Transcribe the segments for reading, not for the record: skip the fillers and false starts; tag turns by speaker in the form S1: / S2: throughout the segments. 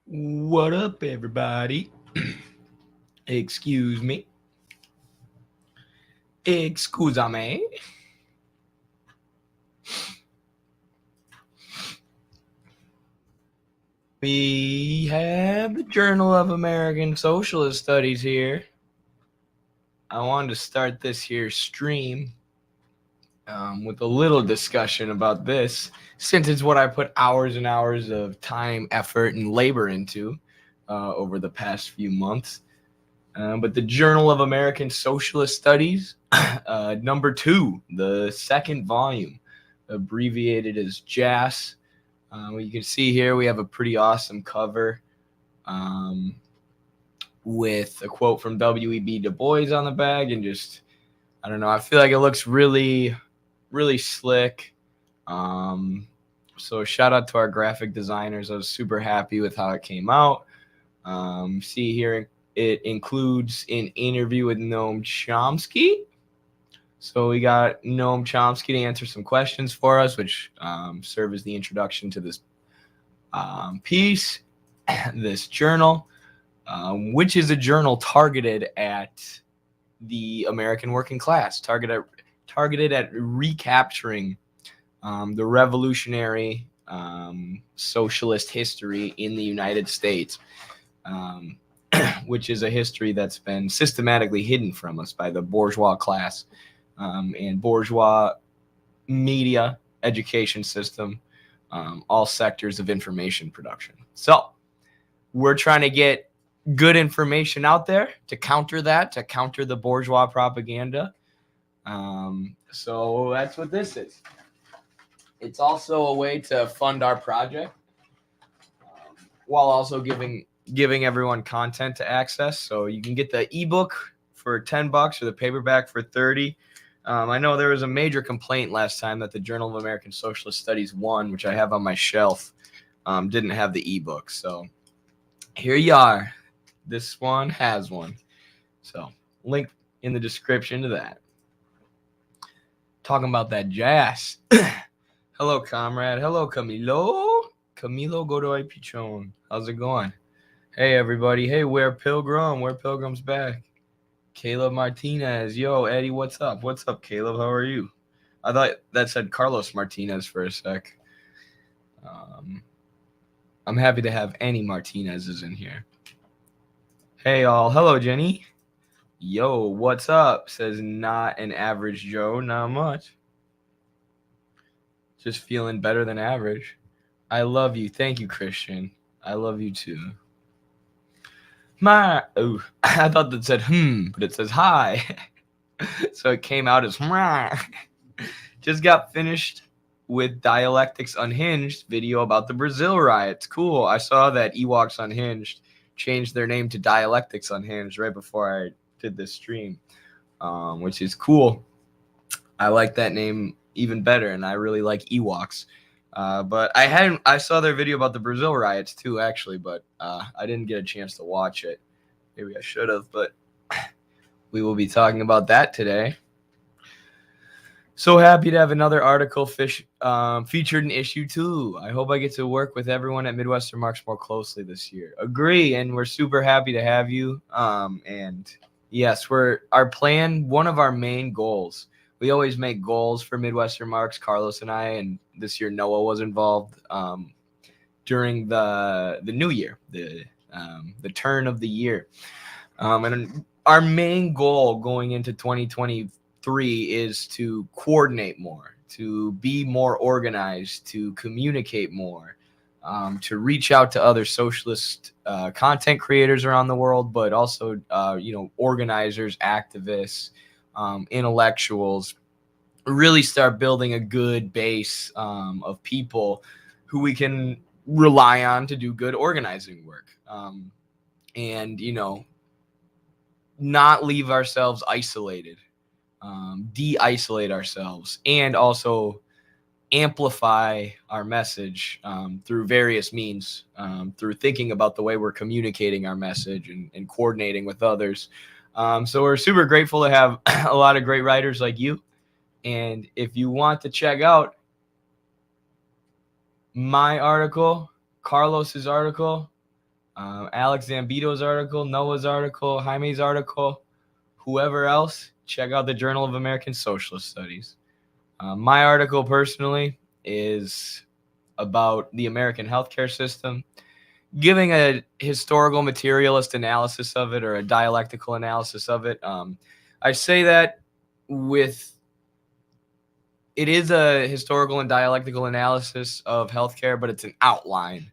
S1: What up, everybody? Excuse me. Excusame. We have the Journal of American Socialist Studies here. I wanted to start this here stream with a little discussion about this, since it's what I put hours and hours of time, effort, and labor into over the past few months. But the Journal of American Socialist Studies, number 2, the second volume, abbreviated as JASS. You can see here we have a pretty awesome cover with a quote from W.E.B. Du Bois on the back, and just, I don't know, I feel like it looks really, really slick. So shout out to our graphic designers. I was super happy with how it came out. See here, it includes an interview with Noam Chomsky. So we got Noam Chomsky to answer some questions for us, which serve as the introduction to this piece, this journal, which is a journal targeted at the American working class, targeted at recapturing the revolutionary socialist history in the United States, which is a history that's been systematically hidden from us by the bourgeois class and bourgeois media, education system, all sectors of information production. So we're trying to get good information out there to counter that, to counter the bourgeois propaganda. So that's what this is. It's also a way to fund our project while also giving everyone content to access. So you can get the ebook for $10 or the paperback for $30. I know there was a major complaint last time that the Journal of American Socialist Studies 1, which I have on my shelf, didn't have the ebook. So here you are. This one has one. So link in the description to that. Talking about that jazz. Hello, comrade. Hello, Camilo. Camilo Godoy Pichon. How's it going? Hey, everybody. Hey, Where Pilgrim. Where Pilgrim's back. Caleb Martinez. Yo, Eddie, what's up? What's up, Caleb? How are you? I thought that said Carlos Martinez for a sec. I'm happy to have any Martinezes in here. Hey, all. Hello, Jenny. Yo, what's up? Says not an average Joe. Not much. Just feeling better than average. I love you. Thank you, Christian. I love you too. Oh, I thought that said but it says hi. So it came out as Just got finished with Dialectics Unhinged video about the Brazil riots. Cool. I saw that Ewoks Unhinged changed their name to Dialectics Unhinged right before I did this stream, which is cool. I like that name even better, and I really like Ewoks. But I saw their video about the Brazil riots too, actually, but I didn't get a chance to watch it. Maybe I should have, but we will be talking about that today. So happy to have another article featured in issue 2. I hope I get to work with everyone at Midwestern Marx more closely this year. Agree, and we're super happy to have you. And yes, our plan, one of our main goals. We always make goals for Midwestern Marx, Carlos and I, and this year Noah was involved during the new year, the turn of the year. And our main goal going into 2023 is to coordinate more, to be more organized, to communicate more, to reach out to other socialist content creators around the world, but also organizers, activists, intellectuals, really start building a good base of people who we can rely on to do good organizing work, and not leave ourselves isolated, de-isolate ourselves, and also amplify our message through various means, through thinking about the way we're communicating our message and coordinating with others. So we're super grateful to have a lot of great writers like you. And if you want to check out my article, Carlos's article, Alex Zambito's article, Noah's article, Jaime's article, whoever else, check out the Journal of American Socialist Studies. My article personally is about the American healthcare system, giving a historical materialist analysis of it or a dialectical analysis of it. I say that it is a historical and dialectical analysis of healthcare, but it's an outline,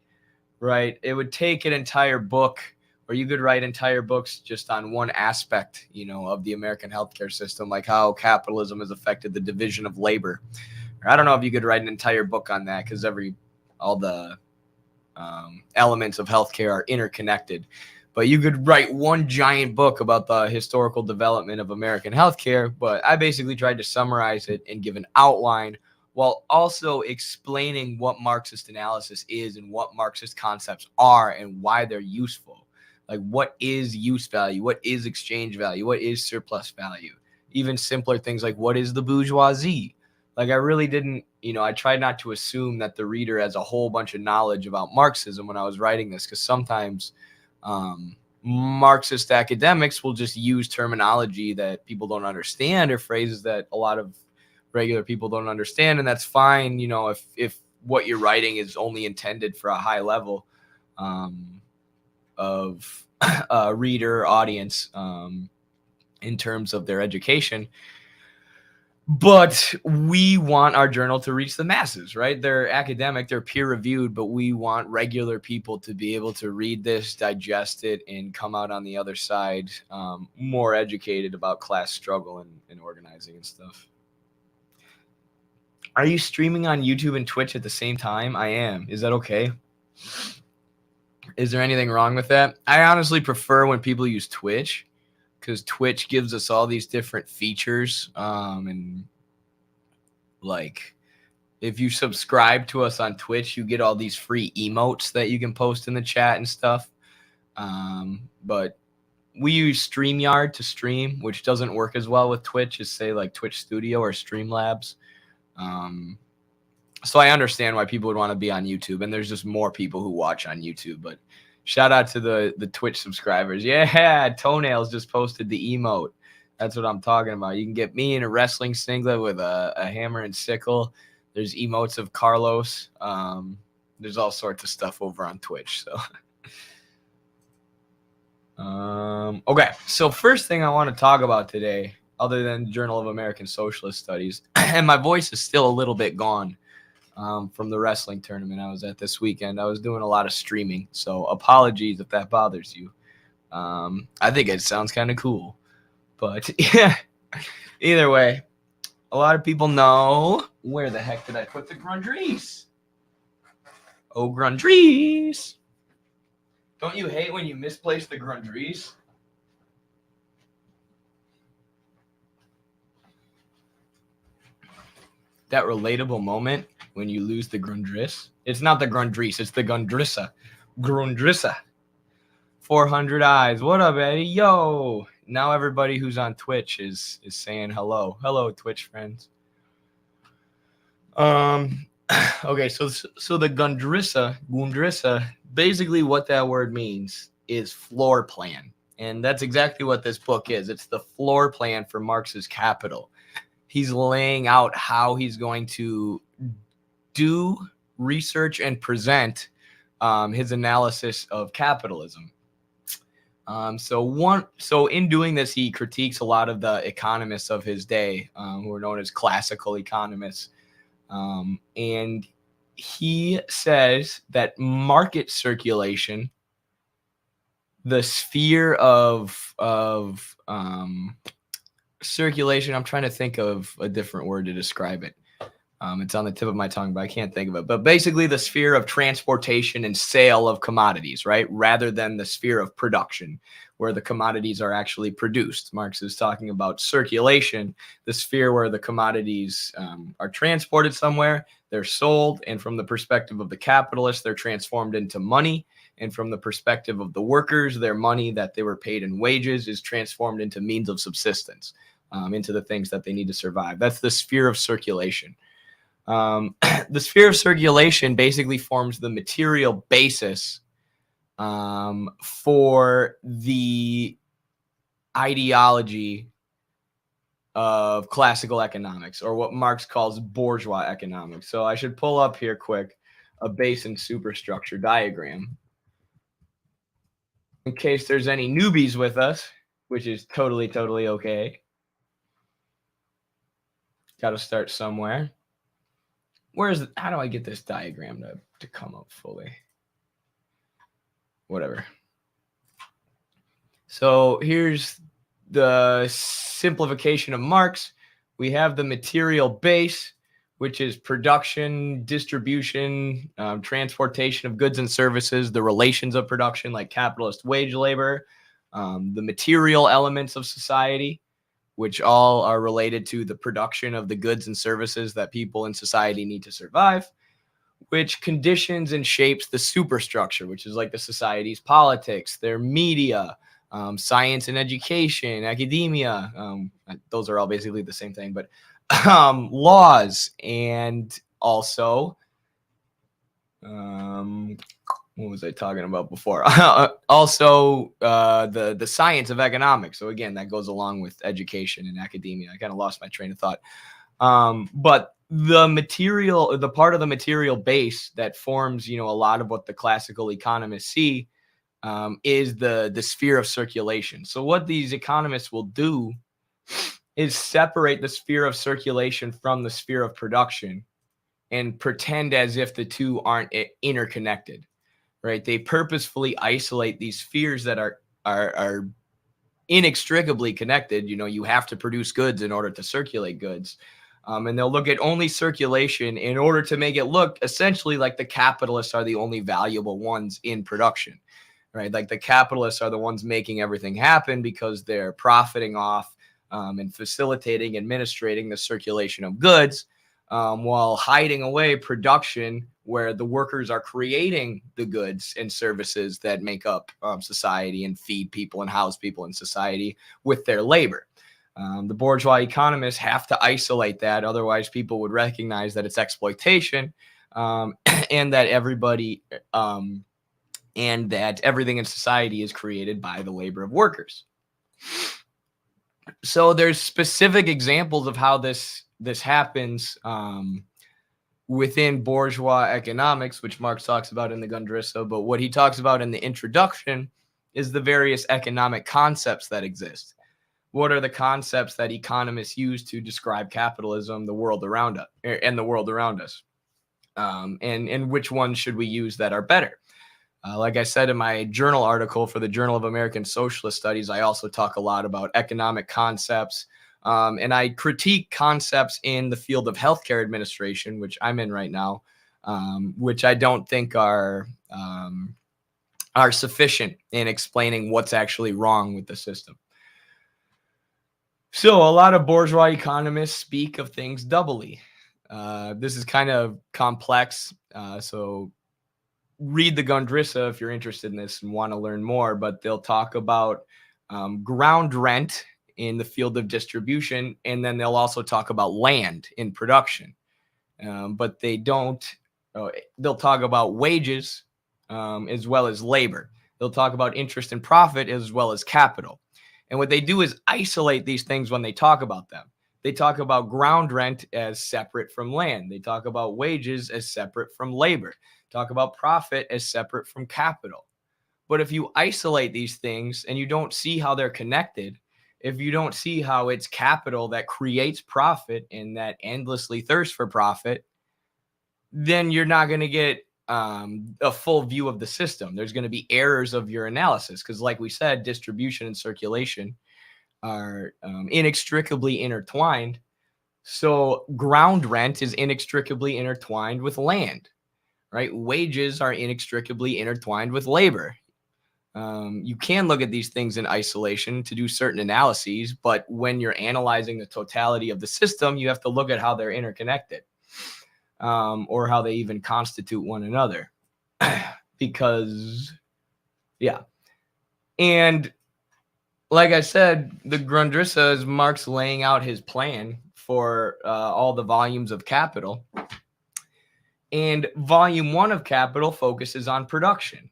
S1: right? It would take an entire book, or you could write entire books just on one aspect, of the American healthcare system, like how capitalism has affected the division of labor. I don't know if you could write an entire book on that, because all the elements of healthcare are interconnected. But you could write one giant book about the historical development of American healthcare. But I basically tried to summarize it and give an outline while also explaining what Marxist analysis is and what Marxist concepts are and why they're useful. Like, what is use value? What is exchange value? What is surplus value? Even simpler things like, what is the bourgeoisie? Like, I really didn't, I tried not to assume that the reader has a whole bunch of knowledge about Marxism when I was writing this, because sometimes Marxist academics will just use terminology that people don't understand or phrases that a lot of regular people don't understand. And that's fine, if what you're writing is only intended for a high level of reader audience in terms of their education. But we want our journal to reach the masses, right? They're academic, they're peer-reviewed, but we want regular people to be able to read this, digest it, and come out on the other side more educated about class struggle and organizing and stuff. Are you streaming on YouTube and Twitch at the same time? I am. Is that okay? Is there anything wrong with that? I honestly prefer when people use Twitch, because Twitch gives us all these different features. And like, if you subscribe to us on Twitch, you get all these free emotes that you can post in the chat and stuff. But we use StreamYard to stream, which doesn't work as well with Twitch as, say, like Twitch Studio or Streamlabs. So I understand why people would want to be on YouTube, and there's just more people who watch on YouTube. But shout out to the Twitch subscribers. Yeah, Toenails just posted the emote. That's what I'm talking about. You can get me in a wrestling singlet with a hammer and sickle. There's emotes of Carlos. There's all sorts of stuff over on Twitch. So, okay. So first thing I want to talk about today, other than Journal of American Socialist Studies, and my voice is still a little bit gone from the wrestling tournament I was at this weekend. I was doing a lot of streaming, so apologies if that bothers you. I think it sounds kind of cool. But yeah, either way, a lot of people know, where the heck did I put the Grundrisse? Oh, Grundrisse. Don't you hate when you misplace the Grundrisse? That relatable moment when you lose the Grundrisse. It's not the Grundrisse, it's the Grundrisse. Grundrisse. 400 eyes. What up, Eddie? Yo. Now everybody who's on Twitch is saying hello. Hello, Twitch friends. Okay, so the Grundrisse, basically what that word means is floor plan. And that's exactly what this book is. It's the floor plan for Marx's Capital. He's laying out how he's going to do research and present his analysis of capitalism. So in doing this, he critiques a lot of the economists of his day, who are known as classical economists. And he says that market circulation, the sphere of circulation, I'm trying to think of a different word to describe it. It's on the tip of my tongue, but I can't think of it. But basically the sphere of transportation and sale of commodities, right? Rather than the sphere of production, where the commodities are actually produced. Marx is talking about circulation, the sphere where the commodities are transported somewhere, they're sold, and from the perspective of the capitalist, they're transformed into money. And from the perspective of the workers, their money that they were paid in wages is transformed into means of subsistence, into the things that they need to survive. That's the sphere of circulation. The sphere of circulation basically forms the material basis for the ideology of classical economics, or what Marx calls bourgeois economics. So I should pull up here quick a base and superstructure diagram in case there's any newbies with us, which is totally okay. Got to start somewhere. How do I get this diagram to come up fully? Whatever. So here's the simplification of Marx. We have the material base, which is production, distribution, transportation of goods and services, the relations of production like capitalist wage labor, the material elements of society, which all are related to the production of the goods and services that people in society need to survive, which conditions and shapes the superstructure, which is like the society's politics, their media, science and education, academia. Those are all basically the same thing, but laws, and also, what was I talking about before? Also, the science of economics. So again, that goes along with education and academia. I kind of lost my train of thought. But the part of the material base that forms, a lot of what the classical economists see, is the sphere of circulation. So what these economists will do is separate the sphere of circulation from the sphere of production and pretend as if the two aren't interconnected, right? They purposefully isolate these spheres that are inextricably connected. You have to produce goods in order to circulate goods. And they'll look at only circulation in order to make it look essentially like the capitalists are the only valuable ones in production, right? Like the capitalists are the ones making everything happen because they're profiting off and facilitating, administrating the circulation of goods, while hiding away production where the workers are creating the goods and services that make up society and feed people and house people in society with their labor. The bourgeois economists have to isolate that. Otherwise, people would recognize that it's exploitation, and that everybody and that everything in society is created by the labor of workers. So there's specific examples of how this happens within bourgeois economics, which Marx talks about in the Grundrisse. But what he talks about in the introduction is the various economic concepts that exist. What are the concepts that economists use to describe capitalism, the world around us, and the world around us? And which ones should we use that are better? Like I said in my journal article for the Journal of American Socialist Studies, I also talk a lot about economic concepts, and I critique concepts in the field of healthcare administration, which I'm in right now, which I don't think are sufficient in explaining what's actually wrong with the system. So a lot of bourgeois economists speak of things doubly. This is kind of complex, so read the Grundrisse if you're interested in this and want to learn more, but they'll talk about ground rent in the field of distribution, and then they'll also talk about land in production. But they don't, they'll talk about wages as well as labor. They'll talk about interest and profit as well as capital. And what they do is isolate these things when they talk about them. They talk about ground rent as separate from land. They talk about wages as separate from labor. Talk about profit as separate from capital. But if you isolate these things and you don't see how they're connected, if you don't see how it's capital that creates profit and that endlessly thirsts for profit, then you're not going to get a full view of the system. There's going to be errors of your analysis because, like we said, distribution and circulation are inextricably intertwined. So ground rent is inextricably intertwined with land. Right? Wages are inextricably intertwined with labor. You can look at these things in isolation to do certain analyses, but when you're analyzing the totality of the system, you have to look at how they're interconnected, or how they even constitute one another. Because, yeah. And like I said, the Grundrisse is Marx laying out his plan for all the volumes of capital. And volume 1 of capital focuses on production.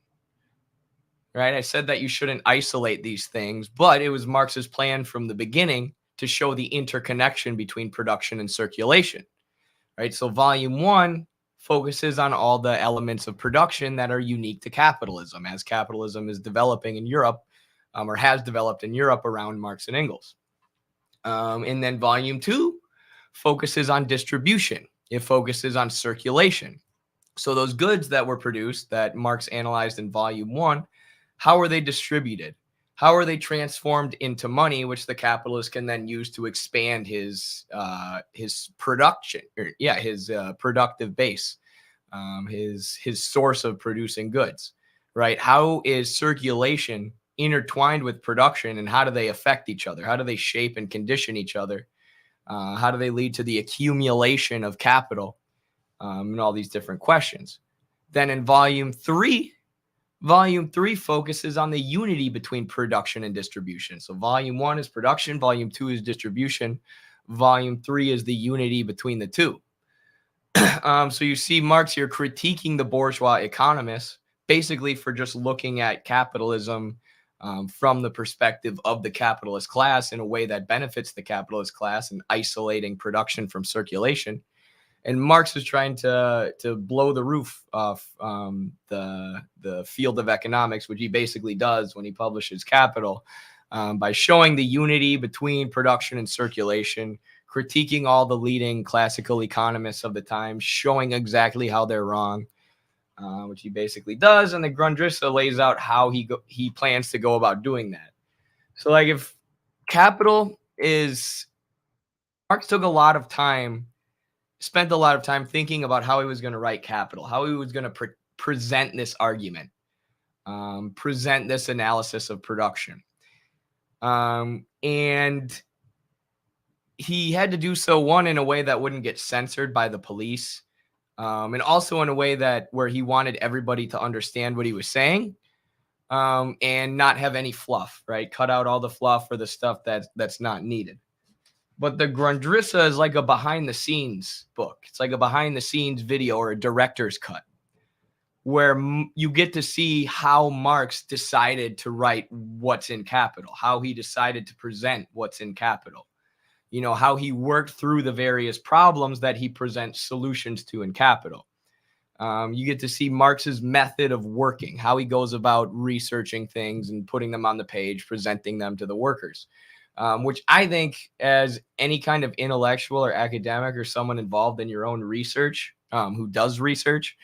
S1: right? I said that you shouldn't isolate these things, but it was Marx's plan from the beginning to show the interconnection between production and circulation, right? So volume 1 focuses on all the elements of production that are unique to capitalism as capitalism is developing in Europe, or has developed in Europe around Marx and Engels. And then volume 2 focuses on distribution. It focuses on circulation. So those goods that were produced that Marx analyzed in volume 1, how are they distributed? How are they transformed into money, which the capitalist can then use to expand his production, his productive base, his source of producing goods, right? How is circulation intertwined with production, and how do they affect each other? How do they shape and condition each other? How do they lead to the accumulation of capital, and all these different questions? Then in volume 3 focuses on the unity between production and distribution. So volume 1 is production, volume 2 is distribution, volume 3 is the unity between the two. So you see Marx here critiquing the bourgeois economists, basically for just looking at capitalism from the perspective of the capitalist class in a way that benefits the capitalist class and isolating production from circulation. And Marx is trying to blow the roof off the field of economics, which he basically does when he publishes Capital, by showing the unity between production and circulation, critiquing all the leading classical economists of the time, showing exactly how they're wrong, which he basically does. And the Grundrisse lays out how he plans to go about doing that. So, like, if Capital is, Marx took a lot of time. Spent a lot of time thinking about how he was going to write Capital, how he was going to present this argument, present this analysis of production. And he had to do so, one, in a way that wouldn't get censored by the police, and also in a way that where he wanted everybody to understand what he was saying, and not have any fluff, right? Cut out all the fluff or the stuff that's not needed. But the Grundrisse is like a behind-the-scenes book. It's like a behind-the-scenes video or a director's cut where you get to see how Marx decided to write what's in Capital, how he decided to present what's in Capital, how he worked through the various problems that he presents solutions to in Capital. You get to see Marx's method of working, how he goes about researching things and putting them on the page, presenting them to the workers. Which I think, as any kind of intellectual or academic or someone involved in your own research, who does research,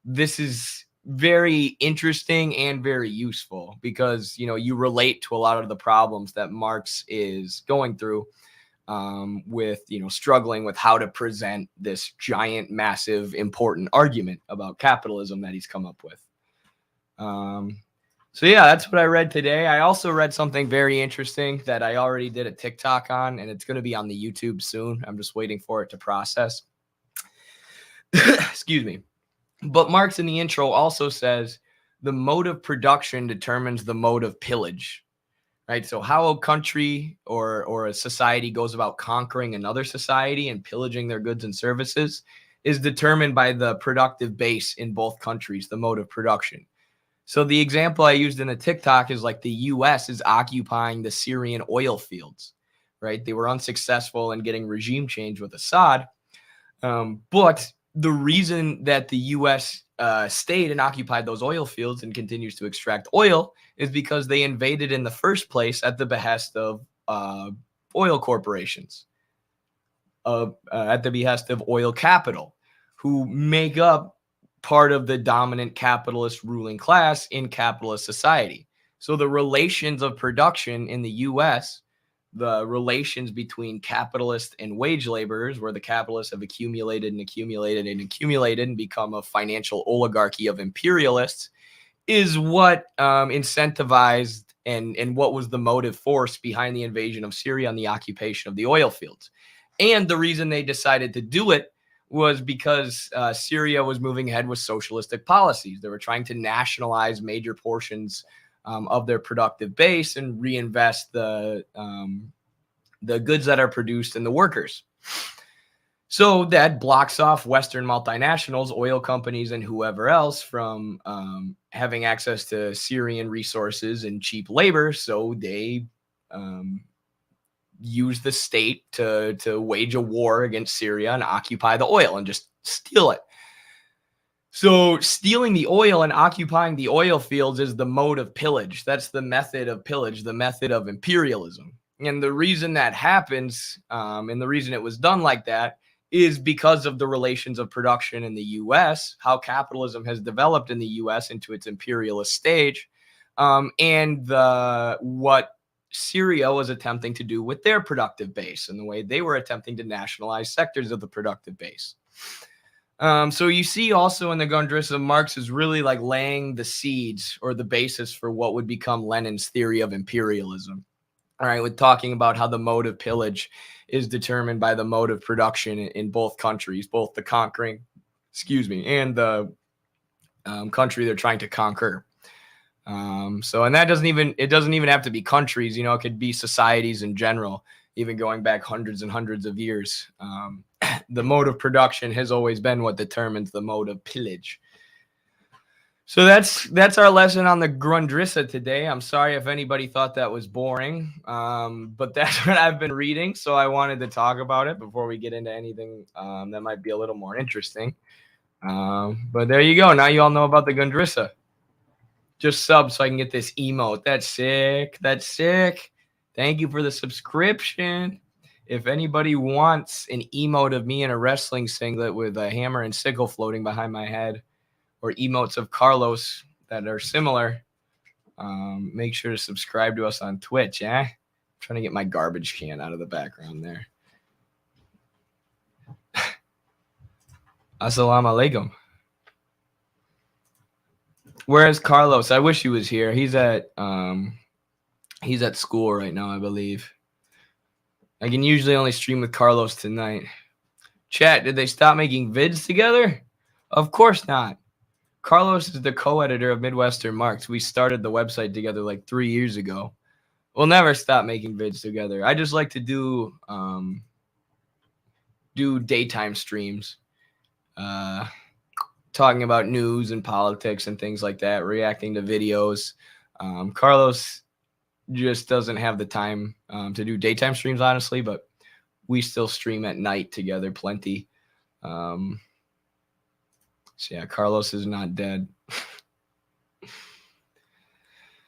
S1: this is very interesting and very useful because, you relate to a lot of the problems that Marx is going through, with, struggling with how to present this giant, massive, important argument about capitalism that he's come up with. So yeah, that's what I read today. I also read something very interesting that I already did a TikTok on, and it's going to be on the YouTube soon. I'm just waiting for it to process. Excuse me. But Marx in the intro also says the mode of production determines the mode of pillage, right? So how a country or a society goes about conquering another society and pillaging their goods and services is determined by the productive base in both countries, the mode of production. So the example I used in a TikTok is like the U.S. is occupying the Syrian oil fields, right? They were unsuccessful in getting regime change with Assad. But the reason that the U.S. Stayed and occupied those oil fields and continues to extract oil is because they invaded in the first place at the behest of oil corporations, at the behest of oil capital, who make up part of the dominant capitalist ruling class in capitalist society. So the relations of production in the U.S., the relations between capitalists and wage laborers, where the capitalists have accumulated and become a financial oligarchy of imperialists, is what incentivized and what was the motive force behind the invasion of Syria and the occupation of the oil fields. And the reason they decided to do it was because Syria was moving ahead with socialistic policies. They were trying to nationalize major portions of their productive base and reinvest the goods that are produced in the workers. So that blocks off Western multinationals, oil companies, and whoever else from having access to Syrian resources and cheap labor. So they use the state to wage a war against Syria and occupy the oil and just steal it. So stealing the oil and occupying the oil fields is the mode of pillage. That's the method of pillage, the method of imperialism. And the reason that happens, and the reason it was done like that, is because of the relations of production in the U.S., how capitalism has developed in the U.S. into its imperialist stage, and what Syria was attempting to do with their productive base and the way they were attempting to nationalize sectors of the productive base. So you see also in the Grundrisse, Marx is really like laying the seeds or the basis for what would become Lenin's theory of imperialism. All right, with talking about how the mode of pillage is determined by the mode of production in both countries, both the conquering, and the country they're trying to conquer. And that doesn't even have to be countries, it could be societies in general, even going back hundreds and hundreds of years. The mode of production has always been what determines the mode of pillage. So that's our lesson on the Grundrisse today. I'm sorry if anybody thought that was boring, but that's what I've been reading, so I wanted to talk about it before we get into anything that might be a little more interesting. But there you go. Now you all know about the Grundrisse. Just sub so I can get this emote. That's sick. That's sick. Thank you for the subscription. If anybody wants an emote of me in a wrestling singlet with a hammer and sickle floating behind my head, or emotes of Carlos that are similar, make sure to subscribe to us on Twitch, I'm trying to get my garbage can out of the background there. Assalamu alaikum. Where is Carlos? I wish he was here. He's at school right now, I believe. I can usually only stream with Carlos tonight. Chat, did they stop making vids together? Of course not. Carlos is the co-editor of Midwestern Marx. We started the website together like 3 years ago. We'll never stop making vids together. I just like to do daytime streams, talking about news and politics and things like that, reacting to videos. Carlos just doesn't have the time to do daytime streams, honestly, but we still stream at night together plenty. So yeah, Carlos is not dead.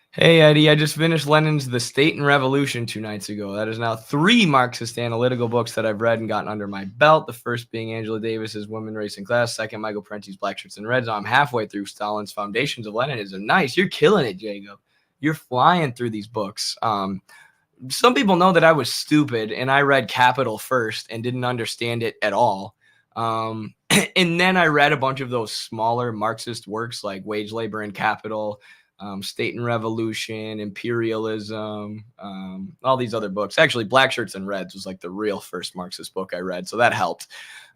S1: Hey, Eddie, I just finished Lenin's The State and Revolution 2 nights ago. That is now 3 Marxist analytical books that I've read and gotten under my belt. The first being Angela Davis's Women, Race, and Class. Second, Michael Prentice's Black Shirts and Reds. I'm halfway through Stalin's Foundations of Leninism. Nice. You're killing it, Jacob. You're flying through these books. Some people know that I was stupid and I read Capital first and didn't understand it at all. And then I read a bunch of those smaller Marxist works like Wage, Labor, and Capital, State and Revolution, Imperialism, all these other books. Actually, Black Shirts and Reds was like the real first Marxist book I read, so that helped.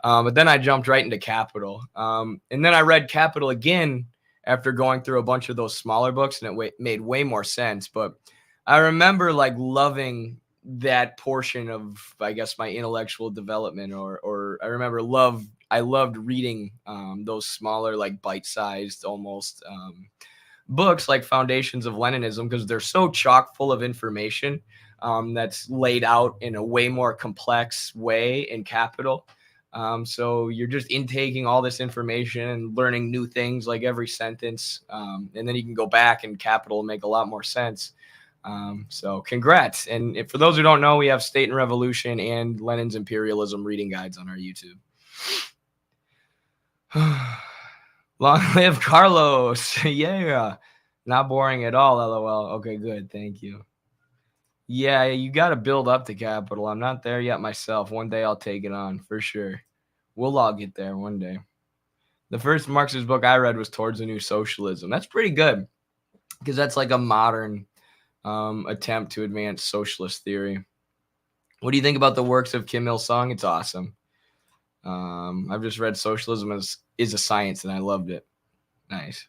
S1: But then I jumped right into Capital. And then I read Capital again after going through a bunch of those smaller books, and it made way more sense. But I remember like loving that portion of, I guess, my intellectual development, or I remember I loved reading those smaller, like bite-sized almost books like Foundations of Leninism, because they're so chock full of information that's laid out in a way more complex way in Capital. So you're just intaking all this information and learning new things like every sentence. And then you can go back and Capital and make a lot more sense. So congrats. And for those who don't know, we have State and Revolution and Lenin's Imperialism reading guides on our YouTube. Long live Carlos. Yeah. Not boring at all, LOL. Okay, good. Thank you. Yeah, you got to build up to Capital. I'm not there yet myself. One day I'll take it on for sure. We'll all get there one day. The first Marxist book I read was Towards a New Socialism. That's pretty good because that's like a modern attempt to advance socialist theory. What do you think about the works of Kim Il-sung? It's awesome. I've just read Socialism is a Science, and I loved it. Nice.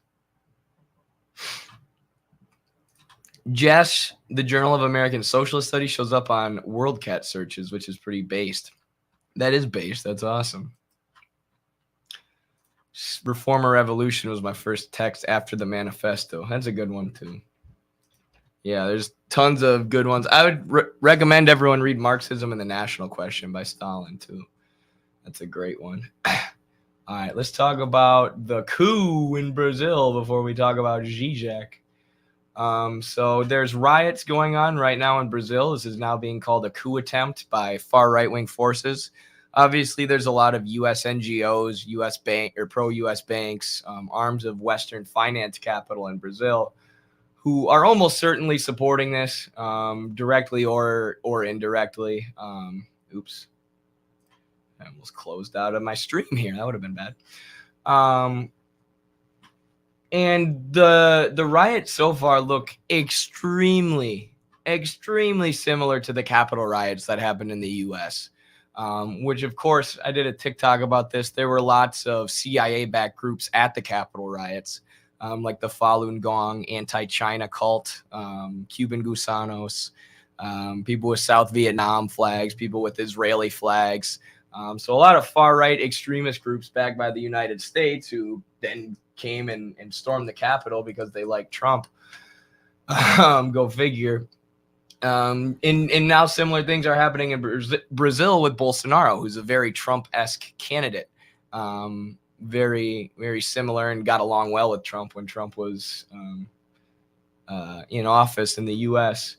S1: JASS, the Journal of American Socialist Studies, shows up on WorldCat searches, which is pretty based. That is base. That's awesome. Reformer Revolution was my first text after the manifesto. That's a good one too. Yeah, there's tons of good ones. I would recommend everyone read Marxism and the National Question by Stalin too. That's a great one. All right, let's talk about the coup in Brazil before we talk about Zizek. So there's riots going on right now in Brazil. This is now being called a coup attempt by far right-wing forces. Obviously, there's a lot of U.S. NGOs, U.S. bank or pro-U.S. banks, arms of Western finance capital in Brazil, who are almost certainly supporting this, directly or indirectly. Oops, I almost closed out of my stream here. That would have been bad. And the riots so far look extremely similar to the Capitol riots that happened in the U.S., which, of course, I did a TikTok about this. There were lots of CIA-backed groups at the Capitol riots, like the Falun Gong anti-China cult, Cuban Gusanos, people with South Vietnam flags, people with Israeli flags. So a lot of far-right extremist groups backed by the United States who then came and stormed the Capitol because they like Trump. Go figure. And now similar things are happening in Brazil with Bolsonaro, who's a very Trump-esque candidate. Very, very similar and got along well with Trump when Trump was in office in the U.S.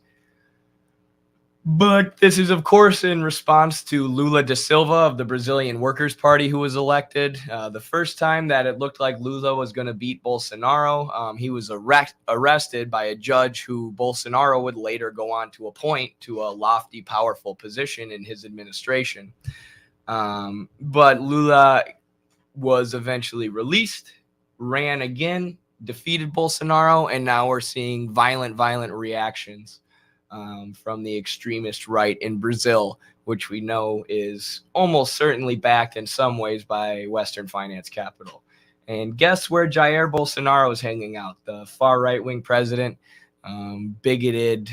S1: But this is, of course, in response to Lula da Silva of the Brazilian Workers' Party, who was elected. The first time that it looked like Lula was going to beat Bolsonaro, he was arrested by a judge who Bolsonaro would later go on to appoint to a lofty, powerful position in his administration. But Lula was eventually released, ran again, defeated Bolsonaro, and now we're seeing violent reactions from the extremist right in Brazil, which we know is almost certainly backed in some ways by Western finance capital. And guess where Jair Bolsonaro is hanging out? The far right-wing president, bigoted,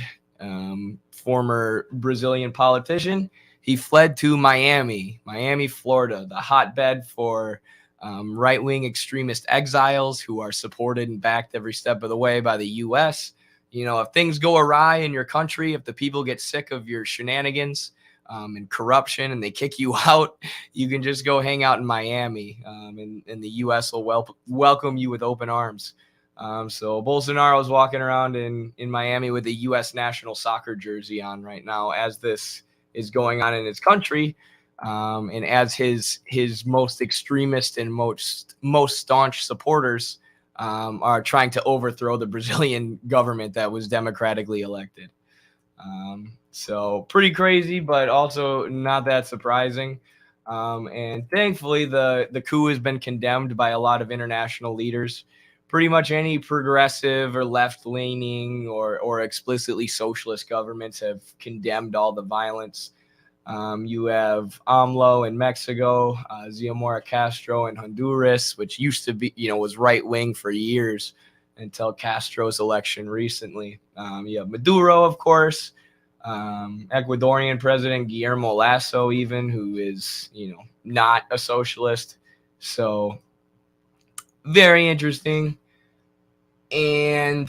S1: former Brazilian politician. He fled to Miami, Florida, the hotbed for right-wing extremist exiles who are supported and backed every step of the way by the U.S. You know, if things go awry in your country, if the people get sick of your shenanigans and corruption and they kick you out, you can just go hang out in Miami, and the U.S. will welcome you with open arms. So Bolsonaro is walking around in Miami with a U.S. national soccer jersey on right now as this is going on in his country, and as his most extremist and most staunch supporters are trying to overthrow the Brazilian government that was democratically elected. So pretty crazy, but also not that surprising. And thankfully, the coup has been condemned by a lot of international leaders. Pretty much any progressive or left-leaning or explicitly socialist governments have condemned all the violence. You have AMLO in Mexico, Xiomara Castro in Honduras, which used to be, was right-wing for years until Castro's election recently. You have Maduro, of course, Ecuadorian President Guillermo Lasso, even, who is, not a socialist. So very interesting. And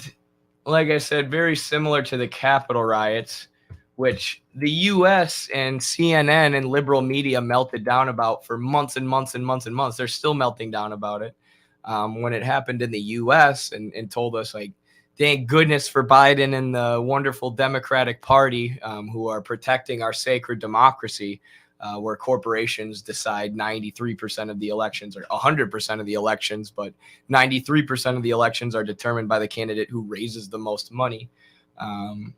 S1: like I said, very similar to the Capitol riots, which the U.S. and CNN and liberal media melted down about for months and months and months and months. They're still melting down about it. When it happened in the U.S. and told us, like, thank goodness for Biden and the wonderful Democratic Party, who are protecting our sacred democracy, where corporations decide 93% of the elections or 100% of the elections, but 93% of the elections are determined by the candidate who raises the most money.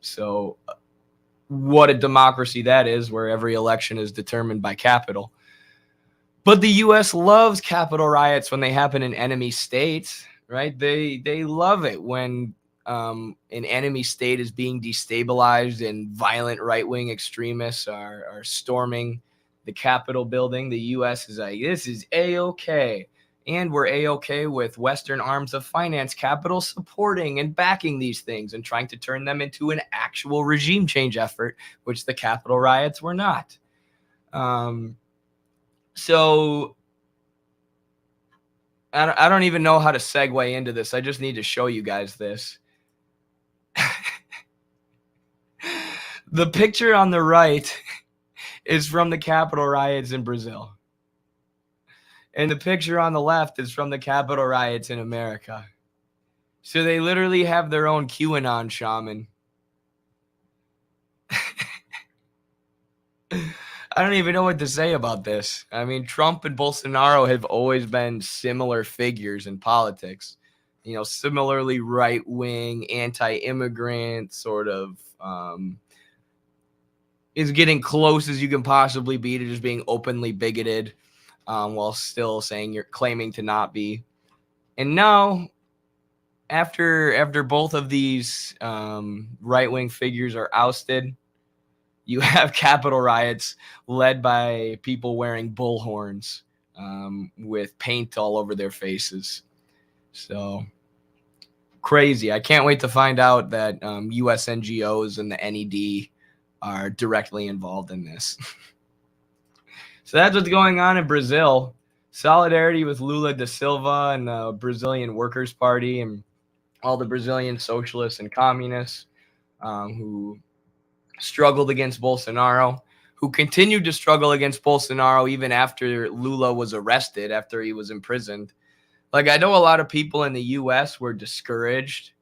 S1: So what a democracy that is, where every election is determined by capital. But the U.S. loves Capitol riots when they happen in enemy states, right? They love it when an enemy state is being destabilized and violent right-wing extremists are storming the Capitol building. The U.S. is like, this is A-okay. And we're A-okay with Western arms of finance capital supporting and backing these things and trying to turn them into an actual regime change effort, which the Capitol riots were not. So I don't even know how to segue into this. I just need to show you guys this. The picture on the right is from the Capitol riots in Brazil. And the picture on the left is from the Capitol riots in America. So they literally have their own QAnon shaman. I don't even know what to say about this. I mean, Trump and Bolsonaro have always been similar figures in politics. You know, similarly right-wing, anti-immigrant, sort of is getting close as you can possibly be to just being openly bigoted, while still saying you're claiming to not be. And now, after both of these right-wing figures are ousted, you have Capitol riots led by people wearing bullhorns with paint all over their faces. So crazy. I can't wait to find out that U.S. NGOs and the NED are directly involved in this. So that's what's going on in Brazil. Solidarity with Lula da Silva and the Brazilian Workers' Party and all the Brazilian socialists and communists who struggled against Bolsonaro, who continued to struggle against Bolsonaro even after Lula was arrested, after he was imprisoned. Like, I know a lot of people in the U.S. were discouraged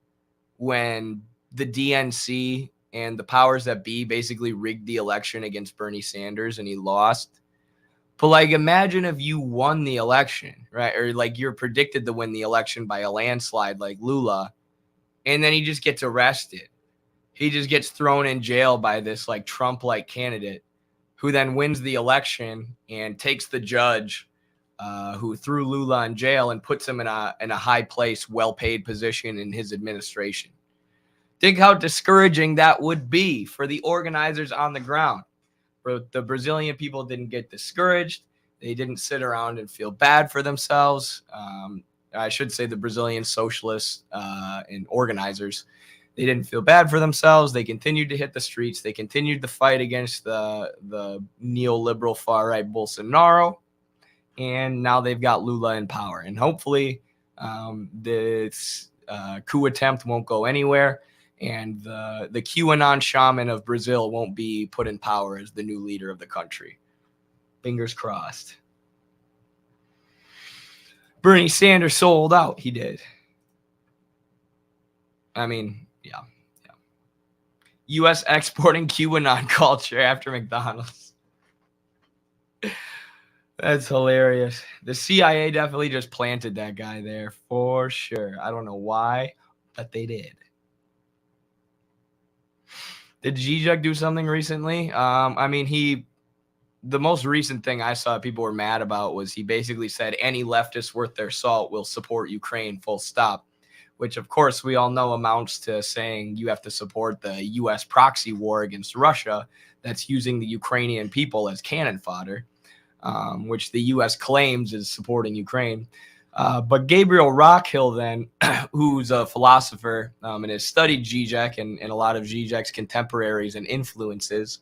S1: when the DNC and the powers that be basically rigged the election against Bernie Sanders and he lost. But, like, imagine if you won the election, right? Or, like, you're predicted to win the election by a landslide like Lula, and then he just gets arrested. He just gets thrown in jail by this, like, Trump-like candidate who then wins the election and takes the judge who threw Lula in jail and puts him in a high place, well-paid position in his administration. Think how discouraging that would be for the organizers on the ground. But the Brazilian people didn't get discouraged. They didn't sit around and feel bad for themselves. I should say the Brazilian socialists and organizers, they didn't feel bad for themselves. They continued to hit the streets. They continued to fight against the neoliberal far-right Bolsonaro. And now they've got Lula in power. And hopefully this coup attempt won't go anywhere. And the QAnon shaman of Brazil won't be put in power as the new leader of the country. Fingers crossed. Bernie Sanders sold out. He did. I mean, yeah. U.S. exporting QAnon culture after McDonald's. That's hilarious. The CIA definitely just planted that guy there for sure. I don't know why, but they did. Did Zizek do something recently? I mean, the most recent thing I saw people were mad about was he basically said any leftist worth their salt will support Ukraine, full stop, which of course we all know amounts to saying you have to support the U.S. proxy war against Russia that's using the Ukrainian people as cannon fodder, which the U.S. claims is supporting Ukraine. But Gabriel Rockhill then, who's a philosopher and has studied Zizek and a lot of Zizek's contemporaries and influences,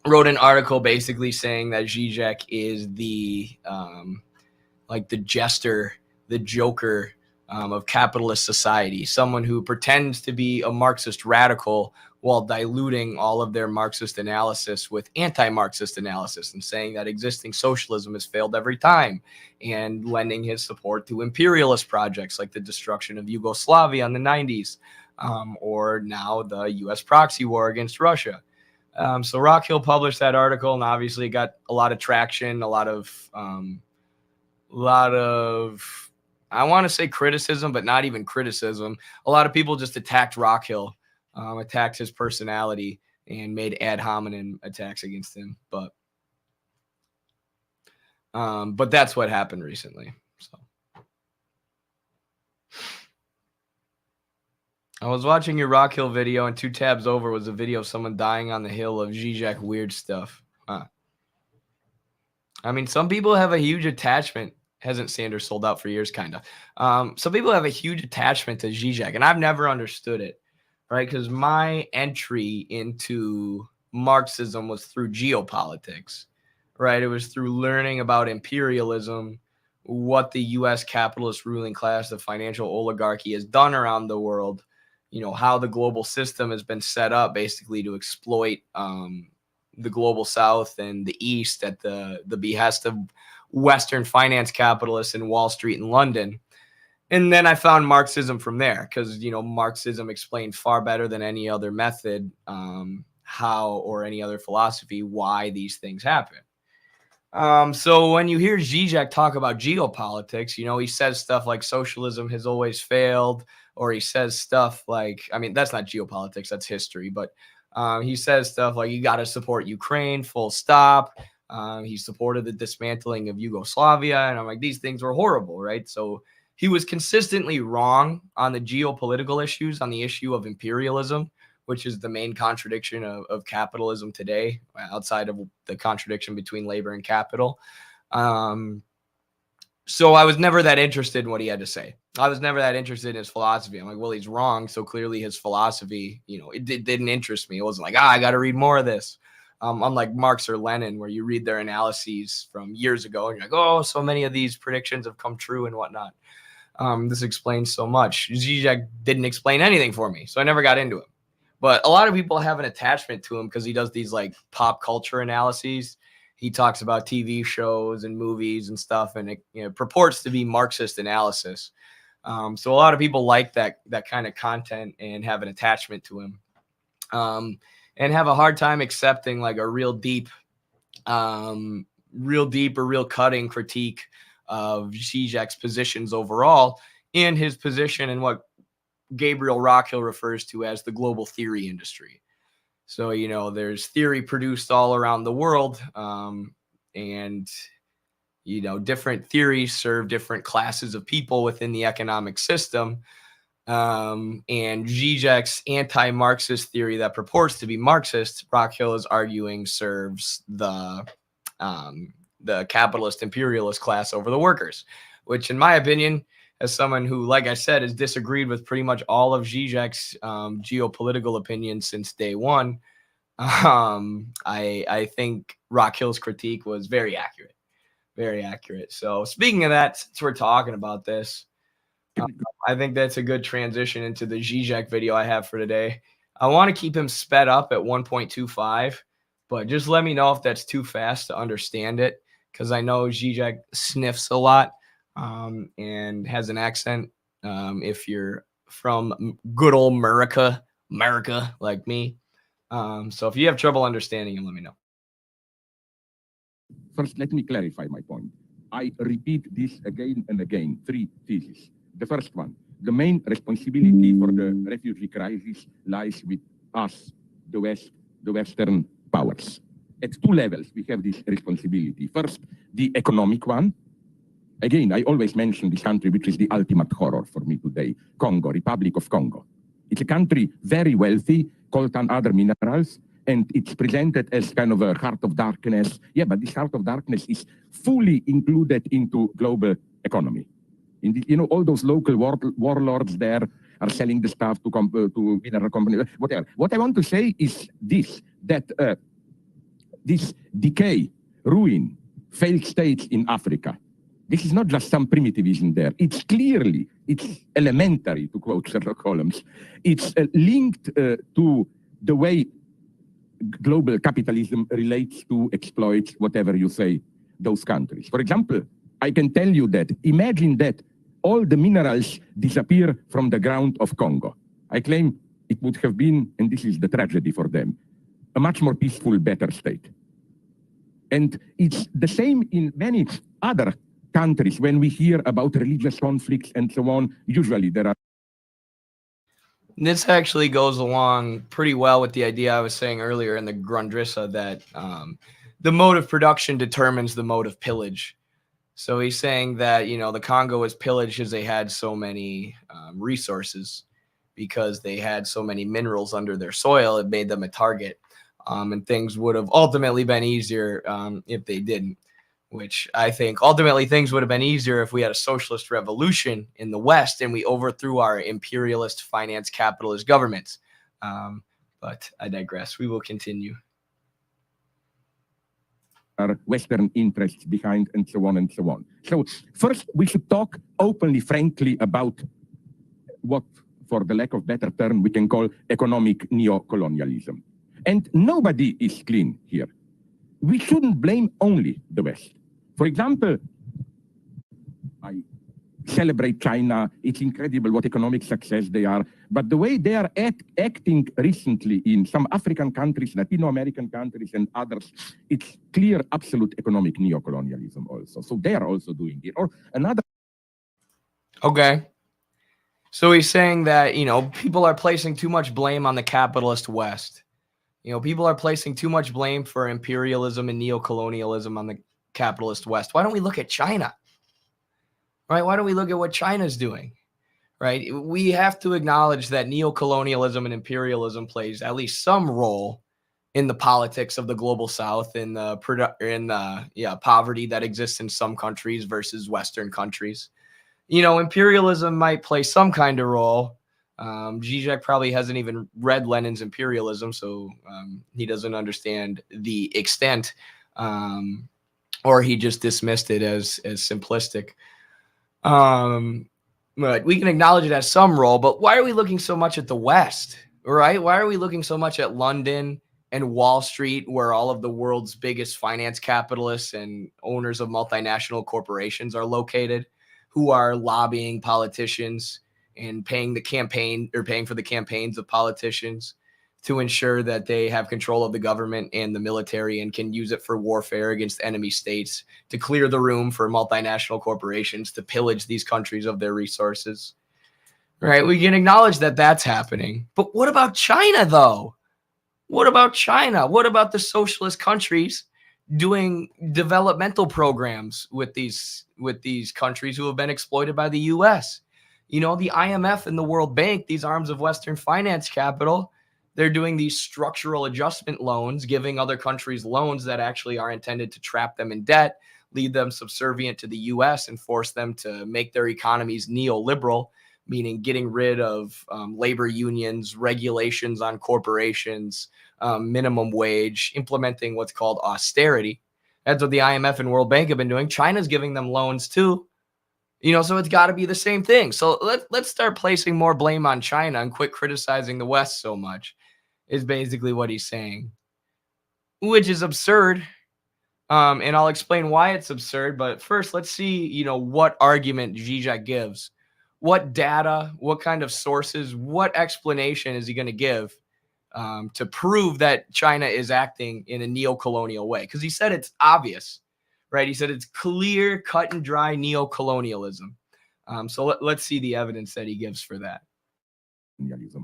S1: wrote an article basically saying that Zizek is the like the jester, the joker of capitalist society, someone who pretends to be a Marxist radical while diluting all of their Marxist analysis with anti-Marxist analysis and saying that existing socialism has failed every time, and lending his support to imperialist projects like the destruction of Yugoslavia in the 90s, or now the U.S. proxy war against Russia. So Rockhill published that article, and obviously it got a lot of traction, a lot of I want to say criticism, but not even criticism. A lot of people just attacked Rockhill, attacked his personality, and made ad hominem attacks against him. But that's what happened recently. So I was watching your Rockhill video, and 2 tabs over was a video of someone dying on the hill of Zizek weird stuff. I mean, some people have a huge attachment. Hasn't Sanders sold out for years? Kind of. Some people have a huge attachment to Zizek, and I've never understood it, right? Because my entry into Marxism was through geopolitics, right? It was through learning about imperialism, what the U.S. capitalist ruling class, the financial oligarchy, has done around the world, how the global system has been set up basically to exploit the global South and the East at the behest of Western finance capitalists in Wall Street and London. And then I found Marxism from there because, Marxism explained far better than any other method how, or any other philosophy, why these things happen. So when you hear Zizek talk about geopolitics, he says stuff like socialism has always failed, or he says stuff like, I mean, that's not geopolitics, that's history, but he says stuff like you got to support Ukraine, full stop. He supported the dismantling of Yugoslavia, and I'm like, these things were horrible, right? So he was consistently wrong on the geopolitical issues, on the issue of imperialism, which is the main contradiction of capitalism today, outside of the contradiction between labor and capital. So I was never that interested in what he had to say. I was never that interested in his philosophy. I'm like, well, he's wrong. So clearly his philosophy, it didn't interest me. It wasn't like, I got to read more of this. Unlike Marx or Lenin, where you read their analyses from years ago and you're like, oh, so many of these predictions have come true and whatnot. This explains so much. Zizek didn't explain anything for me, so I never got into him. But a lot of people have an attachment to him because he does these like pop culture analyses. He talks about TV shows and movies and stuff, and it purports to be Marxist analysis. So a lot of people like that kind of content and have an attachment to him, and have a hard time accepting like a real deep or real cutting critique of Zizek's positions overall, and his position in what Gabriel Rockhill refers to as the global theory industry. So, there's theory produced all around the world, and, different theories serve different classes of people within the economic system. And Zizek's anti-Marxist theory that purports to be Marxist, Rockhill is arguing serves the capitalist imperialist class over the workers, which in my opinion, as someone who, like I said, has disagreed with pretty much all of Zizek's geopolitical opinions since day one, I think Rockhill's critique was very accurate. Very accurate. So speaking of that, since we're talking about this, I think that's a good transition into the Zizek video I have for today. I want to keep him sped up at 1.25, but just let me know if that's too fast to understand it, because I know Zizek sniffs a lot. And has an accent if you're from good old America like me. So if you have trouble understanding him, let me know.
S2: First, let me clarify my point. I repeat this again and again, 3 theses. The first one, the main responsibility for the refugee crisis lies with us, the West, the Western powers. At 2 levels, we have this responsibility. First, the economic one. Again, I always mention this country, which is the ultimate horror for me today, Congo, Republic of Congo. It's a country very wealthy, coltan other minerals, and it's presented as kind of a heart of darkness. Yeah, but this heart of darkness is fully included into global economy. In the, all those local warlords there are selling the stuff to mineral companies, whatever. What I want to say is this, that this decay, ruin, failed states in Africa, this is not just some primitivism there. It's elementary, to quote Sherlock Holmes. It's linked to the way global capitalism relates to exploit, whatever you say, those countries. For example, I can tell you that, imagine that all the minerals disappear from the ground of Congo. I claim it would have been, and this is the tragedy for them, a much more peaceful, better state. And it's the same in many other countries. When we hear about religious conflicts and so on, usually there are.
S1: This actually goes along pretty well with the idea I was saying earlier in the Grundrisse that the mode of production determines the mode of pillage. So he's saying that, the Congo was pillaged because they had so many resources, because they had so many minerals under their soil. It made them a target, and things would have ultimately been easier if they didn't. Which I think ultimately things would have been easier if we had a socialist revolution in the West and we overthrew our imperialist finance capitalist governments. But I digress. We will continue.
S2: Western interests behind, and so on and so on. So first, we should talk openly, frankly, about what, for the lack of better term, we can call economic neocolonialism. And nobody is clean here. We shouldn't blame only the West. For example, I celebrate China. It's incredible what economic success they are. But the way they are acting recently in some African countries, Latino American countries, and others, it's clear absolute economic neocolonialism also. So they are also doing it. Or another.
S1: Okay. So he's saying that, people are placing too much blame on the capitalist West. People are placing too much blame for imperialism and neocolonialism on the capitalist West. Why don't we look at China? Right? Why don't we look at what China's doing? Right? We have to acknowledge that neocolonialism and imperialism plays at least some role in the politics of the global South, in the poverty that exists in some countries versus Western countries. Imperialism might play some kind of role. Zizek probably hasn't even read Lenin's Imperialism, so he doesn't understand the extent, or he just dismissed it as simplistic. But we can acknowledge it has some role, but why are we looking so much at the West, right? Why are we looking so much at London and Wall Street, where all of the world's biggest finance capitalists and owners of multinational corporations are located, who are lobbying politicians and paying for the campaigns of politicians to ensure that they have control of the government and the military and can use it for warfare against enemy states, to clear the room for multinational corporations to pillage these countries of their resources. Right? We can acknowledge that that's happening. But what about China, though? What about China? What about the socialist countries doing developmental programs with these countries who have been exploited by the U.S.? The IMF and the World Bank, these arms of Western finance capital, they're doing these structural adjustment loans, giving other countries loans that actually are intended to trap them in debt, lead them subservient to the U.S., and force them to make their economies neoliberal, meaning getting rid of labor unions, regulations on corporations, minimum wage, implementing what's called austerity. That's what the IMF and World Bank have been doing. China's giving them loans too. So it's got to be the same thing. So let's start placing more blame on China and quit criticizing the West so much, is basically what he's saying, which is absurd. And I'll explain why it's absurd. But first, let's see, what argument Zizek gives. What data, what kind of sources, what explanation is he going to give to prove that China is acting in a neocolonial way? Because he said it's obvious, right? He said it's clear, cut and dry neocolonialism. So let's see the evidence that he gives for that.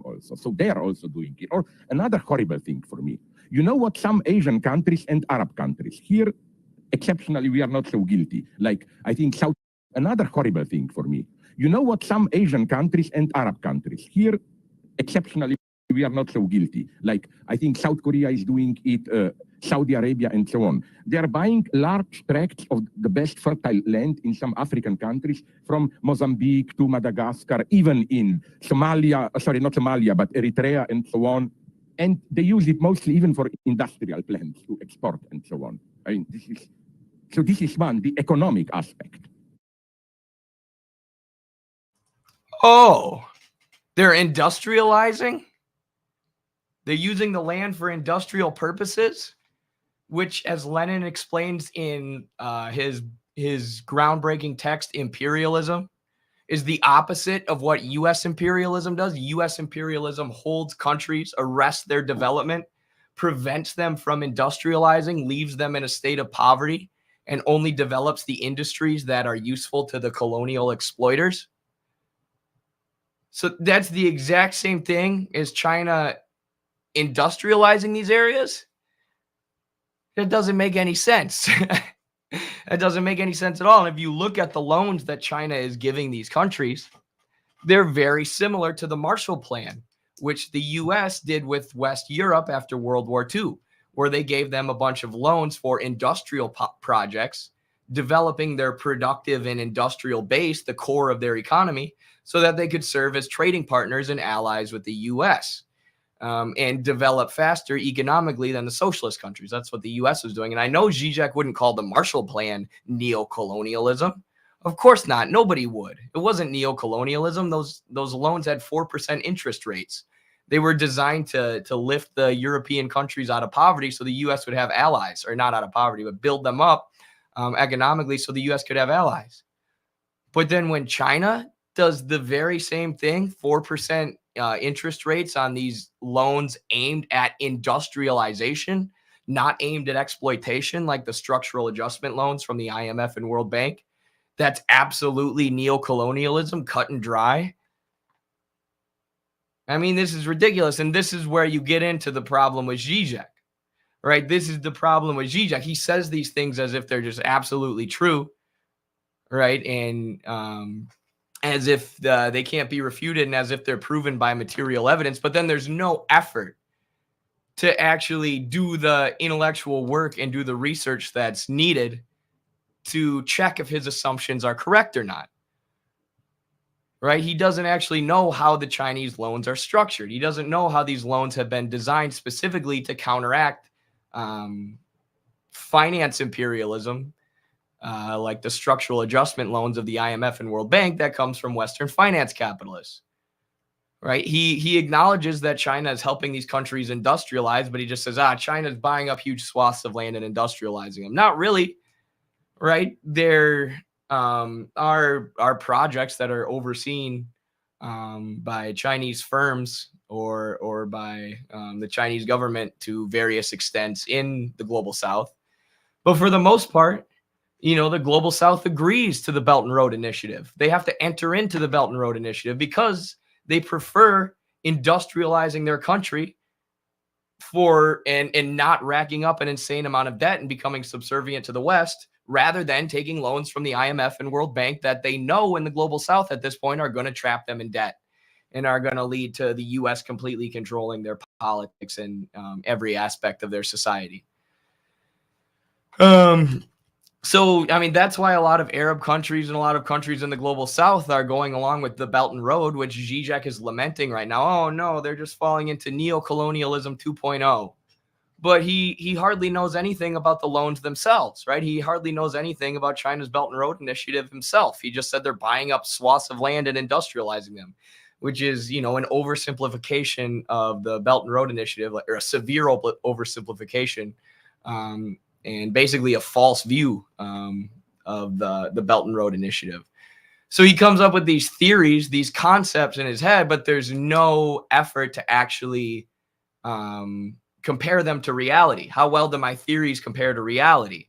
S2: Also. So they are also doing it. Or another horrible thing for me. You know what? Some Asian countries and Arab countries, here, exceptionally, we are not so guilty. Like, I think another horrible thing for me. You know what? Some Asian countries and Arab countries, here, exceptionally, we are not so guilty. Like, I think South Korea is doing it, Saudi Arabia, and so on. They are buying large tracts of the best fertile land in some African countries, from Mozambique to Madagascar, even in Somalia, not Somalia, but Eritrea, and so on. And they use it mostly even for industrial plants to export, and so on. I mean, this is one, the economic aspect.
S1: Oh, they're industrializing? They're using the land for industrial purposes, which, as Lenin explains in his groundbreaking text, Imperialism, is the opposite of what U.S. imperialism does. U.S. imperialism holds countries, arrests their development, prevents them from industrializing, leaves them in a state of poverty, and only develops the industries that are useful to the colonial exploiters. So that's the exact same thing as China industrializing these areas. It doesn't make any sense. It doesn't make any sense at all. And if you look at the loans that China is giving these countries, they're very similar to the Marshall Plan, which the U.S. did with West Europe after World War II, where they gave them a bunch of loans for industrial projects, developing their productive and industrial base, the core of their economy, so that they could serve as trading partners and allies with the U.S. and develop faster economically than the socialist countries. That's what the U.S. was doing. And I know Zizek wouldn't call the Marshall Plan neocolonialism. Of course not. Nobody would. It wasn't neocolonialism. Those loans had 4% interest rates. They were designed to lift the European countries out of poverty so the U.S. would have allies, or not out of poverty, but build them up economically so the U.S. could have allies. But then when China does the very same thing, 4% interest rates on these loans aimed at industrialization, not aimed at exploitation like the structural adjustment loans from the IMF and World Bank, that's absolutely neocolonialism, cut and dry. I mean, this is ridiculous. And this is where you get into the problem with Zizek, right? This is the problem with Zizek. He says these things as if they're just absolutely true, right? And as if they can't be refuted and as if they're proven by material evidence. But then there's no effort to actually do the intellectual work and do the research that's needed to check if his assumptions are correct or not. Right? He doesn't actually know how the Chinese loans are structured. He doesn't know how these loans have been designed specifically to counteract finance imperialism, like the structural adjustment loans of the IMF and World Bank that comes from Western finance capitalists. Right? He acknowledges that China is helping these countries industrialize, but he just says, China's buying up huge swaths of land and industrializing them. Not really. Right? There are projects that are overseen by Chinese firms or by the Chinese government to various extents in the global South. But for the most part, the global South agrees to the Belt and Road Initiative. They have to enter into the Belt and Road Initiative because they prefer industrializing their country and not racking up an insane amount of debt and becoming subservient to the West, rather than taking loans from the IMF and World Bank that they know in the global South at this point are going to trap them in debt and are going to lead to the U.S. completely controlling their politics and every aspect of their society. So, I mean, that's why a lot of Arab countries and a lot of countries in the global South are going along with the Belt and Road, which Zizek is lamenting right now. Oh, no, they're just falling into neocolonialism 2.0. But he hardly knows anything about the loans themselves, right? He hardly knows anything about China's Belt and Road Initiative himself. He just said they're buying up swaths of land and industrializing them, which is, an oversimplification of the Belt and Road Initiative, or a severe oversimplification, and basically a false view of the Belt and Road Initiative. So he comes up with these theories, these concepts in his head, but there's no effort to actually compare them to reality. How well do my theories compare to reality?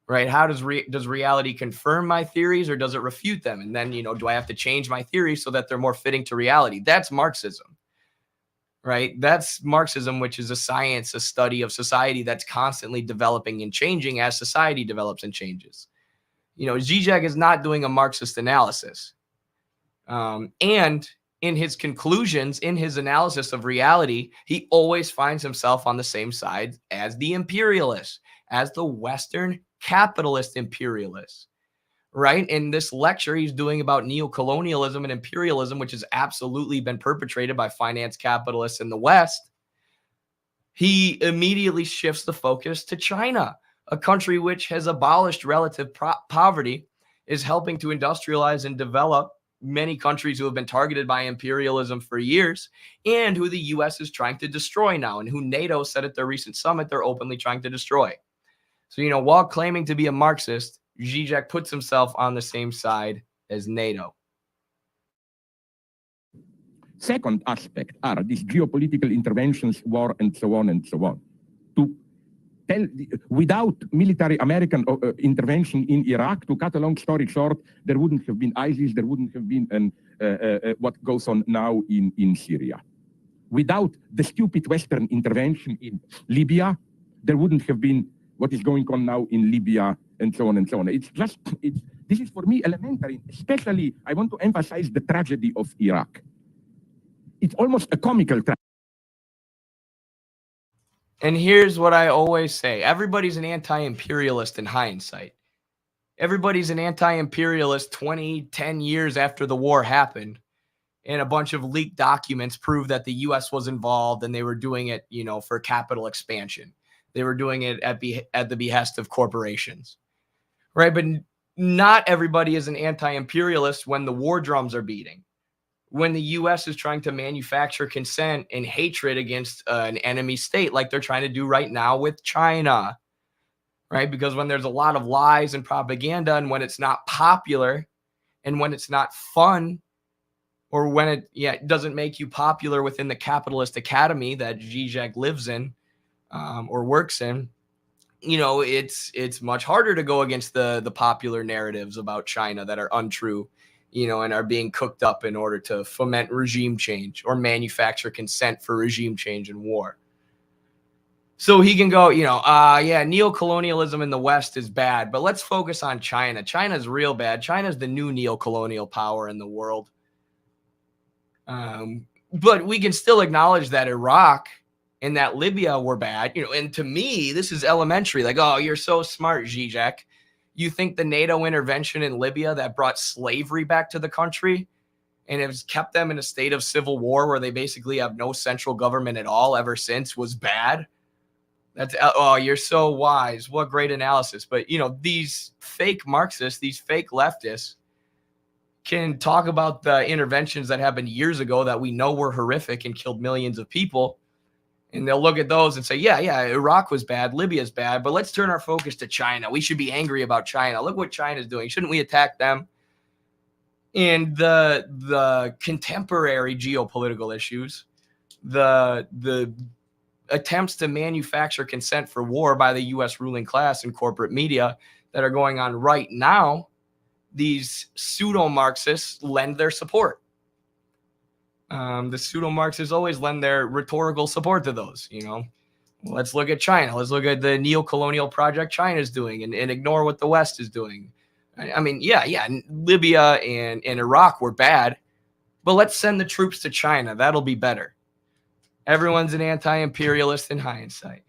S1: Right? How does reality confirm my theories, or does it refute them? And then, do I have to change my theories so that they're more fitting to reality? That's Marxism. Right? That's Marxism, which is a science, a study of society that's constantly developing and changing as society develops and changes. Zizek is not doing a Marxist analysis. And in his conclusions, in his analysis of reality, he always finds himself on the same side as the imperialists, as the Western capitalist imperialists, right? In this lecture he's doing about neocolonialism and imperialism, which has absolutely been perpetrated by finance capitalists in the West, he immediately shifts the focus to China, a country which has abolished relative poverty, is helping to industrialize and develop many countries who have been targeted by imperialism for years, and who the U.S. is trying to destroy now, and who NATO said at their recent summit they're openly trying to destroy. So, while claiming to be a Marxist, Zizek puts himself on the same side as NATO.
S2: Second aspect are these geopolitical interventions, war, and so on and so on. Without military American intervention in Iraq, to cut a long story short, there wouldn't have been ISIS, there wouldn't have been what goes on now in Syria. Without the stupid Western intervention in Libya, there wouldn't have been what is going on now in Libya, and so on and so on. This is for me elementary. Especially, I want to emphasize the tragedy of Iraq. It's almost a comical tragedy.
S1: And here's what I always say. Everybody's an anti-imperialist in hindsight. Everybody's an anti-imperialist 10 years after the war happened. And a bunch of leaked documents prove that the U.S. was involved, and they were doing it, for capital expansion. They were doing it at the behest of corporations, right? But not everybody is an anti-imperialist when the war drums are beating. When the U.S. is trying to manufacture consent and hatred against an enemy state, like they're trying to do right now with China, right? Because when there's a lot of lies and propaganda, and when it's not popular, and when it's not fun, or when it doesn't make you popular within the capitalist academy that Zizek lives in or works in, it's much harder to go against the popular narratives about China that are untrue, and are being cooked up in order to foment regime change or manufacture consent for regime change and war. So he can go, neocolonialism in the West is bad, but let's focus on China. China's real bad. China's the new neocolonial power in the world. But we can still acknowledge that Iraq and that Libya were bad, and to me, this is elementary. Like, oh, you're so smart, Zizek. You think the NATO intervention in Libya that brought slavery back to the country and has kept them in a state of civil war where they basically have no central government at all ever since was bad? You're so wise. What great analysis. But, these fake Marxists, these fake leftists can talk about the interventions that happened years ago that we know were horrific and killed millions of people. And they'll look at those and say, yeah, Iraq was bad, Libya's bad, but let's turn our focus to China. We should be angry about China. Look what China's doing. Shouldn't we attack them? And the contemporary geopolitical issues, the attempts to manufacture consent for war by the U.S. ruling class and corporate media that are going on right now, these pseudo-Marxists lend their support. The pseudo-Marxists always lend their rhetorical support to those, Let's look at China. Let's look at the neo-colonial project China's doing and ignore what the West is doing. I mean, Libya and Iraq were bad, but let's send the troops to China. That'll be better. Everyone's an anti-imperialist in hindsight.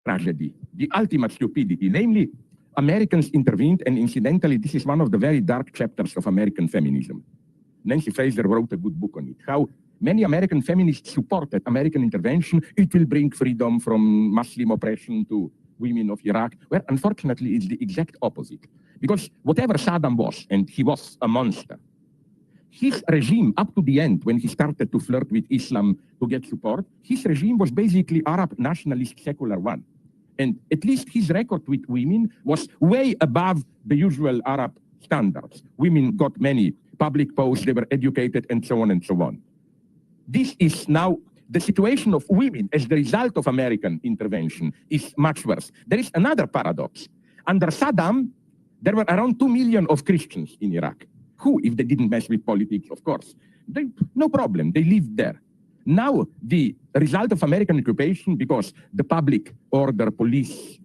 S2: Tragedy, the ultimate stupidity, namely, Americans intervened, and incidentally, this is one of the very dark chapters of American feminism. Nancy Fraser wrote a good book on it, how many American feminists supported American intervention. It will bring freedom from Muslim oppression to women of Iraq, where unfortunately it's the exact opposite. Because whatever Saddam was, and he was a monster, his regime, up to the end, when he started to flirt with Islam to get support, his regime was basically Arab nationalist secular one. And at least his record with women was way above the usual Arab standards. Women got many public posts, they were educated, and so on and so on. This is now the situation of women as the result of American intervention is much worse. There is another paradox. Under Saddam, there were around 2 million of Christians in Iraq, who, if they didn't mess with politics, of course, no problem, they lived there. Now, the result of American occupation, because the public order police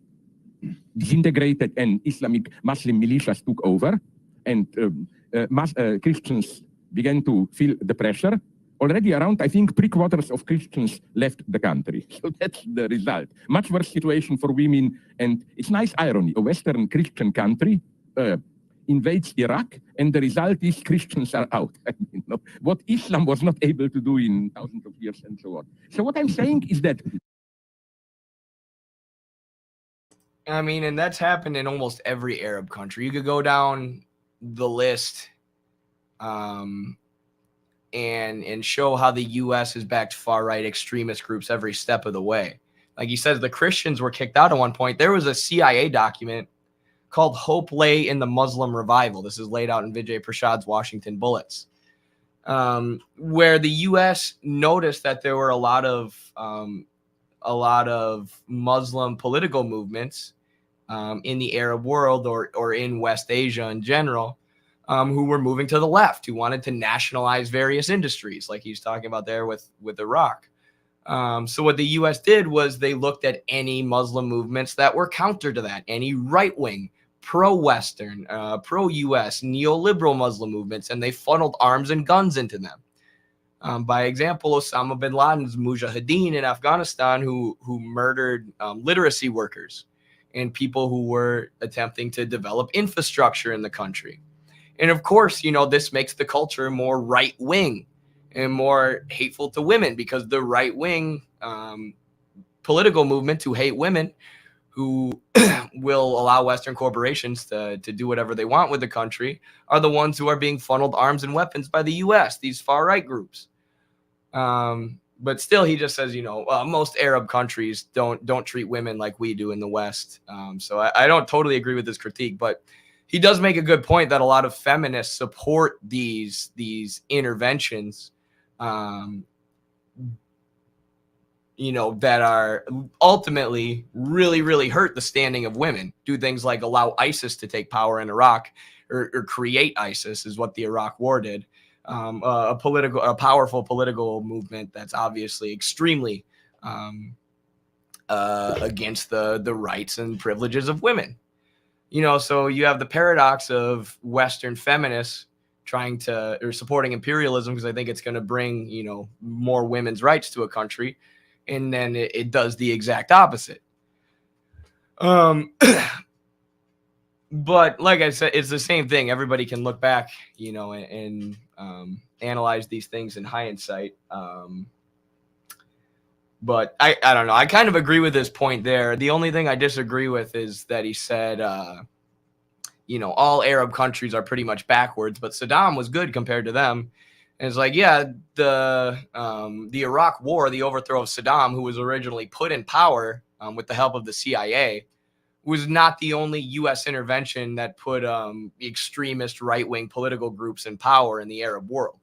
S2: disintegrated and Islamic Muslim militias took over, and Christians began to feel the pressure. Already around, I think, 3/4 of Christians left the country. So that's the result. Much worse situation for women. And it's nice irony. A Western Christian country invades Iraq, and the result is Christians are out. I mean, what Islam was not able to do in thousands of years and so on. So what I'm saying is that...
S1: and that's happened in almost every Arab country. You could go down the list and show how the U.S. has backed far-right extremist groups every step of the way. Like he says, the Christians were kicked out at one point. There was a CIA document called Hope Lay in the Muslim Revival. This is laid out in Vijay Prashad's Washington Bullets, where the U.S. noticed that there were a lot of Muslim political movements in the Arab world or in West Asia in general, who were moving to the left, who wanted to nationalize various industries, like he's talking about there with Iraq. So what the U.S. did was they looked at any Muslim movements that were counter to that, any right-wing, pro-Western, pro-U.S., neoliberal Muslim movements, and they funneled arms and guns into them. By example, Osama bin Laden's Mujahideen in Afghanistan, who murdered literacy workers and people who were attempting to develop infrastructure in the country. And of course, this makes the culture more right wing and more hateful to women, because the right wing political movement to hate women, who will allow Western corporations to do whatever they want with the country, are the ones who are being funneled arms and weapons by the U.S., these far right groups. But still, he just says, most Arab countries don't treat women like we do in the West. So I don't totally agree with this critique, but he does make a good point that a lot of feminists support these interventions, that are ultimately really, really hurt the standing of women. Do things like allow ISIS to take power in Iraq, or create ISIS, is what the Iraq War did. A powerful political movement that's obviously extremely against the rights and privileges of women. So you have the paradox of Western feminists supporting imperialism, because I think it's going to bring, more women's rights to a country. And then it does the exact opposite. But like I said, it's the same thing. Everybody can look back, and analyze these things in hindsight. But I don't know. I kind of agree with his point there. The only thing I disagree with is that he said, all Arab countries are pretty much backwards, but Saddam was good compared to them. And it's like, yeah, the Iraq War, the overthrow of Saddam, who was originally put in power with the help of the CIA, was not the only U.S. intervention that put extremist right-wing political groups in power in the Arab world.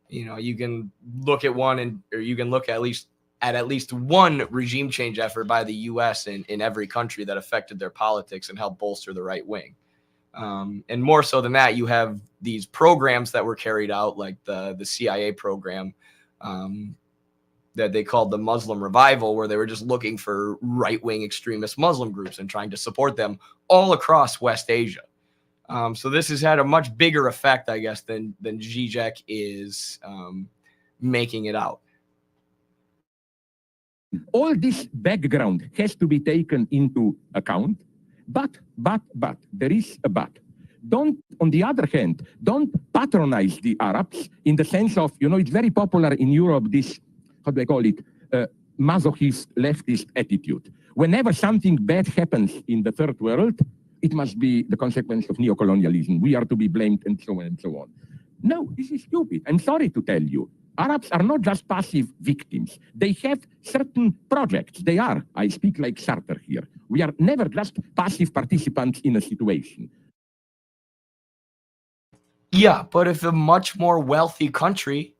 S1: You can look at or you can look at least one regime change effort by the U.S. in every country that affected their politics and helped bolster the right wing. And more so than that, you have these programs that were carried out, like the CIA program that they called the Muslim Revival, where they were just looking for right-wing extremist Muslim groups and trying to support them all across West Asia. So this has had a much bigger effect, I guess, than Zizek is making it out.
S2: All this background has to be taken into account, but, there is a but. On the other hand, don't patronize the Arabs in the sense of, it's very popular in Europe, this, how do I call it, masochist, leftist attitude. Whenever something bad happens in the third world, it must be the consequence of neocolonialism. We are to be blamed, and so on and so on. No, this is stupid. I'm sorry to tell you. Arabs are not just passive victims. They have certain projects. I speak like Sartre here. We are never just passive participants in a situation.
S1: Yeah, but if a much more wealthy country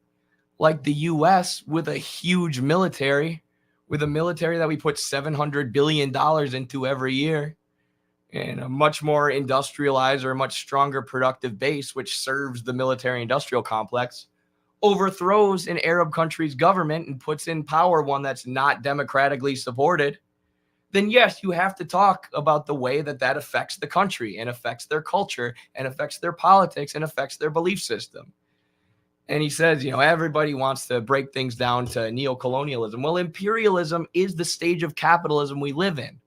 S1: like the U.S. with a huge military, with a military that we put $700 billion into every year, and a much more industrialized or a much stronger productive base, which serves the military-industrial complex, overthrows an Arab country's government and puts in power one that's not democratically supported, then yes, you have to talk about the way that affects the country and affects their culture and affects their politics and affects their belief system. And he says, everybody wants to break things down to neocolonialism. Well, imperialism is the stage of capitalism we live in,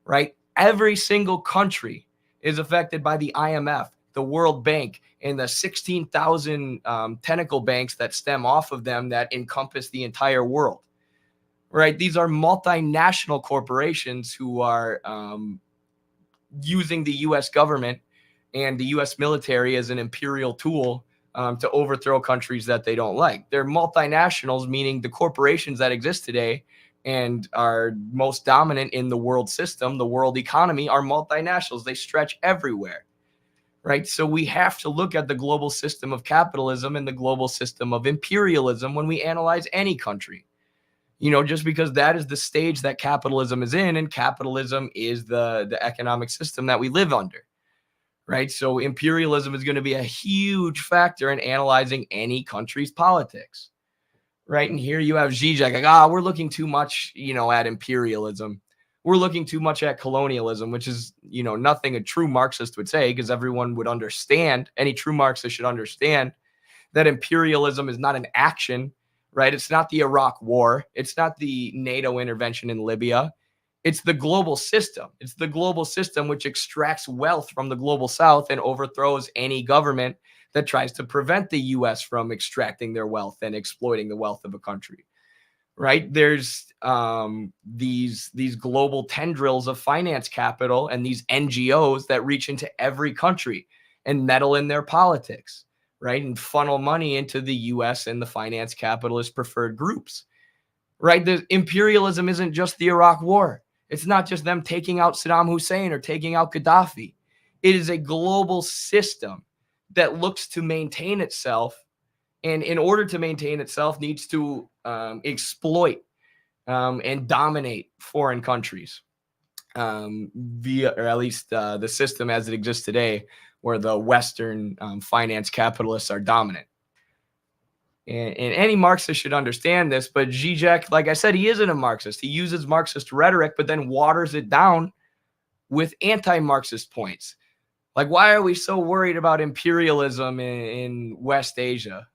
S1: right? Every single country is affected by the IMF, the World Bank, and the 16,000 tentacle banks that stem off of them that encompass the entire world, right? These are multinational corporations who are using the U.S. government and the U.S. military as an imperial tool to overthrow countries that they don't like. They're multinationals, meaning the corporations that exist today and are most dominant in the world system, the world economy, are multinationals. They stretch everywhere, right? So we have to look at the global system of capitalism and the global system of imperialism when we analyze any country. Just because that is the stage that capitalism is in, and capitalism is the economic system that we live under. Right. So imperialism is going to be a huge factor in analyzing any country's politics. Right. And here you have Zizek like, we're looking too much, at imperialism. We're looking too much at colonialism, which is, nothing a true Marxist would say, because everyone would understand, any true Marxist should understand that imperialism is not an action, right? It's not the Iraq War. It's not the NATO intervention in Libya. It's the global system. It's the global system which extracts wealth from the global south and overthrows any government that tries to prevent the US from extracting their wealth and exploiting the wealth of a country. Right? There's these global tendrils of finance capital and these NGOs that reach into every country and meddle in their politics, right? And funnel money into the US and the finance capitalist preferred groups. Right? The imperialism isn't just the Iraq War. It's not just them taking out Saddam Hussein or taking out Gaddafi. It is a global system that looks to maintain itself, and in order to maintain itself needs to exploit and dominate foreign countries via, or at least the system as it exists today, where the Western finance capitalists are dominant. And any Marxist should understand this, but Zizek, like I said, he isn't a Marxist. He uses Marxist rhetoric, but then waters it down with anti-Marxist points. Like, why are we so worried about imperialism in West Asia?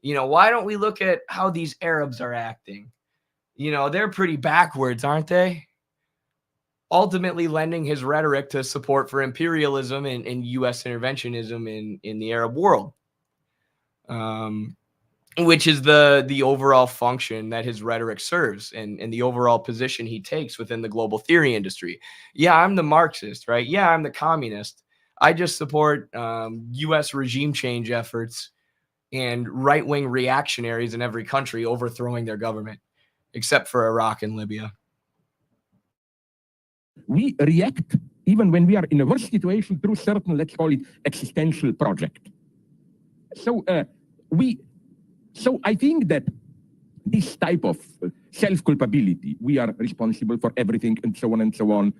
S1: You know, why don't we look at how these Arabs are acting? You know, they're pretty backwards, aren't they? Ultimately lending his rhetoric to support for imperialism and U.S. interventionism in the Arab world. Which is the overall function that his rhetoric serves and the overall position he takes within the global theory industry. Yeah, I'm the Marxist, right? Yeah, I'm the communist. I just support U.S. regime change efforts and right-wing reactionaries in every country overthrowing their government, except for Iraq and Libya.
S2: We react even when we are in a worse situation through certain, let's call it, existential project. So I think that this type of self-culpability, we are responsible for everything and so on,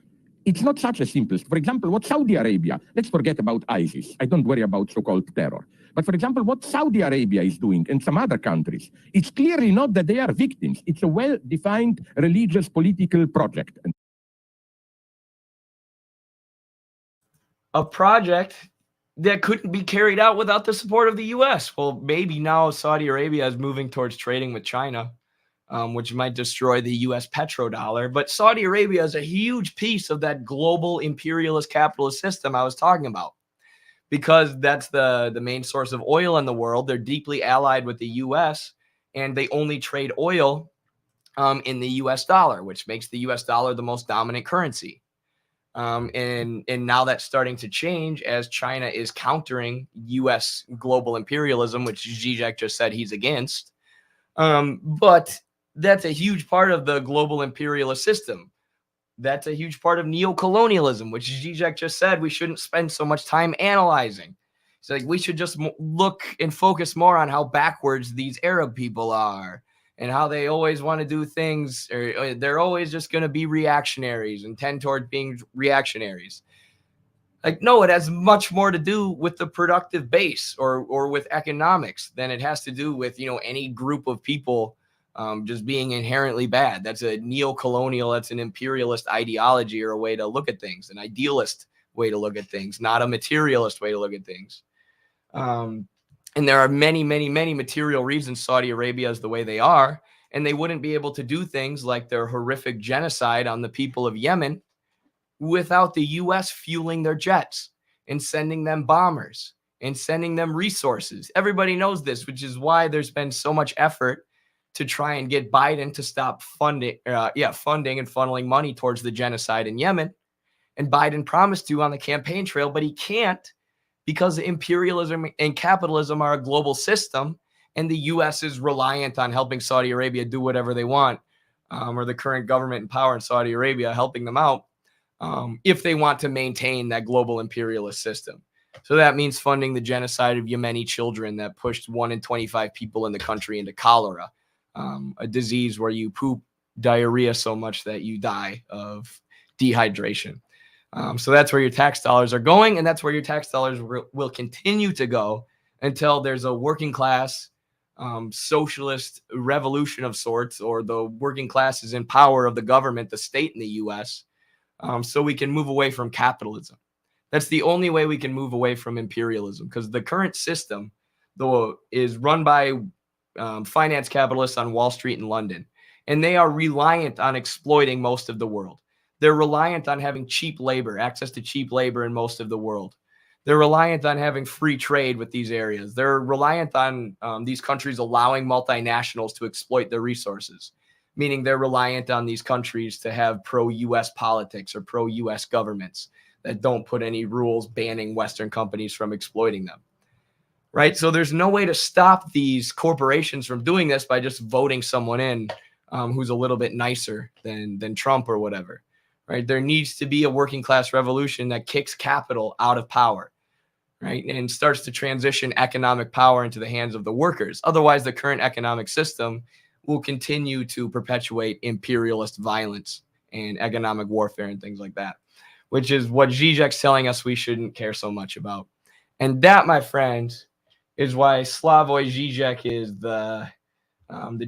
S2: it's not such a simple. For example, what Saudi Arabia, let's forget about ISIS. I don't worry about so-called terror. But for example, what Saudi Arabia is doing and some other countries, it's clearly not that they are victims. It's a well-defined religious political project.
S1: A project that couldn't be carried out without the support of the U.S. Well, maybe now Saudi Arabia is moving towards trading with China, which might destroy the U.S. petrodollar. But Saudi Arabia is a huge piece of that global imperialist capitalist system I was talking about, because that's the main source of oil in the world. They're deeply allied with the U.S., and they only trade oil in the U.S. dollar, which makes the U.S. dollar the most dominant currency. And now that's starting to change as China is countering U.S. global imperialism, which Zizek just said he's against. But that's a huge part of the global imperialist system. That's a huge part of neocolonialism, which Zizek just said we shouldn't spend so much time analyzing. It's like we should just look and focus more on how backwards these Arab people are, and how they always want to do things, or they're always just going to be reactionaries and tend toward being reactionaries. Like, no, it has much more to do with the productive base or with economics than it has to do with, you know, any group of people just being inherently bad. That's a neo-colonial, that's an imperialist ideology or a way to look at things, an idealist way to look at things, not a materialist way to look at things. And there are many, many, many material reasons Saudi Arabia is the way they are, and they wouldn't be able to do things like their horrific genocide on the people of Yemen without the U.S. fueling their jets and sending them bombers and sending them resources. Everybody knows this, which is why there's been so much effort to try and get Biden to stop funding and funneling money towards the genocide in Yemen. And Biden promised to on the campaign trail, but he can't, because imperialism and capitalism are a global system, and the U.S. is reliant on helping Saudi Arabia do whatever they want, or the current government in power in Saudi Arabia helping them out, if they want to maintain that global imperialist system. So that means funding the genocide of Yemeni children that pushed 1 in 25 people in the country into cholera, a disease where you poop diarrhea so much that you die of dehydration. So that's where your tax dollars are going, and that's where your tax dollars will continue to go until there's a working class socialist revolution of sorts, or the working class is in power of the government, the state in the U.S., so we can move away from capitalism. That's the only way we can move away from imperialism, because the current system, though, is run by finance capitalists on Wall Street in London, and they are reliant on exploiting most of the world. They're reliant on having cheap labor, access to cheap labor in most of the world. They're reliant on having free trade with these areas. They're reliant on these countries allowing multinationals to exploit their resources, meaning they're reliant on these countries to have pro-US politics or pro-US governments that don't put any rules banning Western companies from exploiting them. Right? So there's no way to stop these corporations from doing this by just voting someone in who's a little bit nicer than Trump or whatever. Right? There needs to be a working class revolution that kicks capital out of power, right, and starts to transition economic power into the hands of the workers. Otherwise, the current economic system will continue to perpetuate imperialist violence and economic warfare and things like that, which is what Zizek's telling us we shouldn't care so much about. And that, my friends, is why Slavoj Zizek is the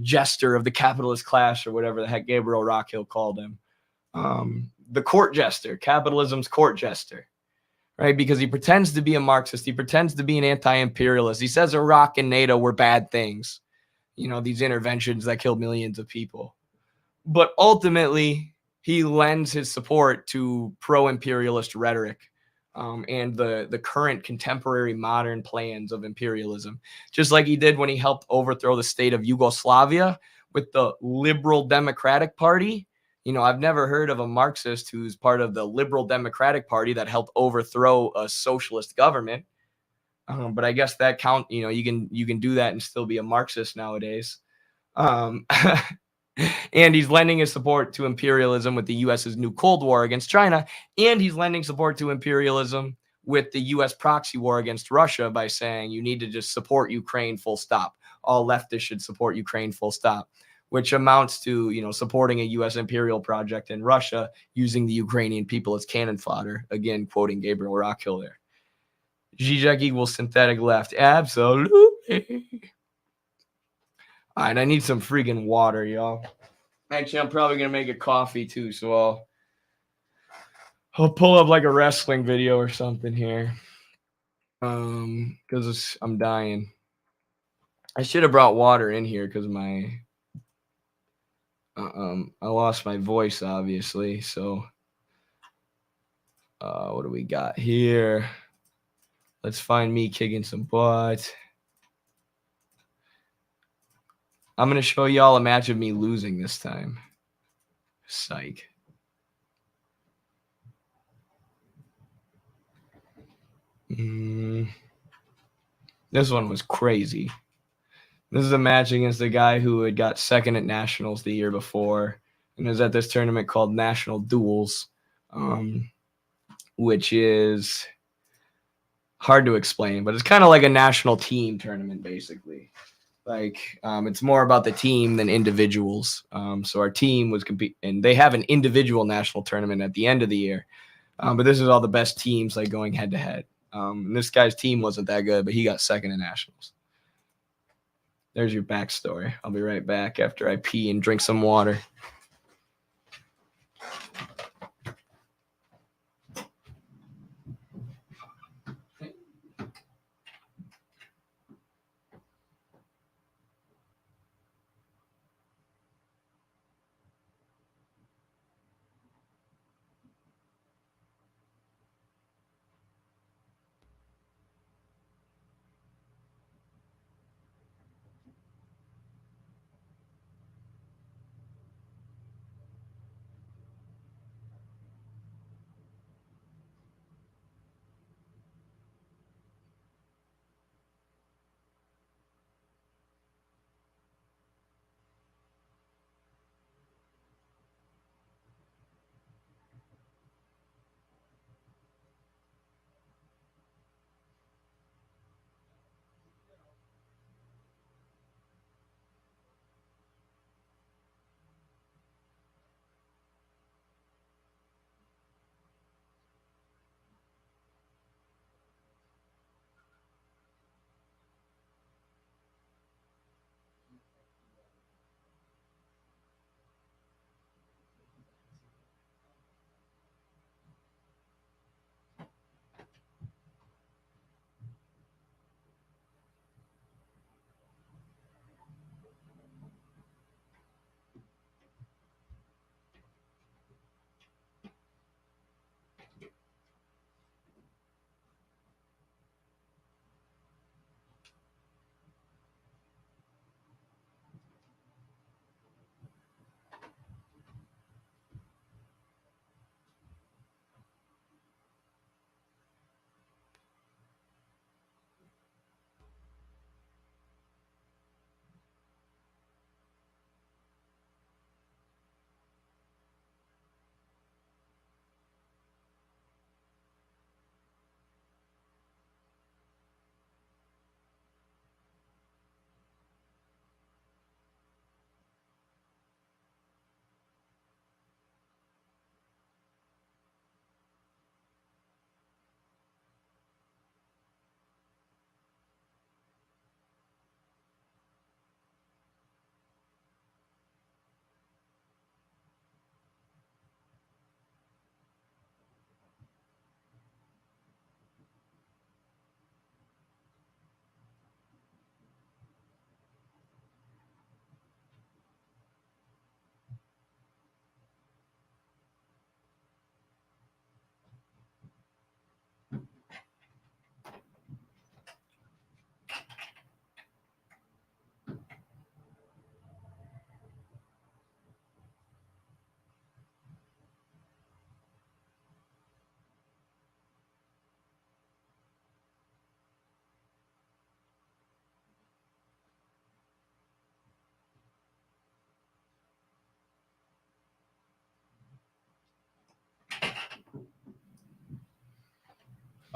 S1: jester of the capitalist class, or whatever the heck Gabriel Rockhill called him. The court jester, capitalism's court jester, right? Because he pretends to be a Marxist. He pretends to be an anti-imperialist. He says Iraq and NATO were bad things, these interventions that killed millions of people. But ultimately, he lends his support to pro-imperialist rhetoric and the current contemporary modern plans of imperialism, just like he did when he helped overthrow the state of Yugoslavia with the Liberal Democratic Party. I've never heard of a Marxist who's part of the Liberal Democratic Party that helped overthrow a socialist government. But I guess that count. You can do that and still be a Marxist nowadays. And he's lending his support to imperialism with the U.S.'s new Cold War against China, and he's lending support to imperialism with the U.S. proxy war against Russia by saying you need to just support Ukraine, full stop. All leftists should support Ukraine, full stop, which amounts to, supporting a U.S. imperial project in Russia using the Ukrainian people as cannon fodder. Again, quoting Gabriel Rockhill there. Zizek equals synthetic left. Absolutely. All right, I need some freaking water, y'all. Actually, I'm probably going to make a coffee too, so I'll pull up like a wrestling video or something here. Because I'm dying. I should have brought water in here because I lost my voice, obviously. So, what do we got here? Let's find me kicking some butt. I'm going to show y'all a match of me losing this time. Psych. This one was crazy. This is a match against a guy who had got second at Nationals the year before and was at this tournament called National Duels, which is hard to explain, but it's kind of like a national team tournament, basically. Like, it's more about the team than individuals. So our team was and they have an individual national tournament at the end of the year. But this is all the best teams, like, going head to head. And this guy's team wasn't that good, but he got second in Nationals. There's your backstory. I'll be right back after I pee and drink some water.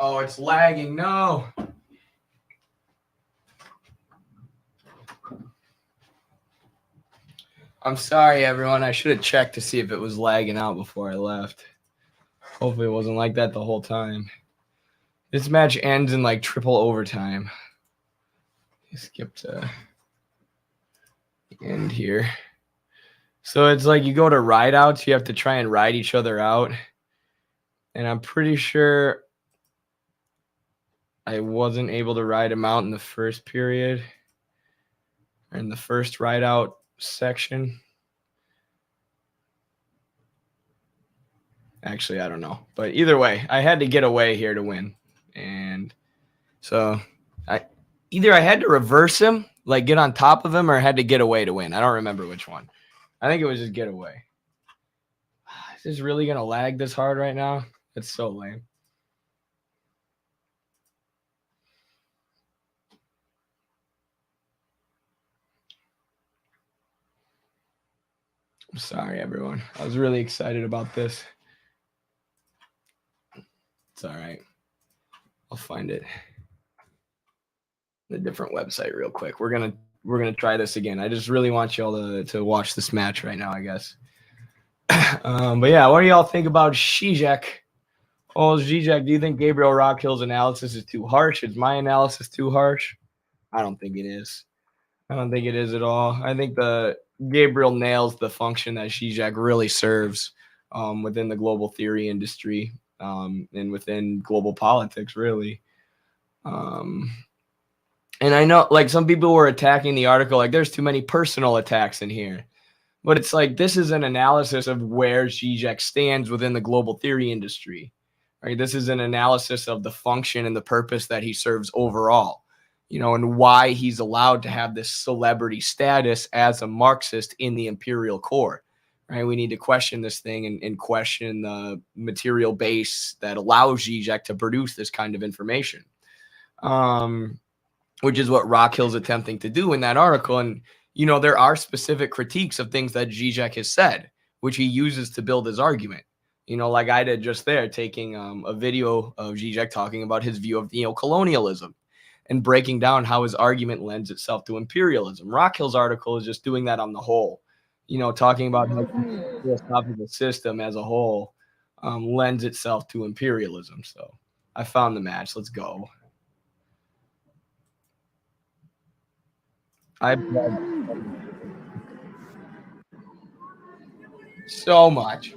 S1: Oh, it's lagging. No. I'm sorry, everyone. I should have checked to see if it was lagging out before I left. Hopefully it wasn't like that the whole time. This match ends in like triple overtime. Skip to the end here. So it's like you go to ride outs, you have to try and ride each other out. And I'm pretty sure I wasn't able to ride him out in the first period. Or in the first ride out section. Actually, I don't know. But either way, I had to get away here to win. And so I had to reverse him, like get on top of him, or I had to get away to win. I don't remember which one. I think it was just get away. Is this really going to lag this hard right now? It's so lame. I'm sorry, everyone. I was really excited about this. It's all right. I'll find it. A different website real quick. We're gonna try this again. I just really want y'all to watch this match right now, I guess. But yeah, what do y'all think about Zizek? Oh, Zizek, do you think Gabriel Rockhill's analysis is too harsh? Is my analysis too harsh? I don't think it is. I don't think it is at all. I think Gabriel nails the function that Zizek really serves within the global theory industry and within global politics, really. And I know, like, some people were attacking the article, like, there's too many personal attacks in here. But it's like, this is an analysis of where Zizek stands within the global theory industry. Right? This is an analysis of the function and the purpose that he serves overall, and why he's allowed to have this celebrity status as a Marxist in the imperial core. Right? We need to question this thing and question the material base that allows Zizek to produce this kind of information. Which is what Rockhill's attempting to do in that article. And, there are specific critiques of things that Zizek has said, which he uses to build his argument. Like I did just there, taking a video of Zizek talking about his view of neocolonialism and breaking down how his argument lends itself to imperialism. Rockhill's article is just doing that on the whole, talking about how the philosophical system as a whole lends itself to imperialism. So I found the match. Let's go. I so much.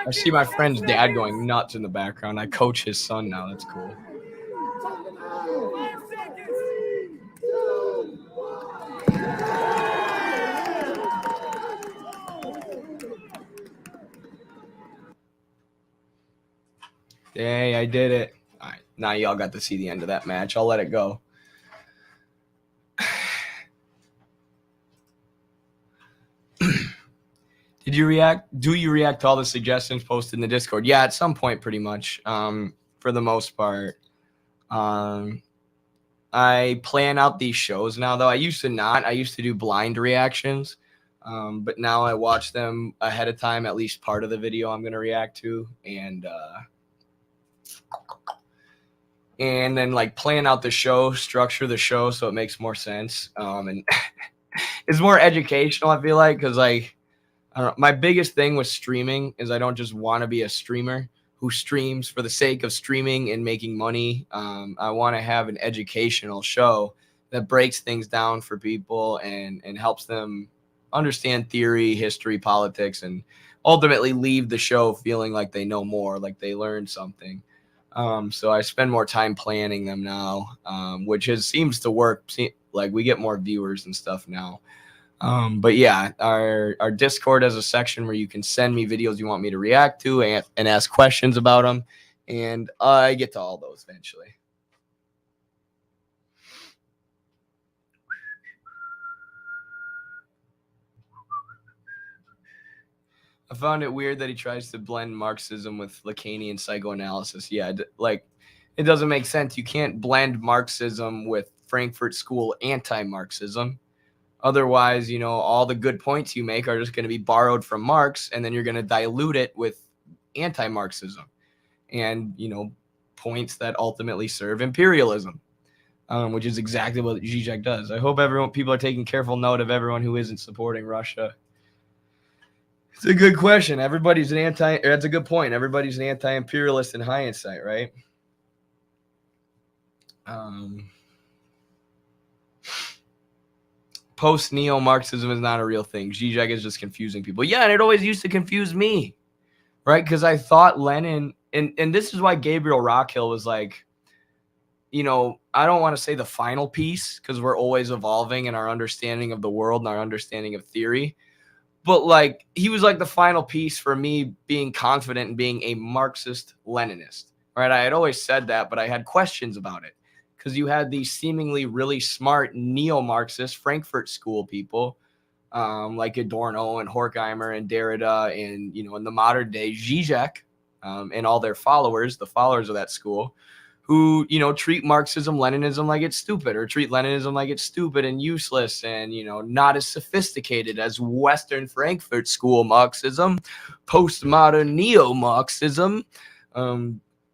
S1: I see my friend's dad going nuts in the background. I coach his son now. That's cool. Hey, I did it. All right, now y'all got to see the end of that match. I'll let it go. Do you react to all the suggestions posted in the Discord? Yeah, at some point, pretty much. For the most part. I plan out these shows now, though. I used to not. I used to do blind reactions. But now I watch them ahead of time, at least part of the video I'm going to react to. And then like plan out the show, structure the show so it makes more sense. And it's more educational, I feel like, because like, I don't know, my biggest thing with streaming is I don't just want to be a streamer who streams for the sake of streaming and making money. I want to have an educational show that breaks things down for people and helps them understand theory, history, politics, and ultimately leave the show feeling like they know more, like they learned something. So I spend more time planning them now, which seems to work. Like we get more viewers and stuff now. But yeah, our Discord has a section where you can send me videos you want me to react to and ask questions about them. And I get to all those eventually. I found it weird that he tries to blend Marxism with Lacanian psychoanalysis. Yeah, like it doesn't make sense. You can't blend Marxism with Frankfurt School anti-Marxism. Otherwise, you know, all the good points you make are just going to be borrowed from Marx, and then you're going to dilute it with anti-Marxism and, you know, points that ultimately serve imperialism, which is exactly what Zizek does. I hope people are taking careful note of everyone who isn't supporting Russia. It's a good question. That's a good point. Everybody's an anti-imperialist in hindsight, right? Post-neo-Marxism is not a real thing. Zizek is just confusing people. Yeah, and it always used to confuse me, right? Because I thought Lenin, and this is why Gabriel Rockhill was like, you know, I don't want to say the final piece because we're always evolving in our understanding of the world and our understanding of theory. But like he was like the final piece for me being confident in being a Marxist Leninist, right? I had always said that, but I had questions about it because you had these seemingly really smart neo-Marxist Frankfurt School people like Adorno and Horkheimer and Derrida and, you know, in the modern day Zizek and all their followers, the followers of that school, who, you know, treat Marxism, Leninism like it's stupid, or treat Leninism like it's stupid and useless and, you know, not as sophisticated as Western Frankfurt School Marxism, postmodern neo-Marxism.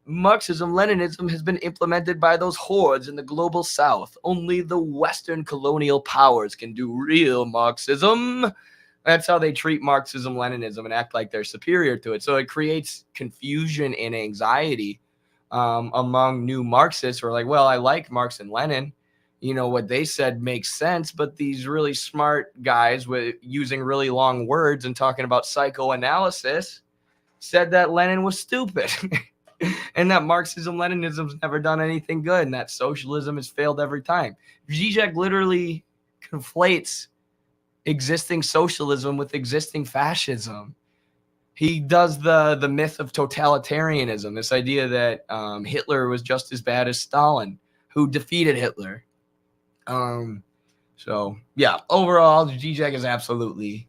S1: Marxism, Leninism has been implemented by those hordes in the global South. Only the Western colonial powers can do real Marxism. That's how they treat Marxism, Leninism, and act like they're superior to it. So it creates confusion and anxiety among new Marxists who are like, well, I like Marx and Lenin. You know, what they said makes sense, but these really smart guys with using really long words and talking about psychoanalysis said that Lenin was stupid and that Marxism, Leninism's never done anything good and that socialism has failed every time. Zizek literally conflates existing socialism with existing fascism. He does the myth of totalitarianism, this idea that Hitler was just as bad as Stalin, who defeated Hitler. So, yeah, overall, Zizek is absolutely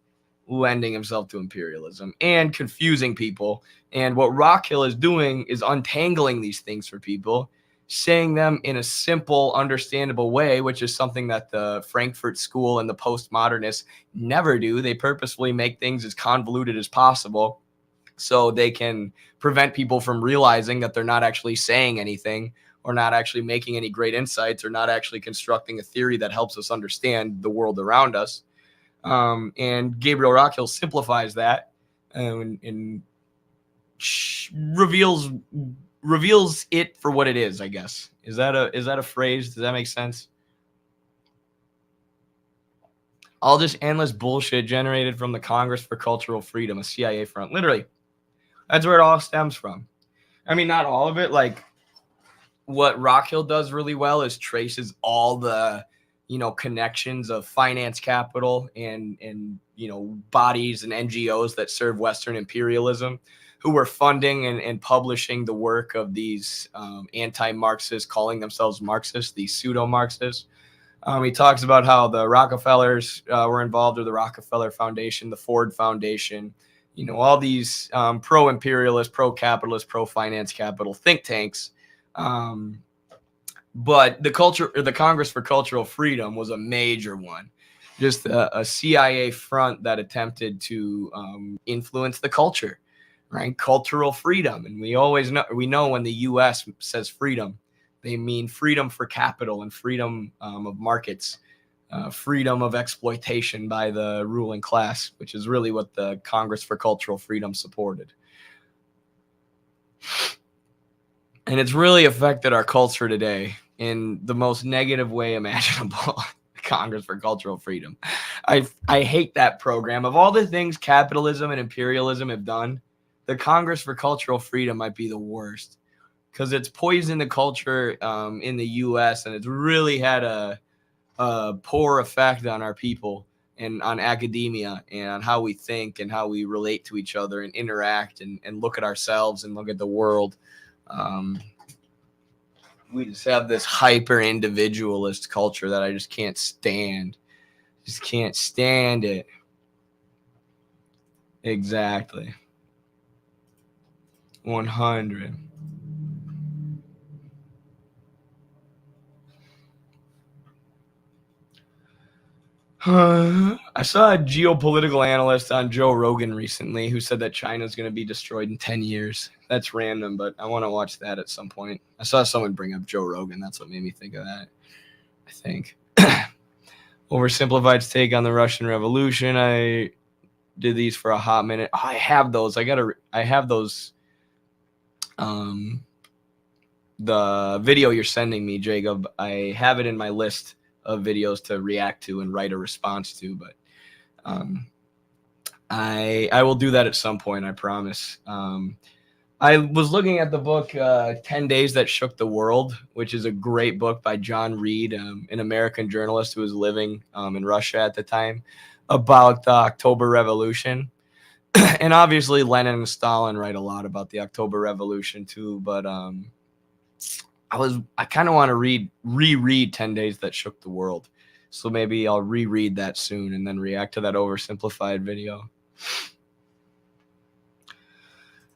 S1: lending himself to imperialism and confusing people. And what Rockhill is doing is untangling these things for people, saying them in a simple, understandable way, which is something that the Frankfurt School and the postmodernists never do. They purposefully make things as convoluted as possible so they can prevent people from realizing that they're not actually saying anything or not actually making any great insights or not actually constructing a theory that helps us understand the world around us. And Gabriel Rockhill simplifies that and reveals it for what it is, I guess. Is that a phrase? Does that make sense? All this endless bullshit generated from the Congress for Cultural Freedom, a CIA front. Literally, that's where it all stems from. I mean, not all of it. Like, what Rockhill does really well is traces all the, you know, connections of finance capital and you know, bodies and NGOs that serve Western imperialism, who were funding and publishing the work of these anti-Marxists calling themselves Marxists, these pseudo-Marxists. He talks about how the Rockefellers were involved, or the Rockefeller Foundation, the Ford Foundation, you know, all these pro-imperialist, pro-capitalist, pro-finance capital think tanks. But the Congress for Cultural Freedom was a major one, just a CIA front that attempted to influence the culture, right? Cultural freedom. And we know when the U.S. says freedom, they mean freedom for capital and freedom of markets, freedom of exploitation by the ruling class, which is really what the Congress for Cultural Freedom supported. And it's really affected our culture today in the most negative way imaginable. Congress for Cultural Freedom. I hate that program. Of all the things capitalism and imperialism have done, the Congress for Cultural Freedom might be the worst because it's poisoned the culture in the U.S. and it's really had a poor effect on our people and on academia and on how we think and how we relate to each other and interact and look at ourselves and look at the world. We just have this hyper individualist culture that I just can't stand. Just can't stand it. Exactly. 100. I saw a geopolitical analyst on Joe Rogan recently who said that China's going to be destroyed in 10 years. That's random, but I want to watch that at some point. I saw someone bring up Joe Rogan. That's what made me think of that, I think. Oversimplified's take on the Russian Revolution. I did these for a hot minute. Oh, I have those. I have those. The video you're sending me, Jacob, I have it in my list of videos to react to and write a response to, but I will do that at some point, I promise. I was looking at the book 10 Days That Shook the World, which is a great book by John Reed, an American journalist who was living in Russia at the time, about the October Revolution. And obviously Lenin and Stalin write a lot about the October Revolution too, but I kind of want to reread 10 Days That Shook the World. So maybe I'll reread that soon and then react to that oversimplified video.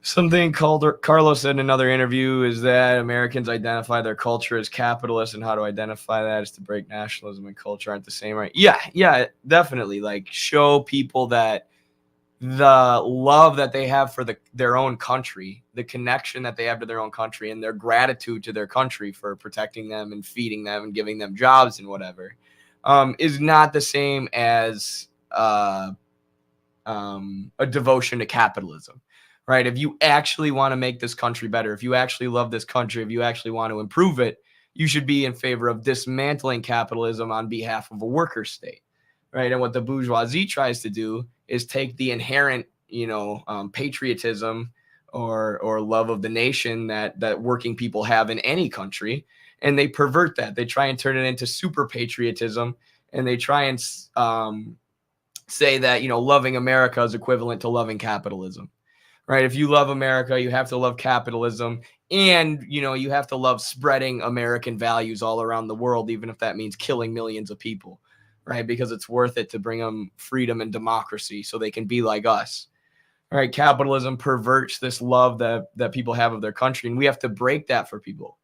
S1: Something Carlos said in another interview is that Americans identify their culture as capitalist, and how to identify that is to break nationalism and culture aren't the same, right? Yeah, definitely. Like, show people that the love that they have for their own country, the connection that they have to their own country, and their gratitude to their country for protecting them and feeding them and giving them jobs and whatever, is not the same as a devotion to capitalism, right? If you actually want to make this country better, if you actually love this country, if you actually want to improve it, you should be in favor of dismantling capitalism on behalf of a worker state, right? And what the bourgeoisie tries to do is take the inherent, patriotism or love of the nation that working people have in any country, and they pervert that. They try and turn it into super patriotism, and they try and say that, loving America is equivalent to loving capitalism, right? If you love America, you have to love capitalism, and, you have to love spreading American values all around the world, even if that means killing millions of people, right? Because it's worth it to bring them freedom and democracy so they can be like us, right? Capitalism perverts this love that people have of their country, and we have to break that for people.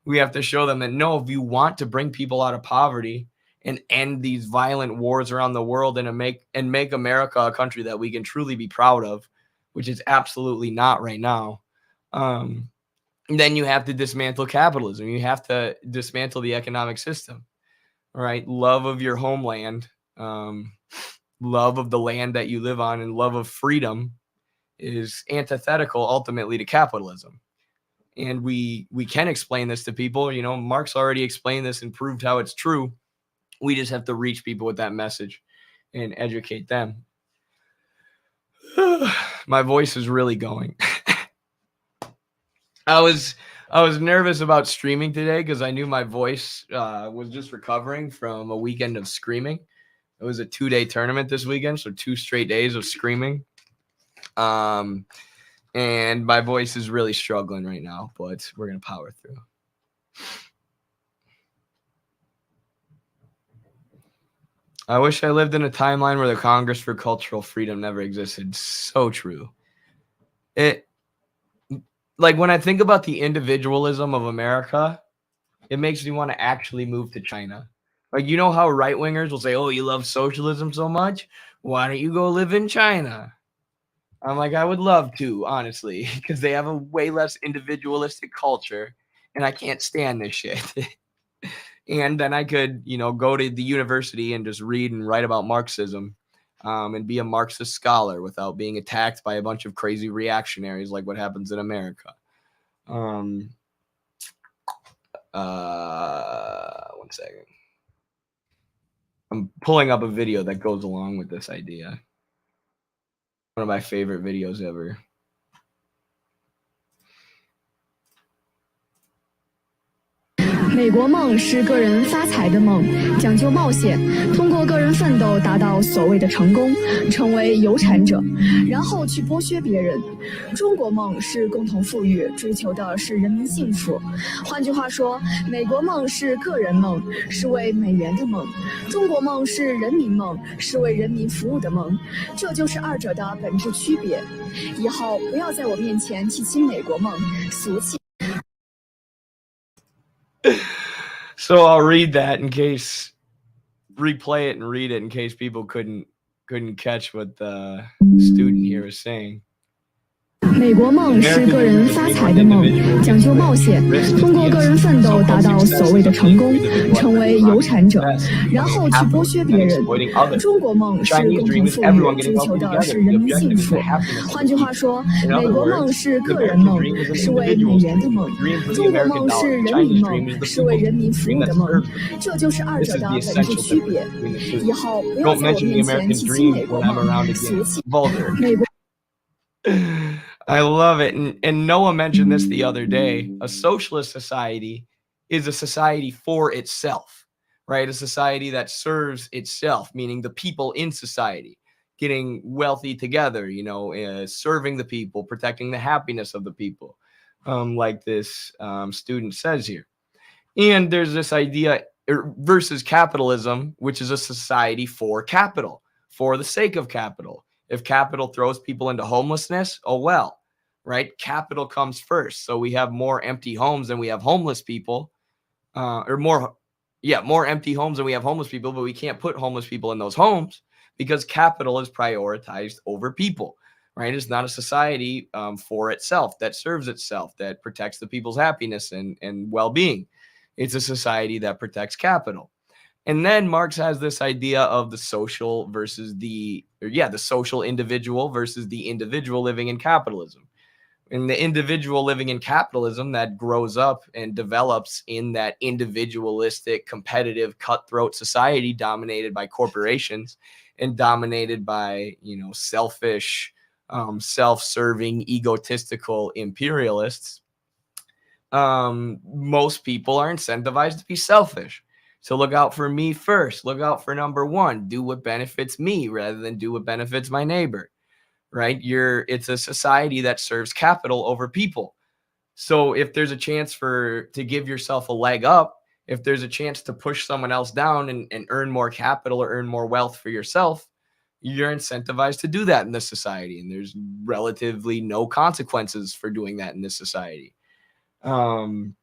S1: We have to show them that, no, if you want to bring people out of poverty and end these violent wars around the world and make America a country that we can truly be proud of, which is absolutely not right now, then you have to dismantle capitalism. You have to dismantle the economic system, right? Love of your homeland, love of the land that you live on, and love of freedom is antithetical ultimately to capitalism. And we can explain this to people. Marx already explained this and proved how it's true. We just have to reach people with that message and educate them. My voice is really going. I was nervous about streaming today because I knew my voice was just recovering from a weekend of screaming. It was a 2-day tournament this weekend, so 2 straight days of screaming. And my voice is really struggling right now, but we're going to power through. I wish I lived in a timeline where the Congress for Cultural Freedom never existed. So true. Like, when I think about the individualism of America, it makes me want to actually move to China. Like, how right-wingers will say, oh, you love socialism so much? Why don't you go live in China? I'm like, I would love to, honestly, because they have a way less individualistic culture, and I can't stand this shit. And then I could, go to the university and just read and write about Marxism, and be a Marxist scholar without being attacked by a bunch of crazy reactionaries like what happens in America. 1 second. I'm pulling up a video that goes along with this idea. One of my favorite videos ever.
S3: 美国梦是个人发财的梦，讲究冒险，通过个人奋斗达到所谓的成功，成为有产者，然后去剥削别人。中国梦是共同富裕，追求的是人民幸福。换句话说，美国梦是个人梦，是为美元的梦；中国梦是人民梦，是为人民服务的梦。这就是二者的本质区别。以后不要在我面前提起美国梦，俗气。
S1: So I'll read that in case, replay it and read it in case people couldn't catch what the student here is saying.
S3: 美国梦是个人发财的梦，讲究冒险，通过个人奋斗达到所谓的成功，成为有产者，然后去剥削别人。中国梦是共同富裕，追求的是人民幸福。换句话说，美国梦是个人梦，是为美元的梦；中国梦是人民梦，是为人民服务的梦。这就是二者的本质区别。以后不要在我面前提起美国梦，俗气。美国。
S1: I love it. And Noah mentioned this the other day. A socialist society is a society for itself, right? A society that serves itself, meaning the people in society, getting wealthy together, serving the people, protecting the happiness of the people, like this student says here. And there's this idea versus capitalism, which is a society for capital, for the sake of capital. If capital throws people into homelessness, oh well. Right? Capital comes first. So we have more empty homes than we have homeless people, more empty homes than we have homeless people, but we can't put homeless people in those homes because capital is prioritized over people, right? It's not a society for itself, that serves itself, that protects the people's happiness and well-being. It's a society that protects capital. And then Marx has this idea of the social versus the social individual versus the individual living in capitalism. And the individual living in capitalism that grows up and develops in that individualistic, competitive, cutthroat society dominated by corporations and dominated by, selfish, self-serving, egotistical imperialists. Most people are incentivized to be selfish. So look out for me first. Look out for number one. Do what benefits me rather than do what benefits my neighbor. Right? It's a society that serves capital over people. So if there's a chance to give yourself a leg up, if there's a chance to push someone else down and earn more capital or earn more wealth for yourself, you're incentivized to do that in this society. And there's relatively no consequences for doing that in this society. It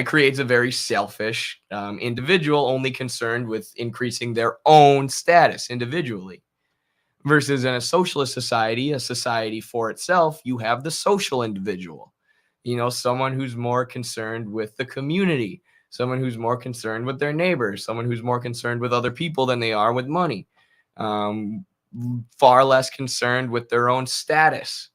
S1: creates a very selfish individual only concerned with increasing their own status individually. Versus in a socialist society, a society for itself, you have the social individual, someone who's more concerned with the community, someone who's more concerned with their neighbors, someone who's more concerned with other people than they are with money, far less concerned with their own status,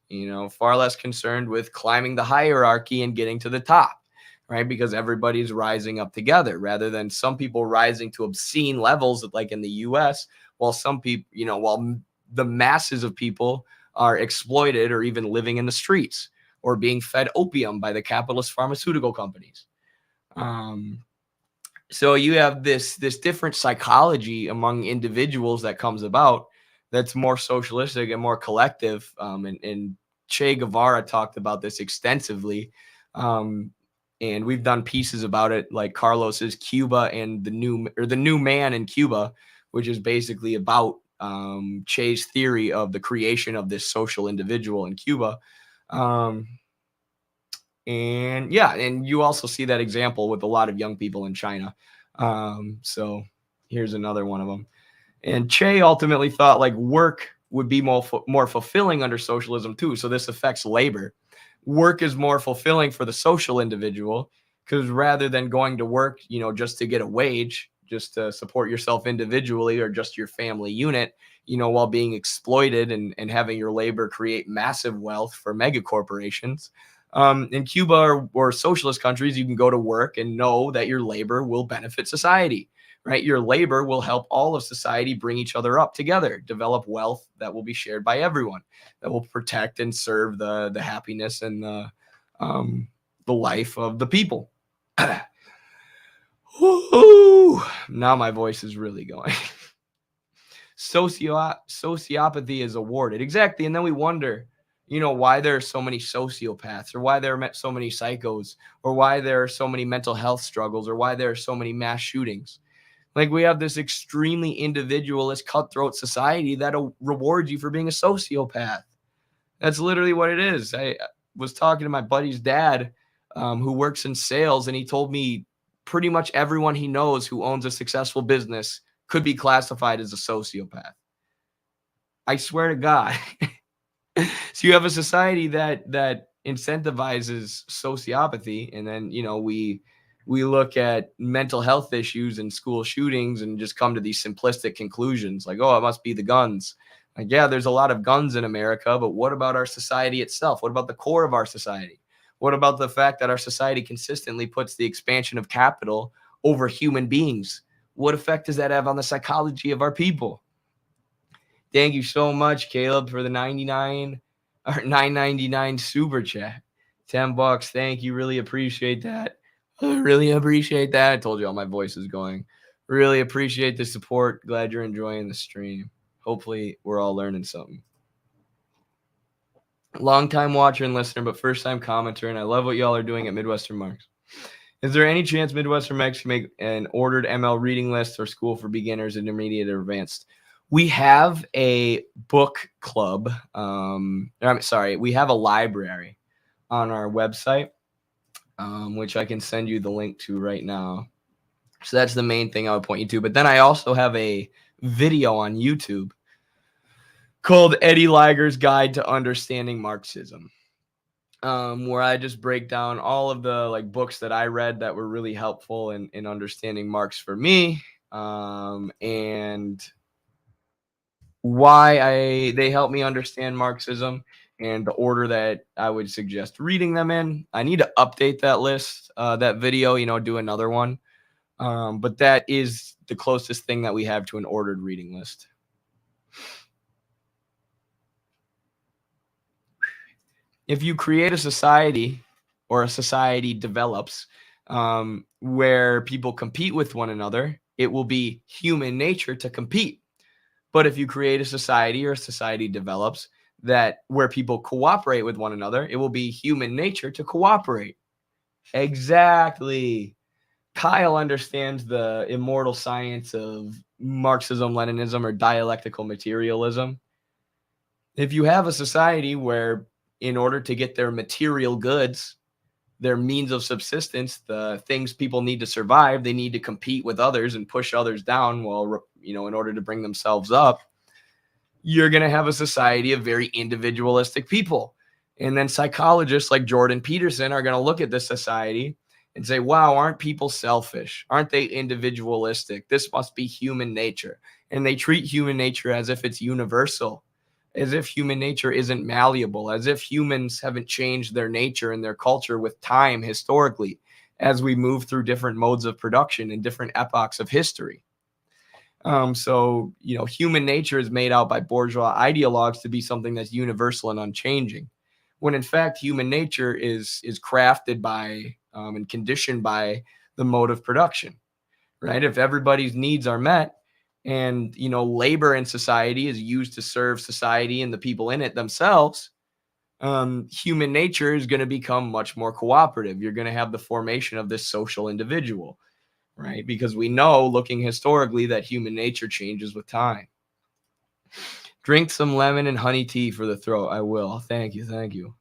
S1: far less concerned with climbing the hierarchy and getting to the top, right? Because everybody's rising up together rather than some people rising to obscene levels like in the US, while some people, while the masses of people are exploited or even living in the streets or being fed opium by the capitalist pharmaceutical companies. So you have this different psychology among individuals that comes about that's more socialistic and more collective. And Che Guevara talked about this extensively. And we've done pieces about it, like Carlos's Cuba and the New Man in Cuba, which is basically about Che's theory of the creation of this social individual in Cuba. And you also see that example with a lot of young people in China. So here's another one of them. And Che ultimately thought like work would be more fulfilling under socialism too. So this affects labor. Work is more fulfilling for the social individual because rather than going to work, just to get a wage, just to support yourself individually or just your family unit, while being exploited and having your labor create massive wealth for mega corporations. In Cuba or socialist countries, you can go to work and know that your labor will benefit society, right? Your labor will help all of society bring each other up together, develop wealth that will be shared by everyone, that will protect and serve the happiness and the life of the people. Woo! Now my voice is really going. Sociopathy is awarded. Exactly. And then we wonder, why there are so many sociopaths, or why there are so many psychos, or why there are so many mental health struggles, or why there are so many mass shootings. Like, we have this extremely individualist, cutthroat society that'll reward you for being a sociopath. That's literally what it is. I was talking to my buddy's dad, who works in sales, and he told me pretty much everyone he knows who owns a successful business could be classified as a sociopath. I swear to God. So you have a society that incentivizes sociopathy, and then we look at mental health issues and school shootings and just come to these simplistic conclusions like, oh, it must be the guns. Like, yeah, there's a lot of guns in America, but what about our society itself? What about the core of our society? What about the fact that our society consistently puts the expansion of capital over human beings? What effect does that have on the psychology of our people? Thank you so much, Caleb, for the 9.99 super chat. $10. Thank you. Really appreciate that. Really appreciate that. I told you all my voice is going. Really appreciate the support. Glad you're enjoying the stream. Hopefully we're all learning something. Long-time watcher and listener, but first-time commenter, and I love what y'all are doing at Midwestern Marx. Is there any chance Midwestern Marx can make an ordered ML reading list or school for beginners, intermediate, or advanced? We have a book club. We have a library on our website, which I can send you the link to right now. So that's the main thing I would point you to. But then I also have a video on YouTube called Eddie Lager's Guide to Understanding Marxism, where I just break down all of the books that I read that were really helpful in understanding Marx for me, and why they help me understand Marxism and the order that I would suggest reading them in. I need to update that list, that video, do another one. But that is the closest thing that we have to an ordered reading list. If you create a society, or a society develops, where people compete with one another, it will be human nature to compete. But if you create a society, or a society develops where people cooperate with one another, it will be human nature to cooperate. Exactly. Kyle understands the immortal science of Marxism, Leninism, or dialectical materialism. If you have a society where, in order to get their material goods, their means of subsistence, the things people need to survive, they need to compete with others and push others down in order to bring themselves up, you're going to have a society of very individualistic people. And then psychologists like Jordan Peterson are going to look at this society and say, wow, aren't people selfish? Aren't they individualistic? This must be human nature. And they treat human nature as if it's universal, as if human nature isn't malleable, as if humans haven't changed their nature and their culture with time historically as we move through different modes of production and different epochs of history. So human nature is made out by bourgeois ideologues to be something that's universal and unchanging, when in fact human nature is crafted by and conditioned by the mode of production, right? If everybody's needs are met, and labor in society is used to serve society and the people in it themselves, human nature is going to become much more cooperative. You're going to have the formation of this social individual, right? Because we know, looking historically, that human nature changes with time. Drink some lemon and honey tea for the throat. I will. Thank you. Thank you.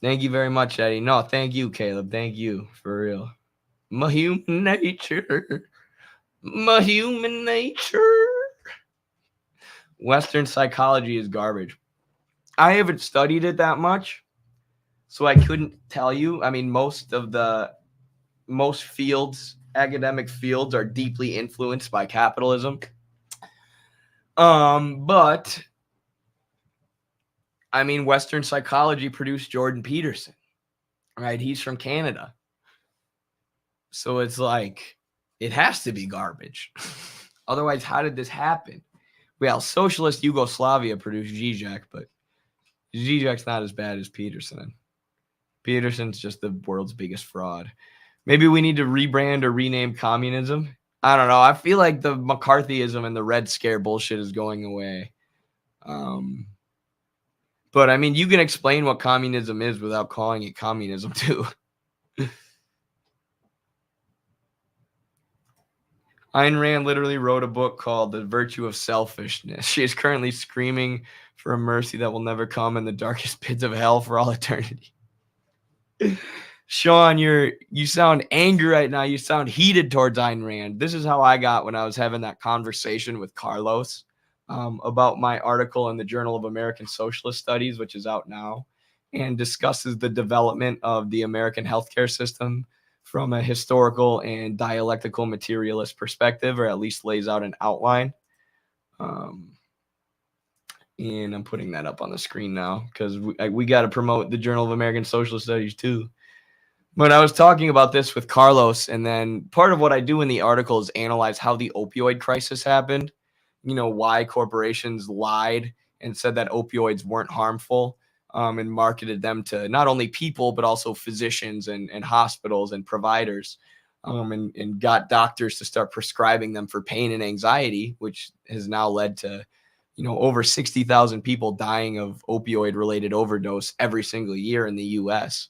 S1: Thank you very much, Eddie. No, thank you, Caleb. Thank you, for real. My human nature. My human nature. Western psychology is garbage. I haven't studied it that much, so I couldn't tell you. I mean, most fields, academic fields, are deeply influenced by capitalism. But I mean, Western psychology produced Jordan Peterson, right? He's from Canada. So it's like, it has to be garbage. Otherwise, how did this happen? Well, Socialist Yugoslavia produced Zizek, but Zizek's not as bad as Peterson. Peterson's just the world's biggest fraud. Maybe we need to rebrand or rename communism. I don't know. I feel like the McCarthyism and the Red Scare bullshit is going away. But I mean, you can explain what communism is without calling it communism too. Ayn Rand literally wrote a book called The Virtue of Selfishness. She is currently screaming for a mercy that will never come in the darkest pits of hell for all eternity. Sean, you sound angry right now. You sound heated towards Ayn Rand. This is how I got when I was having that conversation with Carlos about my article in the Journal of American Socialist Studies, which is out now, and discusses the development of the American healthcare system from a historical and dialectical materialist perspective, or at least lays out an outline. And I'm putting that up on the screen now because we got to promote the Journal of American Socialist Studies too. But I was talking about this with Carlos, and then part of what I do in the article is analyze how the opioid crisis happened, why corporations lied and said that opioids weren't harmful, and marketed them to not only people, but also physicians and hospitals and providers, and got doctors to start prescribing them for pain and anxiety, which has now led to, over 60,000 people dying of opioid-related overdose every single year in the U.S.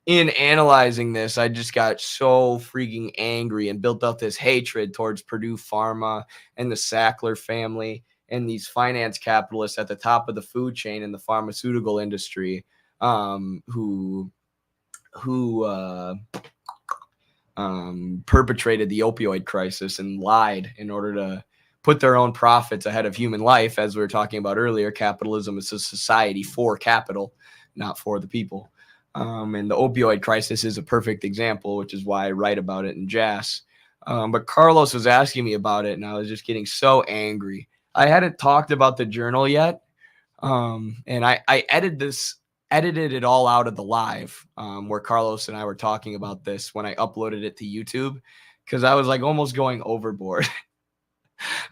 S1: In analyzing this, I just got so freaking angry and built up this hatred towards Purdue Pharma and the Sackler family and these finance capitalists at the top of the food chain in the pharmaceutical industry, who perpetrated the opioid crisis and lied in order to put their own profits ahead of human life. As we were talking about earlier, capitalism is a society for capital, not for the people. And the opioid crisis is a perfect example, which is why I write about it in JASS. But Carlos was asking me about it, and I was just getting so angry. I hadn't talked about the journal yet, and I edited it all out of the live where Carlos and I were talking about this when I uploaded it to YouTube, because I was like almost going overboard.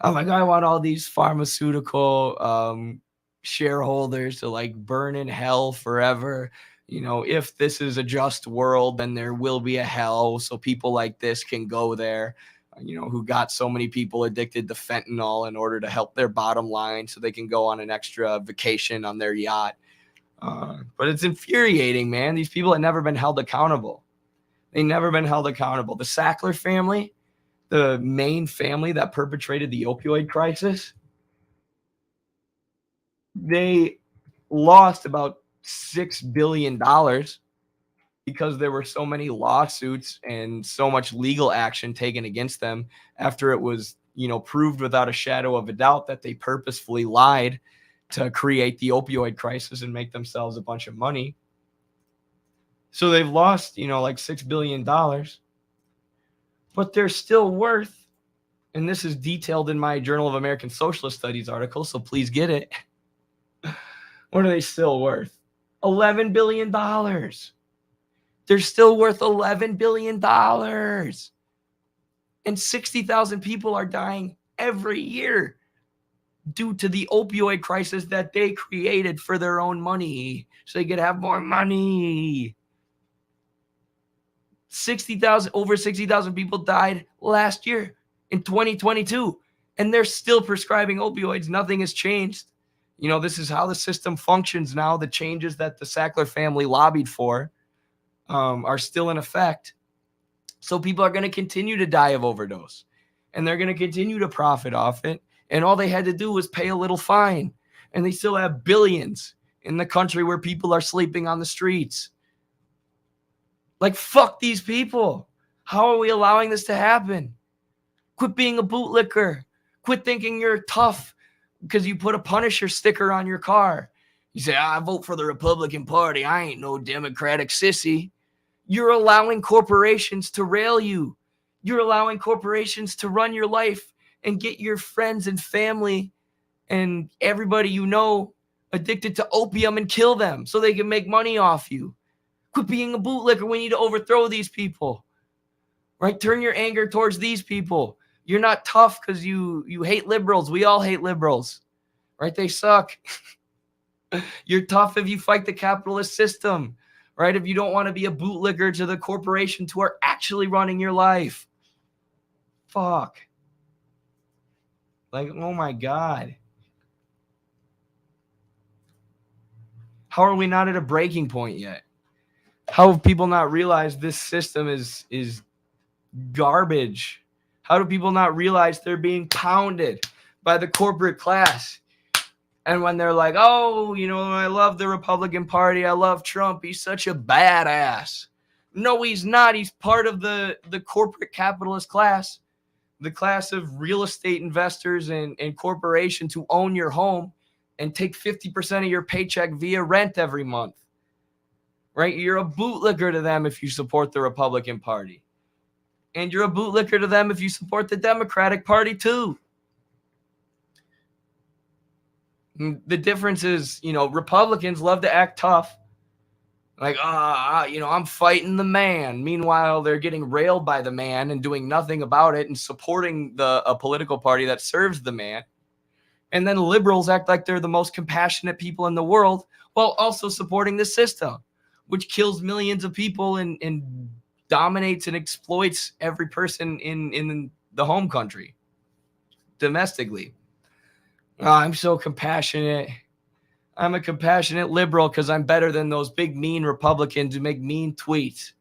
S1: I'm like, I want all these pharmaceutical shareholders to like burn in hell forever. If this is a just world, then there will be a hell. So people like this can go there, who got so many people addicted to fentanyl in order to help their bottom line so they can go on an extra vacation on their yacht. But it's infuriating, man. These people have never been held accountable. They've never been held accountable. The Sackler family, the main family that perpetrated the opioid crisis, they lost about $6 billion because there were so many lawsuits and so much legal action taken against them after it was, proved without a shadow of a doubt that they purposefully lied to create the opioid crisis and make themselves a bunch of money. So they've lost, like $6 billion, but they're still worth, and this is detailed in my Journal of American Socialist Studies article, so please get it. What are they still worth? $11 billion. They're still worth $11 billion. And 60,000 people are dying every year due to the opioid crisis that they created for their own money, so they could have more money. Over 60,000 people died last year in 2022, and they're still prescribing opioids. Nothing has changed. This is how the system functions now. The changes that the Sackler family lobbied for are still in effect. So people are going to continue to die of overdose, and they're going to continue to profit off it. And all they had to do was pay a little fine, and they still have billions in the country where people are sleeping on the streets. Like, fuck these people. How are we allowing this to happen? Quit being a bootlicker. Quit thinking you're tough because you put a Punisher sticker on your car. You say, I vote for the Republican Party. I ain't no Democratic sissy. You're allowing corporations to rail you. You're allowing corporations to run your life and get your friends and family and everybody addicted to opium and kill them so they can make money off you. Quit being a bootlicker. We need to overthrow these people. Right? Turn your anger towards these people. You're not tough because you hate liberals. We all hate liberals, right? They suck. You're tough if you fight the capitalist system. right? If you don't want to be a bootlicker to the corporations who are actually running your life. Fuck. Like, oh my God. How are we not at a breaking point yet? How have people not realized this system is garbage? How do people not realize they're being pounded by the corporate class? And when they're like, oh, you know, I love the Republican Party. I love Trump. He's such a badass. No, he's not. He's part of the corporate capitalist class, the class of real estate investors and corporations who own your home and take 50% of your paycheck via rent every month. Right? You're a bootlicker to them if you support the Republican Party. And you're a bootlicker to them if you support the Democratic Party too. The difference is, you know, Republicans love to act tough. Like, you know, I'm fighting the man. Meanwhile, they're getting railed by the man and doing nothing about it and supporting a political party that serves the man. And then liberals act like they're the most compassionate people in the world while also supporting the system, which kills millions of people and dominates and exploits every person in the home country domestically. Oh, I'm so compassionate. I'm a compassionate liberal because I'm better than those big mean Republicans who make mean tweets.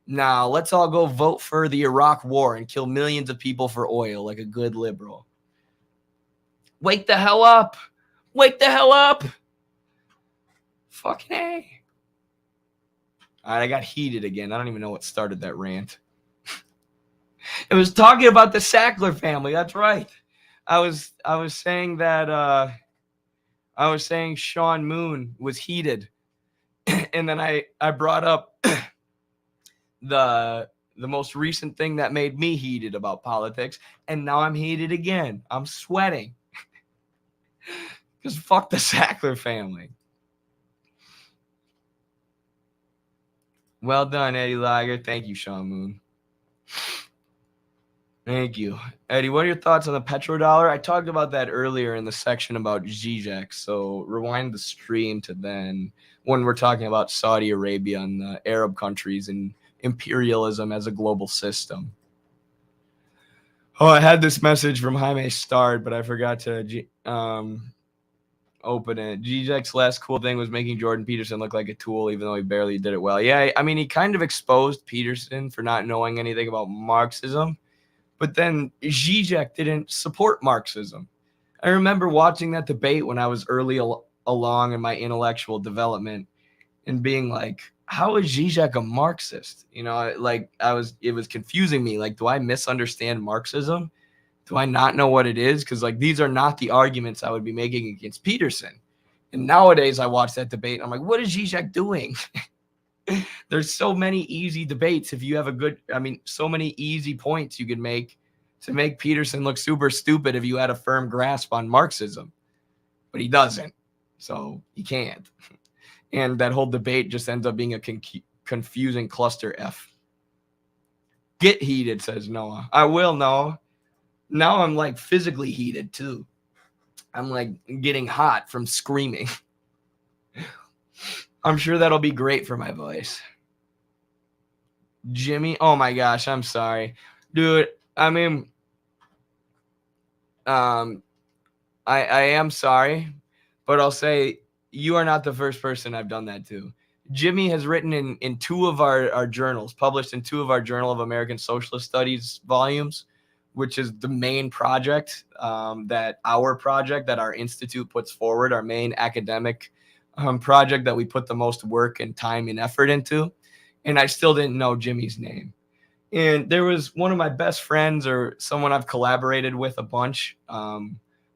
S1: Now, let's all go vote for the Iraq war and kill millions of people for oil like a good liberal. Wake the hell up. Wake the hell up. Fucking A. All right, I got heated again. I don't even know what started that rant. It was talking about the Sackler family. That's right. I was saying that I was saying Sean Moon was heated. And then I brought up the most recent thing that made me heated about politics, and now I'm heated again. I'm sweating. Because fuck the Sackler family. Well done, Eddie Lager. Thank you, Sean Moon. Thank you. Eddie, what are your thoughts on the petrodollar? I talked about that earlier in the section about Zizek, so rewind the stream to then when we're talking about Saudi Arabia and the Arab countries and imperialism as a global system. Oh, I had this message from Jaime Stard, but I forgot to open it. Zizek's last cool thing was making Jordan Peterson look like a tool, even though he barely did it well. Yeah, I mean, he kind of exposed Peterson for not knowing anything about Marxism. But then Zizek didn't support Marxism. I remember watching that debate when I was early along in my intellectual development and being like, how is Zizek a Marxist? You know, like it was confusing me. Like, do I misunderstand Marxism? Do I not know what it is? Because like these are not the arguments I would be making against Peterson. And nowadays I watch that debate and I'm like, what is Zizek doing? There's so many easy debates. If you have so many easy points you could make to make Peterson look super stupid if you had a firm grasp on Marxism, but he doesn't, so he can't. And that whole debate just ends up being a confusing cluster F. Get heated, says Noah. I will, Noah. Now I'm like physically heated too. I'm like getting hot from screaming. I'm sure that'll be great for my voice. Jimmy, oh my gosh, I'm sorry. Dude, I mean, I am sorry, but I'll say you are not the first person I've done that to. Jimmy has written in two of our journals, published in two of our Journal of American Socialist Studies volumes, which is the main project that our institute puts forward, our main academic project that we put the most work and time and effort into. And I still didn't know Jimmy's name. And there was one of my best friends, or someone I've collaborated with a bunch, not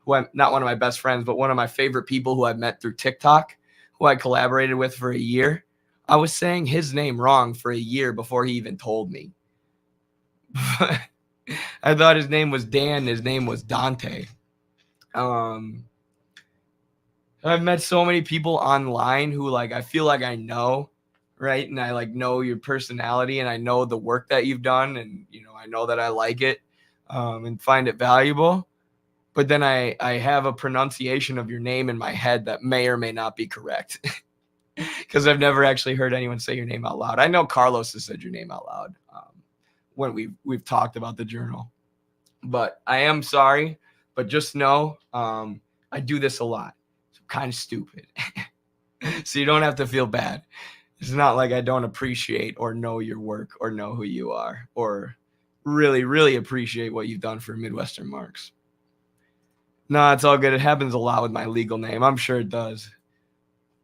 S1: one of my best friends, but one of my favorite people who I met through TikTok, who I collaborated with for a year. I was saying his name wrong for a year before he even told me. I thought his name was Dan. His name was Dante. I've met so many people online who like I feel like I know, right? And I like know your personality and I know the work that you've done, and you know I know that I like it and find it valuable. But then I have a pronunciation of your name in my head that may or may not be correct. because I've never actually heard anyone say your name out loud. I know Carlos has said your name out loud when we've talked about the journal. But I am sorry, but just know I do this a lot. So I'm kind of stupid. So you don't have to feel bad. It's not like I don't appreciate or know your work or know who you are or really, really appreciate what you've done for Midwestern Marx. No, it's all good. It happens a lot with my legal name. I'm sure it does.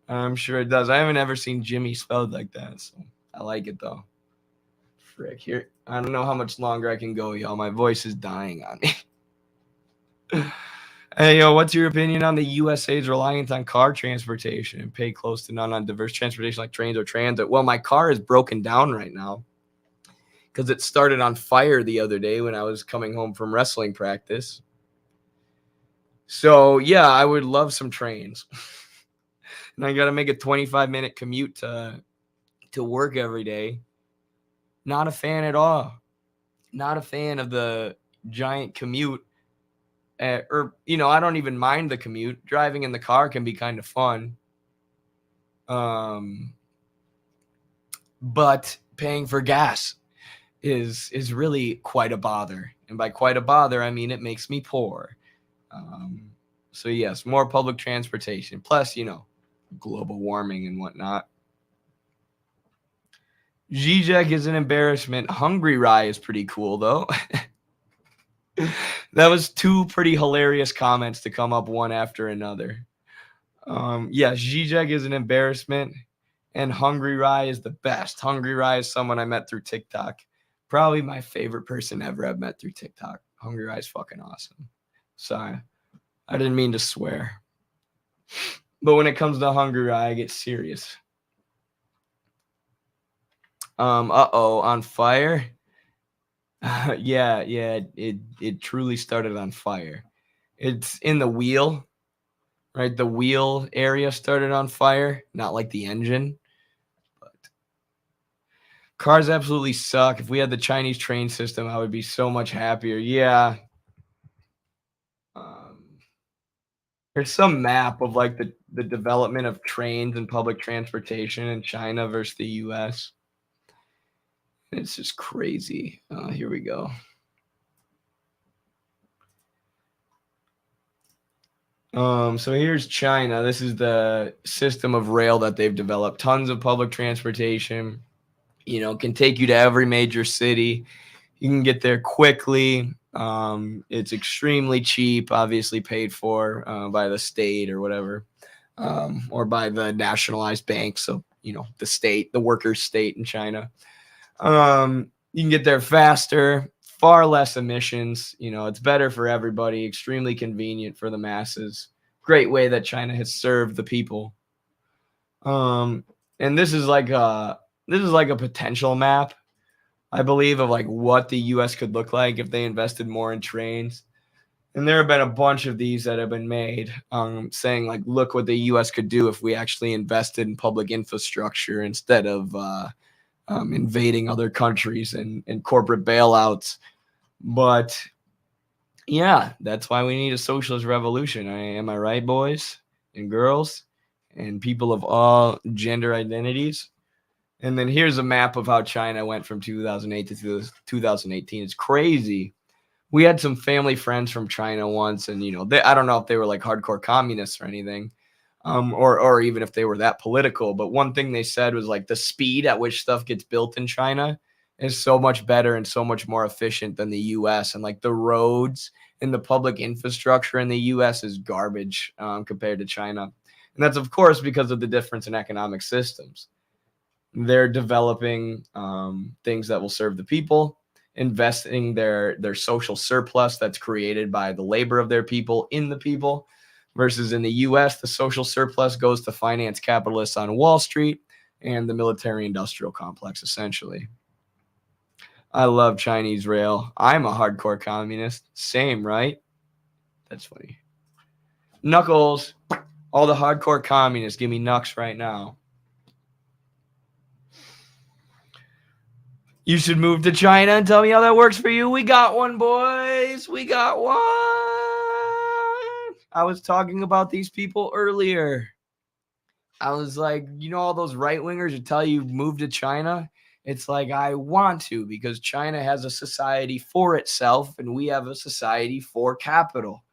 S1: I'm sure it does. I haven't ever seen Jimmy spelled like that, so I like it though. Frick, here. I don't know how much longer I can go, y'all. My voice is dying on me. Hey, yo, what's your opinion on the USA's reliance on car transportation and pay close to none on diverse transportation like trains or transit? Well, my car is broken down right now because it started on fire the other day when I was coming home from wrestling practice. So, yeah, I would love some trains. And I got to make a 25-minute commute to work every day. Not a fan at all. Not a fan of the giant commute. I don't even mind the commute. Driving in the car can be kind of fun. But paying for gas is really quite a bother. And by quite a bother, I mean it makes me poor. So yes, more public transportation. Plus, global warming and whatnot. Zizek is an embarrassment. Hungry Rye is pretty cool, though. That was two pretty hilarious comments to come up one after another. Yeah, Zizek is an embarrassment, and Hungry Rye is the best. Hungry Rye is someone I met through TikTok. Probably my favorite person ever I've met through TikTok. Hungry Rye is fucking awesome. Sorry, I didn't mean to swear. But when it comes to Hungry Rye, I get serious. On fire. Yeah, it truly started on fire. It's in the wheel, right? The wheel area started on fire, not like the engine. But cars absolutely suck. If we had the Chinese train system, I would be so much happier. Yeah. There's some map of like the development of trains and public transportation in China versus the US. It's just crazy. Here we go. So here's China. This is the system of rail that they've developed. Tons of public transportation, can take you to every major city. You can get there quickly. It's extremely cheap, obviously paid for by the state or whatever, or by the nationalized banks. So, the state, the workers' state in China. You can get there faster, far less emissions. It's better for everybody, extremely convenient for the masses. Great way that China has served the people. And this is like a potential map, I believe, of like what the US could look like if they invested more in trains. And there have been a bunch of these that have been made, saying like, look what the US could do if we actually invested in public infrastructure instead of invading other countries and corporate bailouts. But yeah, that's why we need a socialist revolution. Am I right, boys and girls and people of all gender identities? And then here's a map of how China went from 2008 to 2018. It's crazy. We had some family friends from China once, and I don't know if they were like hardcore communists or anything. Or even if they were that political. But one thing they said was like the speed at which stuff gets built in China is so much better and so much more efficient than the US. And like the roads and the public infrastructure in the US is garbage compared to China. And that's, of course, because of the difference in economic systems. They're developing things that will serve the people, investing their social surplus that's created by the labor of their people in the people. Versus in the U.S., the social surplus goes to finance capitalists on Wall Street and the military-industrial complex, essentially. I love Chinese rail. I'm a hardcore communist. Same, right? That's funny. Knuckles. All the hardcore communists, give me knucks right now. You should move to China and tell me how that works for you. We got one, boys. We got one. I was talking about these people earlier. I was like, all those right-wingers who tell you move to China? It's like, I want to, because China has a society for itself and we have a society for capital.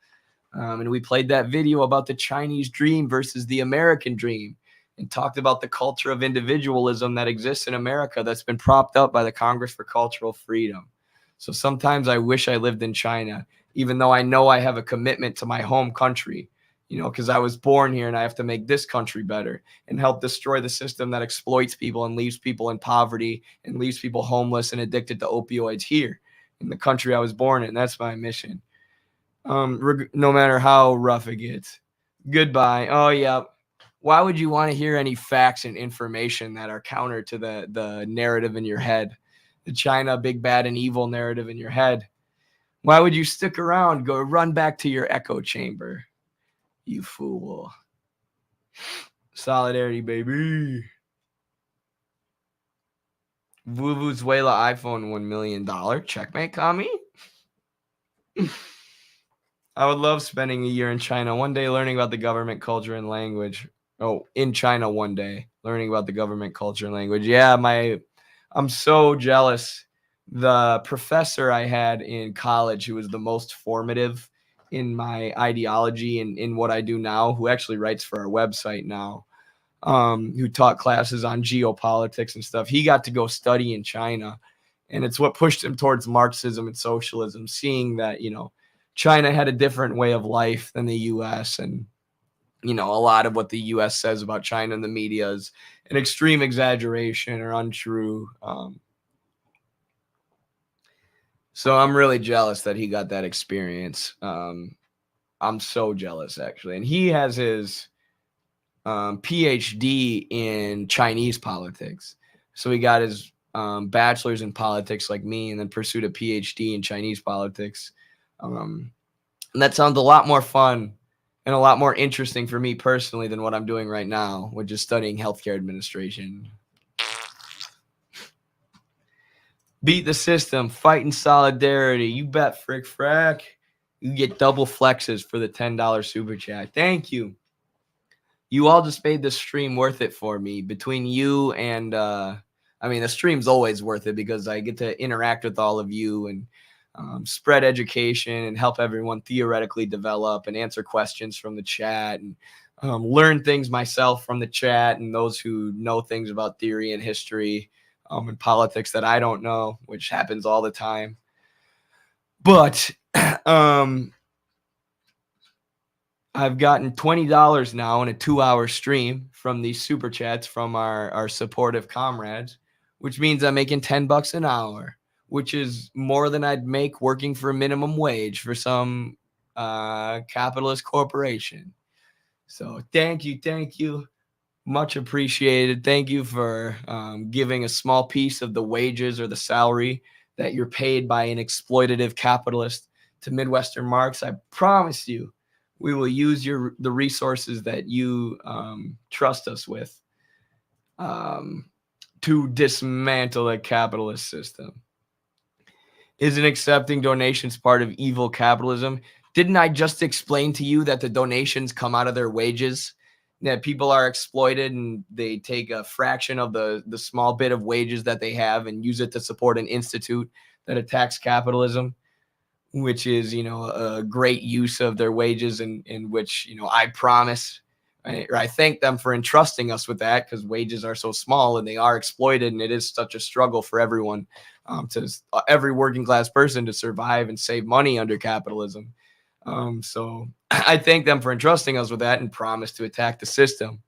S1: And we played that video about the Chinese dream versus the American dream and talked about the culture of individualism that exists in America that's been propped up by the Congress for Cultural Freedom. So sometimes I wish I lived in China, even though I know I have a commitment to my home country, because I was born here and I have to make this country better and help destroy the system that exploits people and leaves people in poverty and leaves people homeless and addicted to opioids here in the country I was born in. That's my mission. No matter how rough it gets. Goodbye. Oh, yeah. Why would you want to hear any facts and information that are counter to the narrative in your head? The China big, bad, and evil narrative in your head. Why would you stick around? Go run back to your echo chamber, you fool. Solidarity, baby. Vuvuzuela iPhone $1 million. Checkmate, commie. I would love spending a year in China, one day learning about the government, culture, and language. Oh, in China one day, learning about the government, culture, and language. Yeah, I'm so jealous. The professor I had in college who was the most formative in my ideology and in what I do now, who actually writes for our website now, who taught classes on geopolitics and stuff, he got to go study in China. And it's what pushed him towards Marxism and socialism, seeing that, China had a different way of life than the U.S. And, a lot of what the U.S. says about China in the media is an extreme exaggeration or untrue. So I'm really jealous that he got that experience. I'm so jealous, actually. And he has his PhD in Chinese politics. So he got his bachelor's in politics like me and then pursued a PhD in Chinese politics. And that sounds a lot more fun and a lot more interesting for me personally than what I'm doing right now, which is studying healthcare administration. Beat the system, fight in solidarity. You bet, frick frack. You get double flexes for the $10 super chat. Thank you. You all just made this stream worth it for me. Between you and, the stream's always worth it because I get to interact with all of you and spread education and help everyone theoretically develop and answer questions from the chat and learn things myself from the chat and those who know things about theory and history and politics that I don't know, which happens all the time. But I've gotten $20 now in a 2-hour stream from these super chats from our supportive comrades, which means I'm making $10 an hour, which is more than I'd make working for a minimum wage for some capitalist corporation. So thank you. Much appreciated. Thank you for giving a small piece of the wages or the salary that you're paid by an exploitative capitalist to Midwestern Marx. I promise you, we will use the resources that you trust us with to dismantle the capitalist system. Isn't accepting donations part of evil capitalism? Didn't I just explain to you that the donations come out of their wages? That people are exploited and they take a fraction of the small bit of wages that they have and use it to support an institute that attacks capitalism, which is, a great use of their wages in which, I promise, I thank them for entrusting us with that because wages are so small and they are exploited. And it is such a struggle for everyone, every working class person to survive and save money under capitalism. So I thank them for entrusting us with that and promise to attack the system.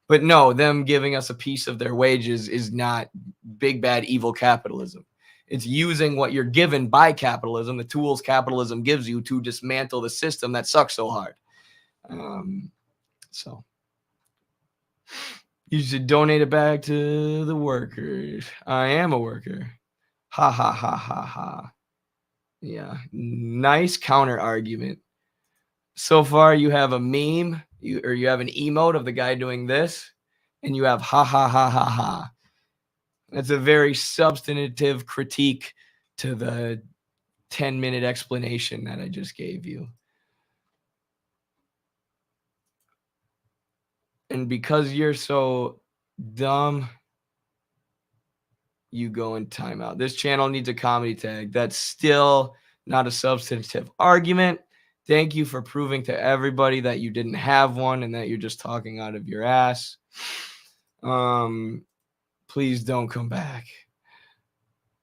S1: But no, them giving us a piece of their wages is not big, bad, evil capitalism. It's using what you're given by capitalism, the tools capitalism gives you to dismantle the system that sucks so hard. So you should donate it back to the workers. I am a worker. Ha, ha, ha, ha, ha. Yeah, nice counter argument. So far, you have a meme, you have an emote of the guy doing this, and you have ha, ha, ha, ha, ha. That's a very substantive critique to the 10-minute explanation that I just gave you. And because you're so dumb, you go in timeout. This channel needs a comedy tag. That's still not a substantive argument. Thank you for proving to everybody that you didn't have one and that you're just talking out of your ass. Please don't come back.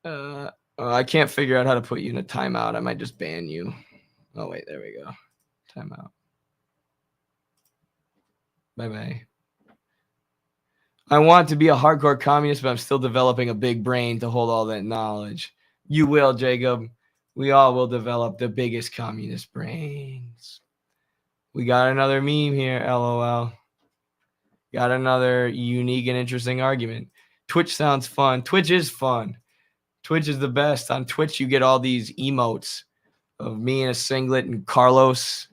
S1: I can't figure out how to put you in a timeout. I might just ban you. Oh, wait, there we go. Timeout. Bye-bye. I want to be a hardcore communist, but I'm still developing a big brain to hold all that knowledge. You will, Jacob. We all will develop the biggest communist brains. We got another meme here, LOL. Got another unique and interesting argument. Twitch sounds fun. Twitch is fun. Twitch is the best. On Twitch, you get all these emotes of me in a singlet and Carlos.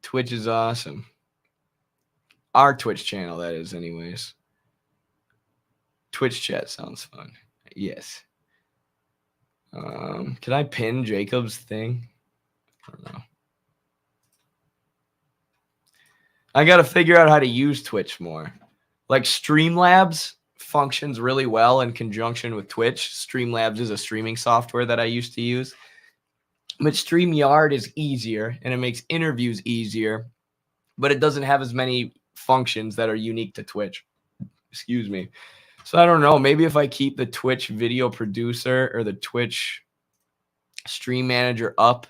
S1: Twitch is awesome. Our Twitch channel, that is, anyways. Twitch chat sounds fun. Yes. Can I pin Jacob's thing? I don't know. I got to figure out how to use Twitch more. Like Streamlabs functions really well in conjunction with Twitch. Streamlabs is a streaming software that I used to use. But StreamYard is easier, and it makes interviews easier, but it doesn't have as many functions that are unique to Twitch. Excuse me. So I don't know. Maybe if I keep the Twitch video producer or the Twitch stream manager up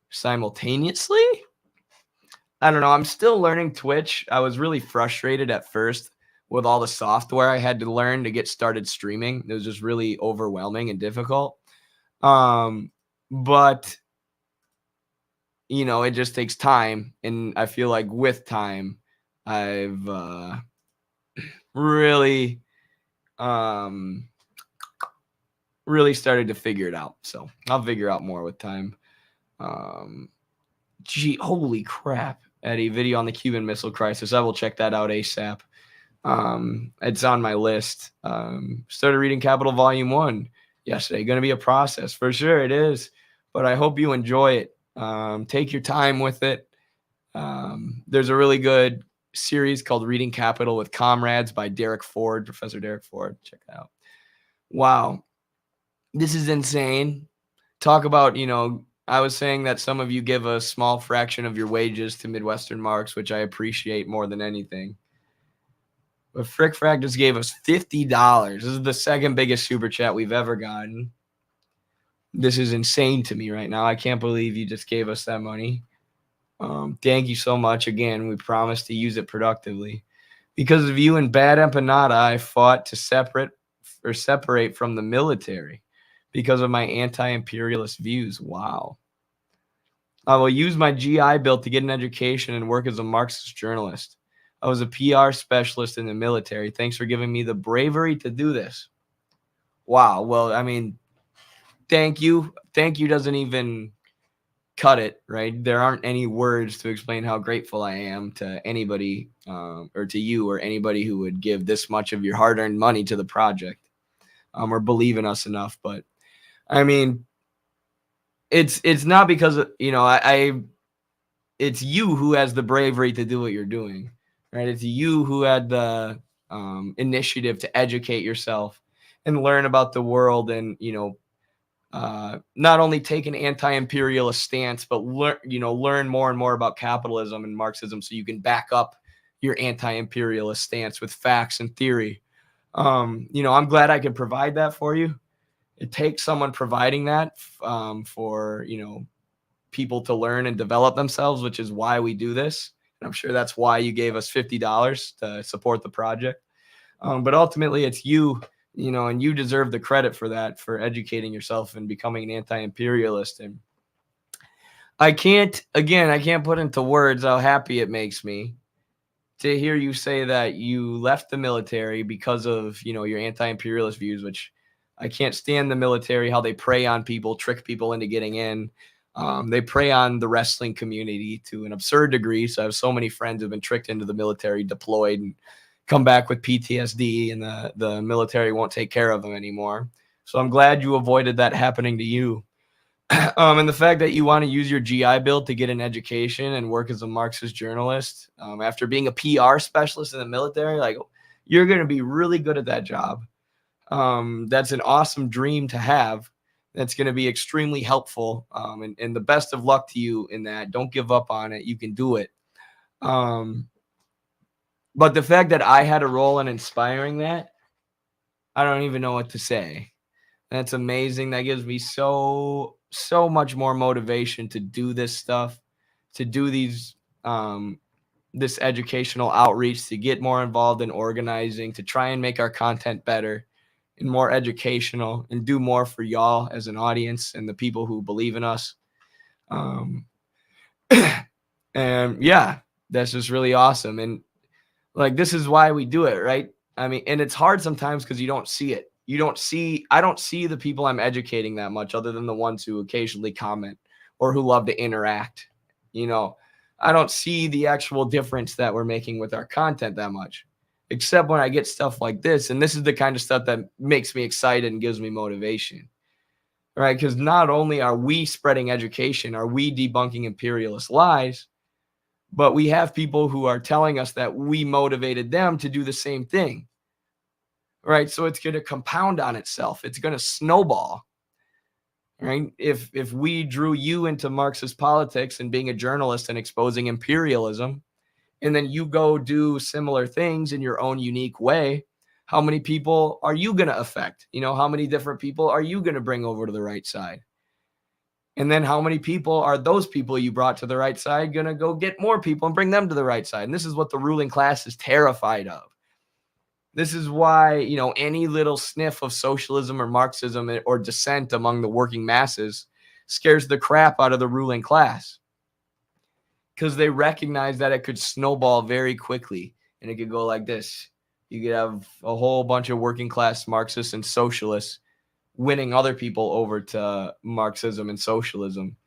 S1: simultaneously. I don't know. I'm still learning Twitch. I was really frustrated at first with all the software I had to learn to get started streaming. It was just really overwhelming and difficult. But, you know, it just takes time. And I feel like with time, I've really started to figure it out. So I'll figure out more with time. Gee, holy crap. Eddie, video on the Cuban Missile Crisis. I will check that out ASAP. It's on my list. Started reading Capital Volume 1 yesterday. Going to be a process. For sure it is. But I hope you enjoy it. Take your time with it. There's a really good series called Reading Capital with Comrades by Derek Ford, Professor Derek Ford. Check it out. Wow. This is insane. Talk about, you know, I was saying that some of you give a small fraction of your wages to Midwestern Marx, which I appreciate more than anything. But Frick Frack just gave us $50. This is the second biggest super chat we've ever gotten. This is insane to me right now. I can't believe you just gave us that money. Thank you so much. Again, we promise to use it productively. Because of you and Bad Empanada, I fought to separate from the military because of my anti-imperialist views. Wow. I will use my GI Bill to get an education and work as a Marxist journalist. I was a PR specialist in the military. Thanks for giving me the bravery to do this. Wow. Well, I mean, thank you. Thank you doesn't even cut it, right? There aren't any words to explain how grateful I am to anybody or to you or anybody who would give this much of your hard-earned money to the project or believe in us enough. But I mean, it's not because of, you know, it's you who has the bravery to do what you're doing, right? It's you who had the initiative to educate yourself and learn about the world and, you know, not only take an anti-imperialist stance, but learn more and more about capitalism and Marxism so you can back up your anti-imperialist stance with facts and theory. You know, I'm glad I could provide that for you. It takes someone providing that for, you know, people to learn and develop themselves, which is why we do this. And I'm sure that's why you gave us $50 to support the project. But ultimately, it's you. You know, and you deserve the credit for that, for educating yourself and becoming an anti-imperialist. And I can't put into words how happy it makes me to hear you say that you left the military because of, you know, your anti-imperialist views, which I can't stand the military, how they prey on people, trick people into getting in. They prey on the wrestling community to an absurd degree. So I have so many friends who've been tricked into the military, deployed, and come back with PTSD, and the military won't take care of them anymore. So I'm glad you avoided that happening to you. And the fact that you want to use your GI Bill to get an education and work as a Marxist journalist, after being a PR specialist in the military, like, you're going to be really good at that job. That's an awesome dream to have. That's going to be extremely helpful. And the best of luck to you in that. Don't give up on it. You can do it. But the fact that I had a role in inspiring that, I don't even know what to say. That's amazing. That gives me so much more motivation to do this stuff, to do these, this educational outreach, to get more involved in organizing, to try and make our content better and more educational and do more for y'all as an audience and the people who believe in us. And yeah, that's just really awesome. And like, this is why we do it, right? I mean, and it's hard sometimes because you don't see it. I don't see the people I'm educating that much, other than the ones who occasionally comment or who love to interact. You know, I don't see the actual difference that we're making with our content that much, except when I get stuff like this. And this is the kind of stuff that makes me excited and gives me motivation, right? Because not only are we spreading education, are we debunking imperialist lies, but we have people who are telling us that we motivated them to do the same thing. Right. So it's going to compound on itself. It's going to snowball. Right. If we drew you into Marxist politics and being a journalist and exposing imperialism, and then you go do similar things in your own unique way, how many people are you going to affect? You know, how many different people are you going to bring over to the right side? And then how many people are those people you brought to the right side going to go get more people and bring them to the right side? And this is what the ruling class is terrified of. This is why, you know, any little sniff of socialism or Marxism or dissent among the working masses scares the crap out of the ruling class, because they recognize that it could snowball very quickly and it could go like this. You could have a whole bunch of working class Marxists and socialists winning other people over to Marxism and socialism,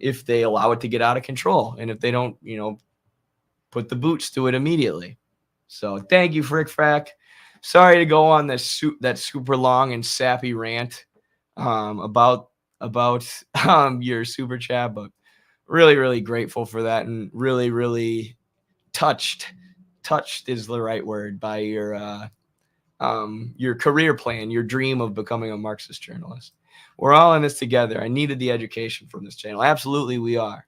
S1: if they allow it to get out of control and if they don't, you know, put the boots to it immediately. So thank you, Frick Frack. Sorry to go on this that super long and sappy rant about your super chat, but really grateful for that, and really touched is the right word by your career plan, your dream of becoming a Marxist journalist. We're all in this together. I needed the education from this channel. Absolutely, we are.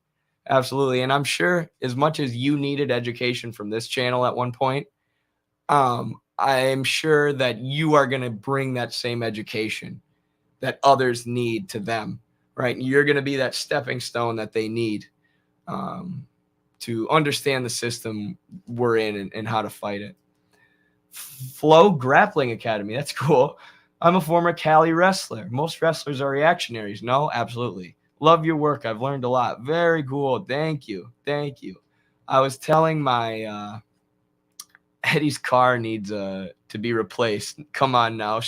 S1: Absolutely. And I'm sure as much as you needed education from this channel at one point, I'm sure that you are going to bring that same education that others need to them, right? You're going to be that stepping stone that they need to understand the system we're in and how to fight it. Flow Grappling Academy. That's cool. I'm a former Cali wrestler. Most wrestlers are reactionaries. No, absolutely. Love your work. I've learned a lot. Very cool. Thank you. I was telling my Eddie's car needs to be replaced. Come on now.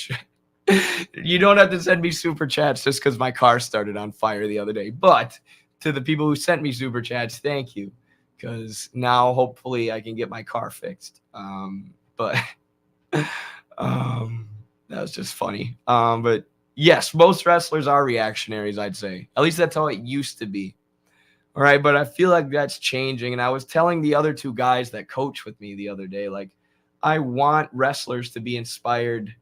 S1: You don't have to send me super chats just because my car started on fire the other day. But to the people who sent me super chats, thank you. Because now hopefully I can get my car fixed. But that was just funny. But yes, most wrestlers are reactionaries, I'd say. At least that's how it used to be. All right, but I feel like that's changing. And I was telling the other two guys that coach with me the other day, like, I want wrestlers to be inspired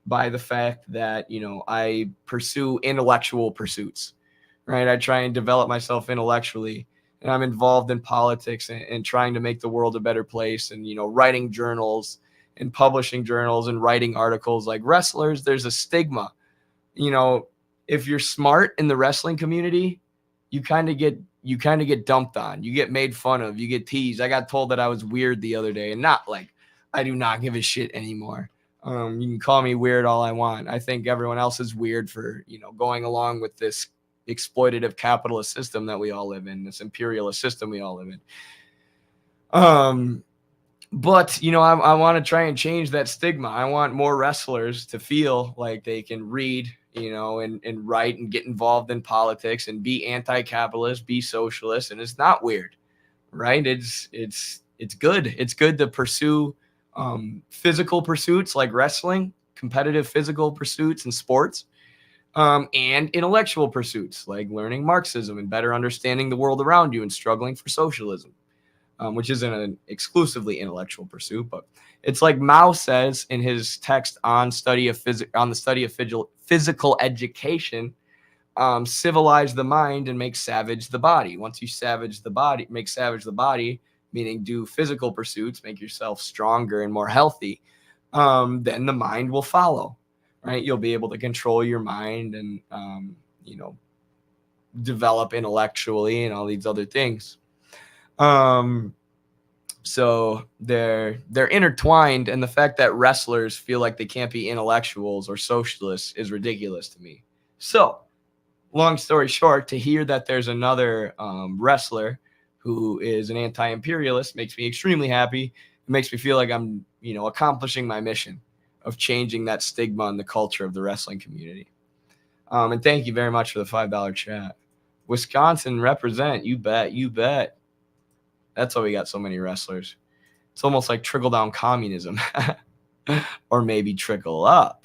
S1: by the fact that, you know, I pursue intellectual pursuits, right? I try and develop myself intellectually, and I'm involved in politics and trying to make the world a better place, and, you know, writing journals and publishing journals and writing articles. Like, wrestlers, there's a stigma. You know, if you're smart in the wrestling community, you kind of get dumped on. You get made fun of. You get teased. I got told that I was weird the other day, and not like, I do not give a shit anymore. You can call me weird all I want. I think everyone else is weird for, you know, going along with this exploitative capitalist system that we all live in, this imperialist system we all live in. But, you know, I want to try and change that stigma. I want more wrestlers to feel like they can read, you know, and write and get involved in politics and be anti-capitalist, be socialist. And it's not weird, right? It's good. It's good to pursue physical pursuits like wrestling, competitive physical pursuits and sports. and intellectual pursuits like learning Marxism and better understanding the world around you and struggling for socialism, which isn't an exclusively intellectual pursuit, but it's like Mao says in his text on the study of physical education. Civilize the mind and make savage the body. Once you make savage the body, meaning do physical pursuits, make yourself stronger and more healthy, then the mind will follow, right? You'll be able to control your mind and, develop intellectually and all these other things. So they're intertwined, and the fact that wrestlers feel like they can't be intellectuals or socialists is ridiculous to me. So, long story short, to hear that there's another wrestler who is an anti-imperialist makes me extremely happy. It makes me feel like I'm, accomplishing my mission of changing that stigma in the culture of the wrestling community. And thank you very much for the $5 chat. Wisconsin represent, you bet, you bet. That's why we got so many wrestlers. It's almost like trickle-down communism. Or maybe trickle up.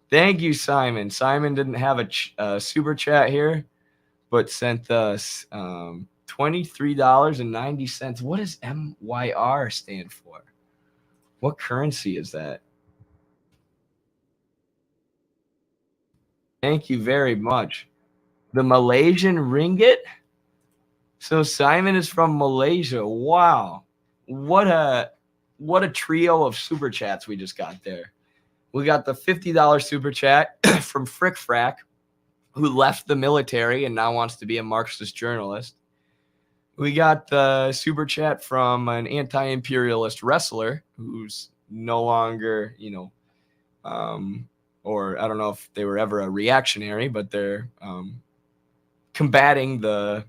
S1: Thank you, Simon. Simon didn't have a super chat here, but sent us $23.90. What does MYR stand for? What currency is that? Thank you very much. The Malaysian ringgit? So Simon is from Malaysia. Wow. What a trio of super chats we just got there. We got the $50 super chat from Frick Frack, who left the military and now wants to be a Marxist journalist. We got the super chat from an anti-imperialist wrestler who's no longer, or I don't know if they were ever a reactionary, but they're combating the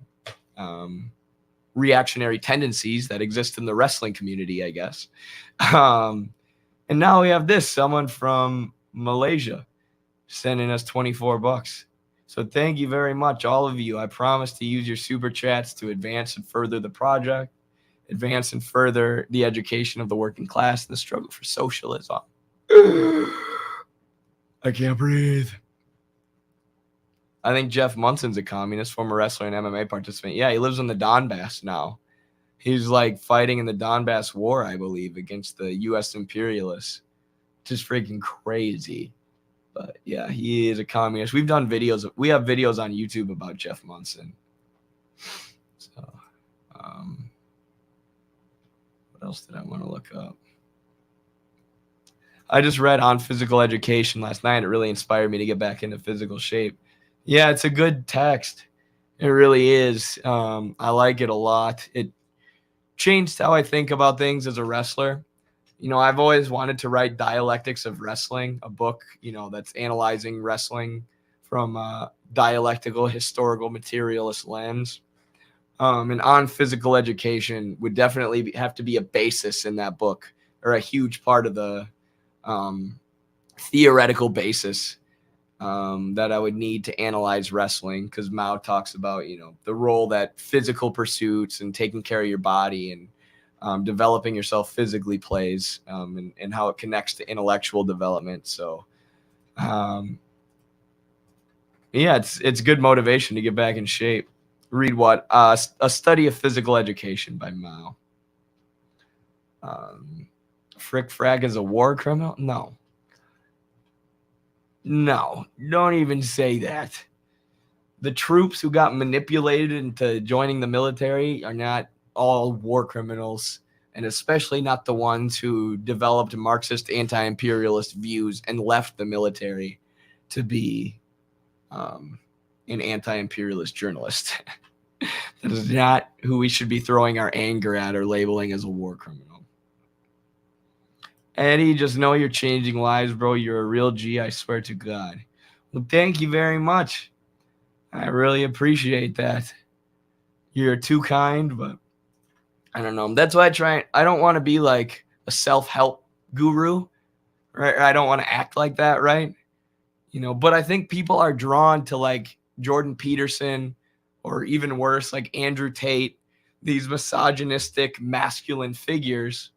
S1: reactionary tendencies that exist in the wrestling community, I guess. And now we have someone from Malaysia sending us $24. So thank you very much, all of you. I promise to use your super chats to advance and further the project, advance and further the education of the working class and the struggle for socialism. I can't breathe. I think Jeff Munson's a communist, former wrestler and MMA participant. Yeah, he lives in the Donbass now. He's like fighting in the Donbass war, I believe, against the U.S. imperialists. Just freaking crazy. But yeah, he is a communist. We have videos on YouTube about Jeff Munson. So, what else did I want to look up? I just read On Physical Education last night. It really inspired me to get back into physical shape. Yeah, it's a good text. It really is. I like it a lot. It changed how I think about things as a wrestler. I've always wanted to write Dialectics of Wrestling, a book, that's analyzing wrestling from a dialectical, historical, materialist lens. And On Physical Education would definitely have to be a basis in that book, or a huge part of the theoretical basis that I would need to analyze wrestling, because Mao talks about, the role that physical pursuits and taking care of your body and developing yourself physically plays, and how it connects to intellectual development. So, yeah, it's good motivation to get back in shape. Read what? A Study of Physical Education by Mao. Frick Frag is a war criminal? No, don't even say that. The troops who got manipulated into joining the military are not all war criminals, and especially not the ones who developed Marxist anti-imperialist views and left the military to be an anti-imperialist journalist. That is not who we should be throwing our anger at or labeling as a war criminal. Eddie, just know you're changing lives, bro. You're a real G, I swear to God. Well, thank you very much. I really appreciate that. You're too kind, but I don't know. That's why I don't want to be like a self-help guru, right? I don't want to act like that, right? But I think people are drawn to like Jordan Peterson, or even worse, like Andrew Tate, these misogynistic masculine figures,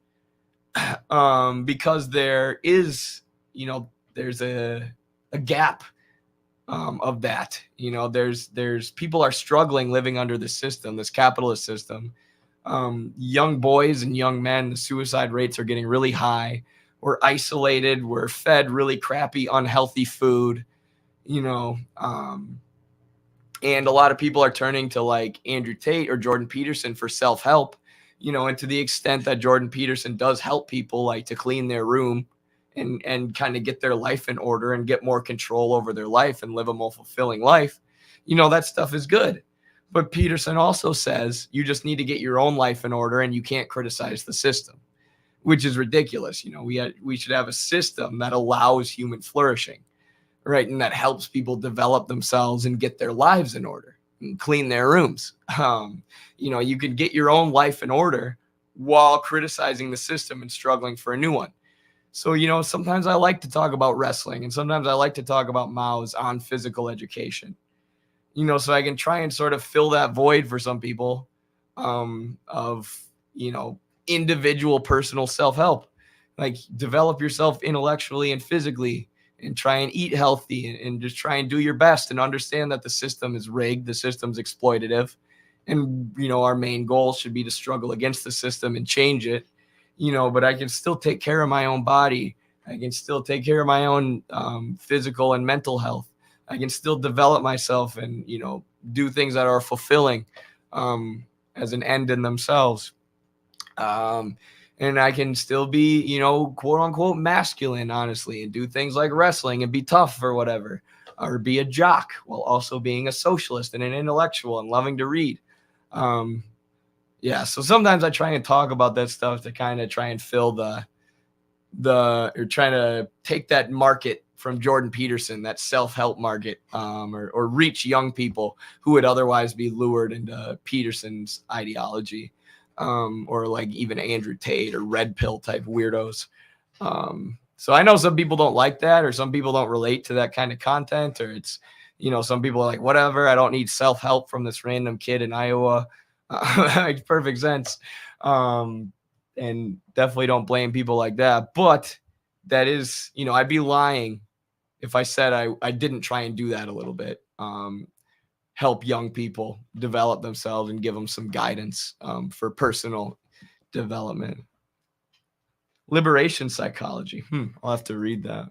S1: because there is, there's a gap of that. You know, there's people are struggling living under this system, this capitalist system. Young boys and young men, the suicide rates are getting really high. We're isolated. We're fed really crappy, unhealthy food, you know, and a lot of people are turning to like Andrew Tate or Jordan Peterson for self-help, you know, and to the extent that Jordan Peterson does help people like to clean their room and kind of get their life in order and get more control over their life and live a more fulfilling life, you know, that stuff is good. But Peterson also says you just need to get your own life in order and you can't criticize the system, which is ridiculous. You know, we should have a system that allows human flourishing, right? And that helps people develop themselves and get their lives in order and clean their rooms. You know, you could get your own life in order while criticizing the system and struggling for a new one. So, you know, sometimes I like to talk about wrestling and sometimes I like to talk about Mao's on physical education, you know, so I can try and sort of fill that void for some people of, you know, individual personal self-help, like develop yourself intellectually and physically and try and eat healthy and just try and do your best and understand that the system is rigged, the system's exploitative. And, you know, our main goal should be to struggle against the system and change it, you know, but I can still take care of my own body. I can still take care of my own physical and mental health. I can still develop myself and, you know, do things that are fulfilling as an end in themselves. And I can still be, you know, quote unquote masculine, honestly, and do things like wrestling and be tough or whatever, or be a jock while also being a socialist and an intellectual and loving to read. Yeah. So sometimes I try and talk about that stuff to kind of try and fill or trying to take that market from Jordan Peterson, that self-help market, or reach young people who would otherwise be lured into Peterson's ideology. Or like even Andrew Tate or red pill type weirdos. So I know some people don't like that, or some people don't relate to that kind of content, or it's, you know, some people are like, whatever, I don't need self-help from this random kid in Iowa. Makes perfect sense. And definitely don't blame people like that. But that is, you know, I'd be lying if I said I didn't try and do that a little bit. Help young people develop themselves and give them some guidance for personal development. Liberation psychology. I'll have to read that.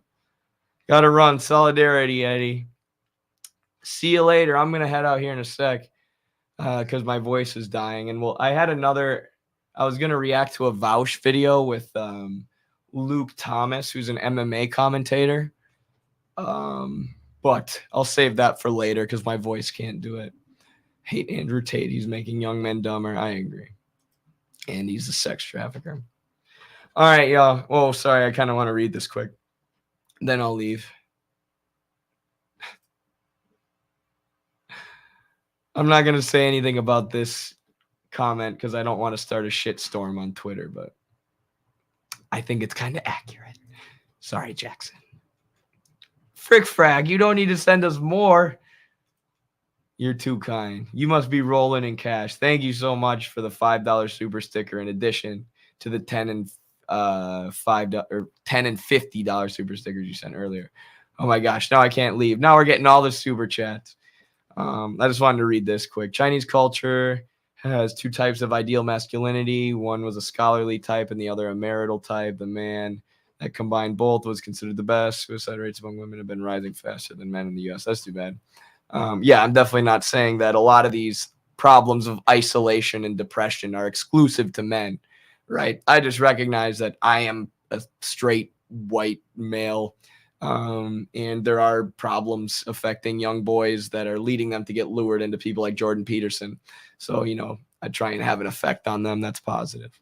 S1: Got to run. Solidarity, Eddie. See you later. I'm going to head out here in a sec because my voice is dying. And I was going to react to a Vouch video with Luke Thomas, who's an MMA commentator. But I'll save that for later because my voice can't do it. Hate Andrew Tate. He's making young men dumber. I agree. And he's a sex trafficker. All right, y'all. Oh, sorry. I kind of want to read this quick. Then I'll leave. I'm not going to say anything about this comment because I don't want to start a shitstorm on Twitter, but I think it's kind of accurate. Sorry, Jackson. Frick frag, you don't need to send us more. You're too kind. You must be rolling in cash. Thank you so much for the $5 super sticker in addition to the $10 and $5 or $10 and $50 super stickers you sent earlier. Oh my gosh, now I can't leave. Now we're getting all the super chats. I just wanted to read this quick. Chinese culture has two types of ideal masculinity. One was a scholarly type and the other a marital type. The man that combined both was considered the best. Suicide rates among women have been rising faster than men in the U.S. That's too bad. Yeah, I'm definitely not saying that a lot of these problems of isolation and depression are exclusive to men, right? I just recognize that I am a straight white male, and there are problems affecting young boys that are leading them to get lured into people like Jordan Peterson. So, you know, I try and have an effect on them that's positive.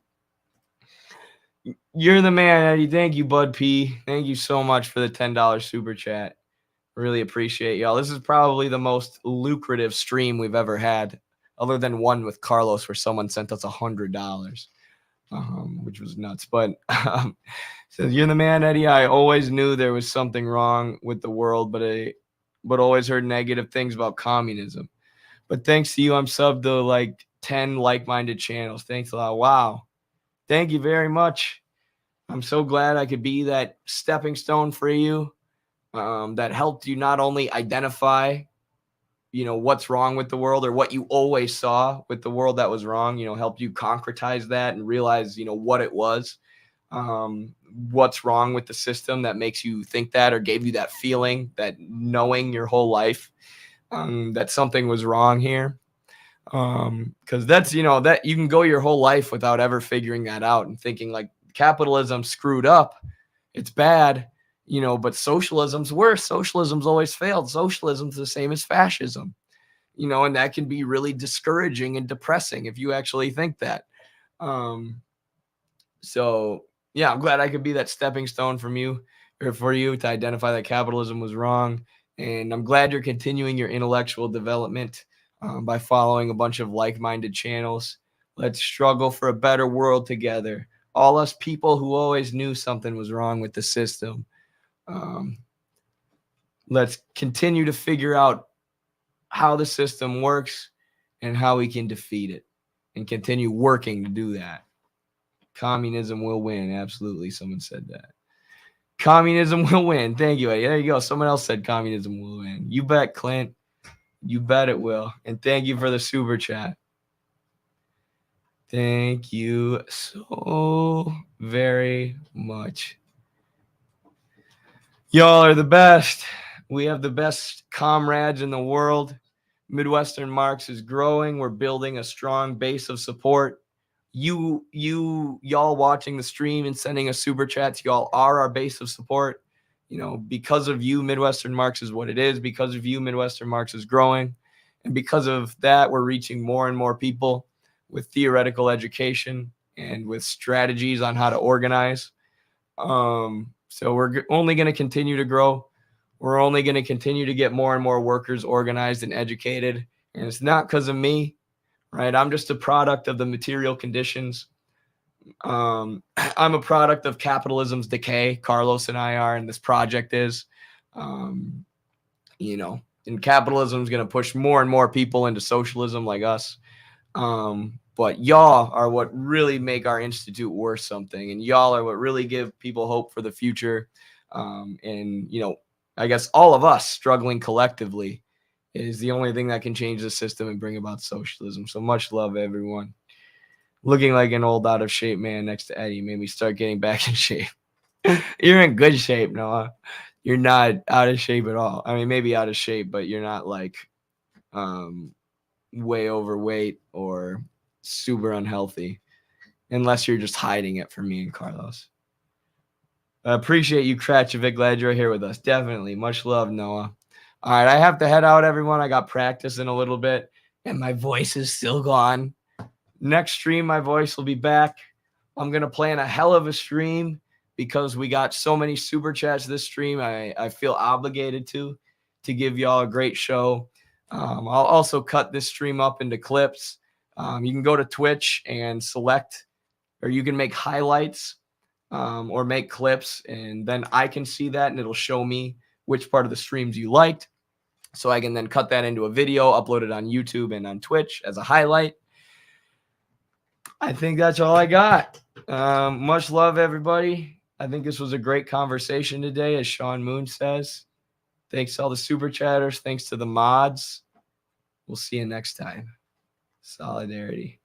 S1: You're the man, Eddie. Thank you, Bud P. Thank you so much for the $10 super chat. Really appreciate y'all. This is probably the most lucrative stream we've ever had, other than one with Carlos where someone sent us $100, which was nuts. But says, you're the man, Eddie. I always knew there was something wrong with the world, but always heard negative things about communism. But thanks to you, I'm subbed to like 10 like-minded channels. Thanks a lot. Wow. Thank you very much. I'm so glad I could be that stepping stone for you. that helped you not only identify, what's wrong with the world or what you always saw with the world that was wrong, helped you concretize that and realize, what it was, what's wrong with the system that makes you think that or gave you that feeling, that knowing your whole life that something was wrong here. Because that's, that you can go your whole life without ever figuring that out and thinking like capitalism screwed up. It's bad. But socialism's worse. Socialism's always failed. Socialism's the same as fascism, and that can be really discouraging and depressing if you actually think that. So yeah, I'm glad I could be that stepping stone for you to identify that capitalism was wrong. And I'm glad you're continuing your intellectual development by following a bunch of like-minded channels. Let's struggle for a better world together. All us people who always knew something was wrong with the system. Let's continue to figure out how the system works and how we can defeat it and continue working to do that. Communism will win. Absolutely. Someone said that. Communism will win. Thank you, Eddie. There you go. Someone else said communism will win. You bet, Clint. You bet it will. And thank you for the super chat. Thank you so very much. Y'all are the best. We have the best comrades in the world. Midwestern Marx is growing. We're building a strong base of support. Y'all watching the stream and sending us super chats, y'all are our base of support. Because of you, Midwestern Marx is what it is. Because of you, Midwestern Marx is growing. And because of that, we're reaching more and more people with theoretical education and with strategies on how to organize. So we're only going to continue to grow. We're only going to continue to get more and more workers organized and educated. And it's not because of me, right? I'm just a product of the material conditions. I'm a product of capitalism's decay. Carlos and I are, and this project is, and capitalism is going to push more and more people into socialism like us. But y'all are what really make our institute worth something. And y'all are what really give people hope for the future. And, I guess all of us struggling collectively is the only thing that can change the system and bring about socialism. So much love, everyone. Looking like an old out of shape man next to Eddie made me start getting back in shape. You're in good shape, Noah. You're not out of shape at all. I mean, maybe out of shape, but you're not like way overweight or super unhealthy, unless you're just hiding it from me and Carlos. I appreciate you, Kratchovic. Glad you're here with us. Definitely. Much love, Noah. All right, I have to head out, everyone. I got practice in a little bit, and my voice is still gone. Next stream, my voice will be back. I'm going to plan a hell of a stream because we got so many super chats this stream. I feel obligated to give y'all a great show. I'll also cut this stream up into clips. You can go to Twitch and select, or you can make highlights or make clips, and then I can see that, and it'll show me which part of the streams you liked. So I can then cut that into a video, upload it on YouTube and on Twitch as a highlight. I think that's all I got. Much love, everybody. I think this was a great conversation today, as Sean Moon says. Thanks to all the super chatters. Thanks to the mods. We'll see you next time. Solidarity.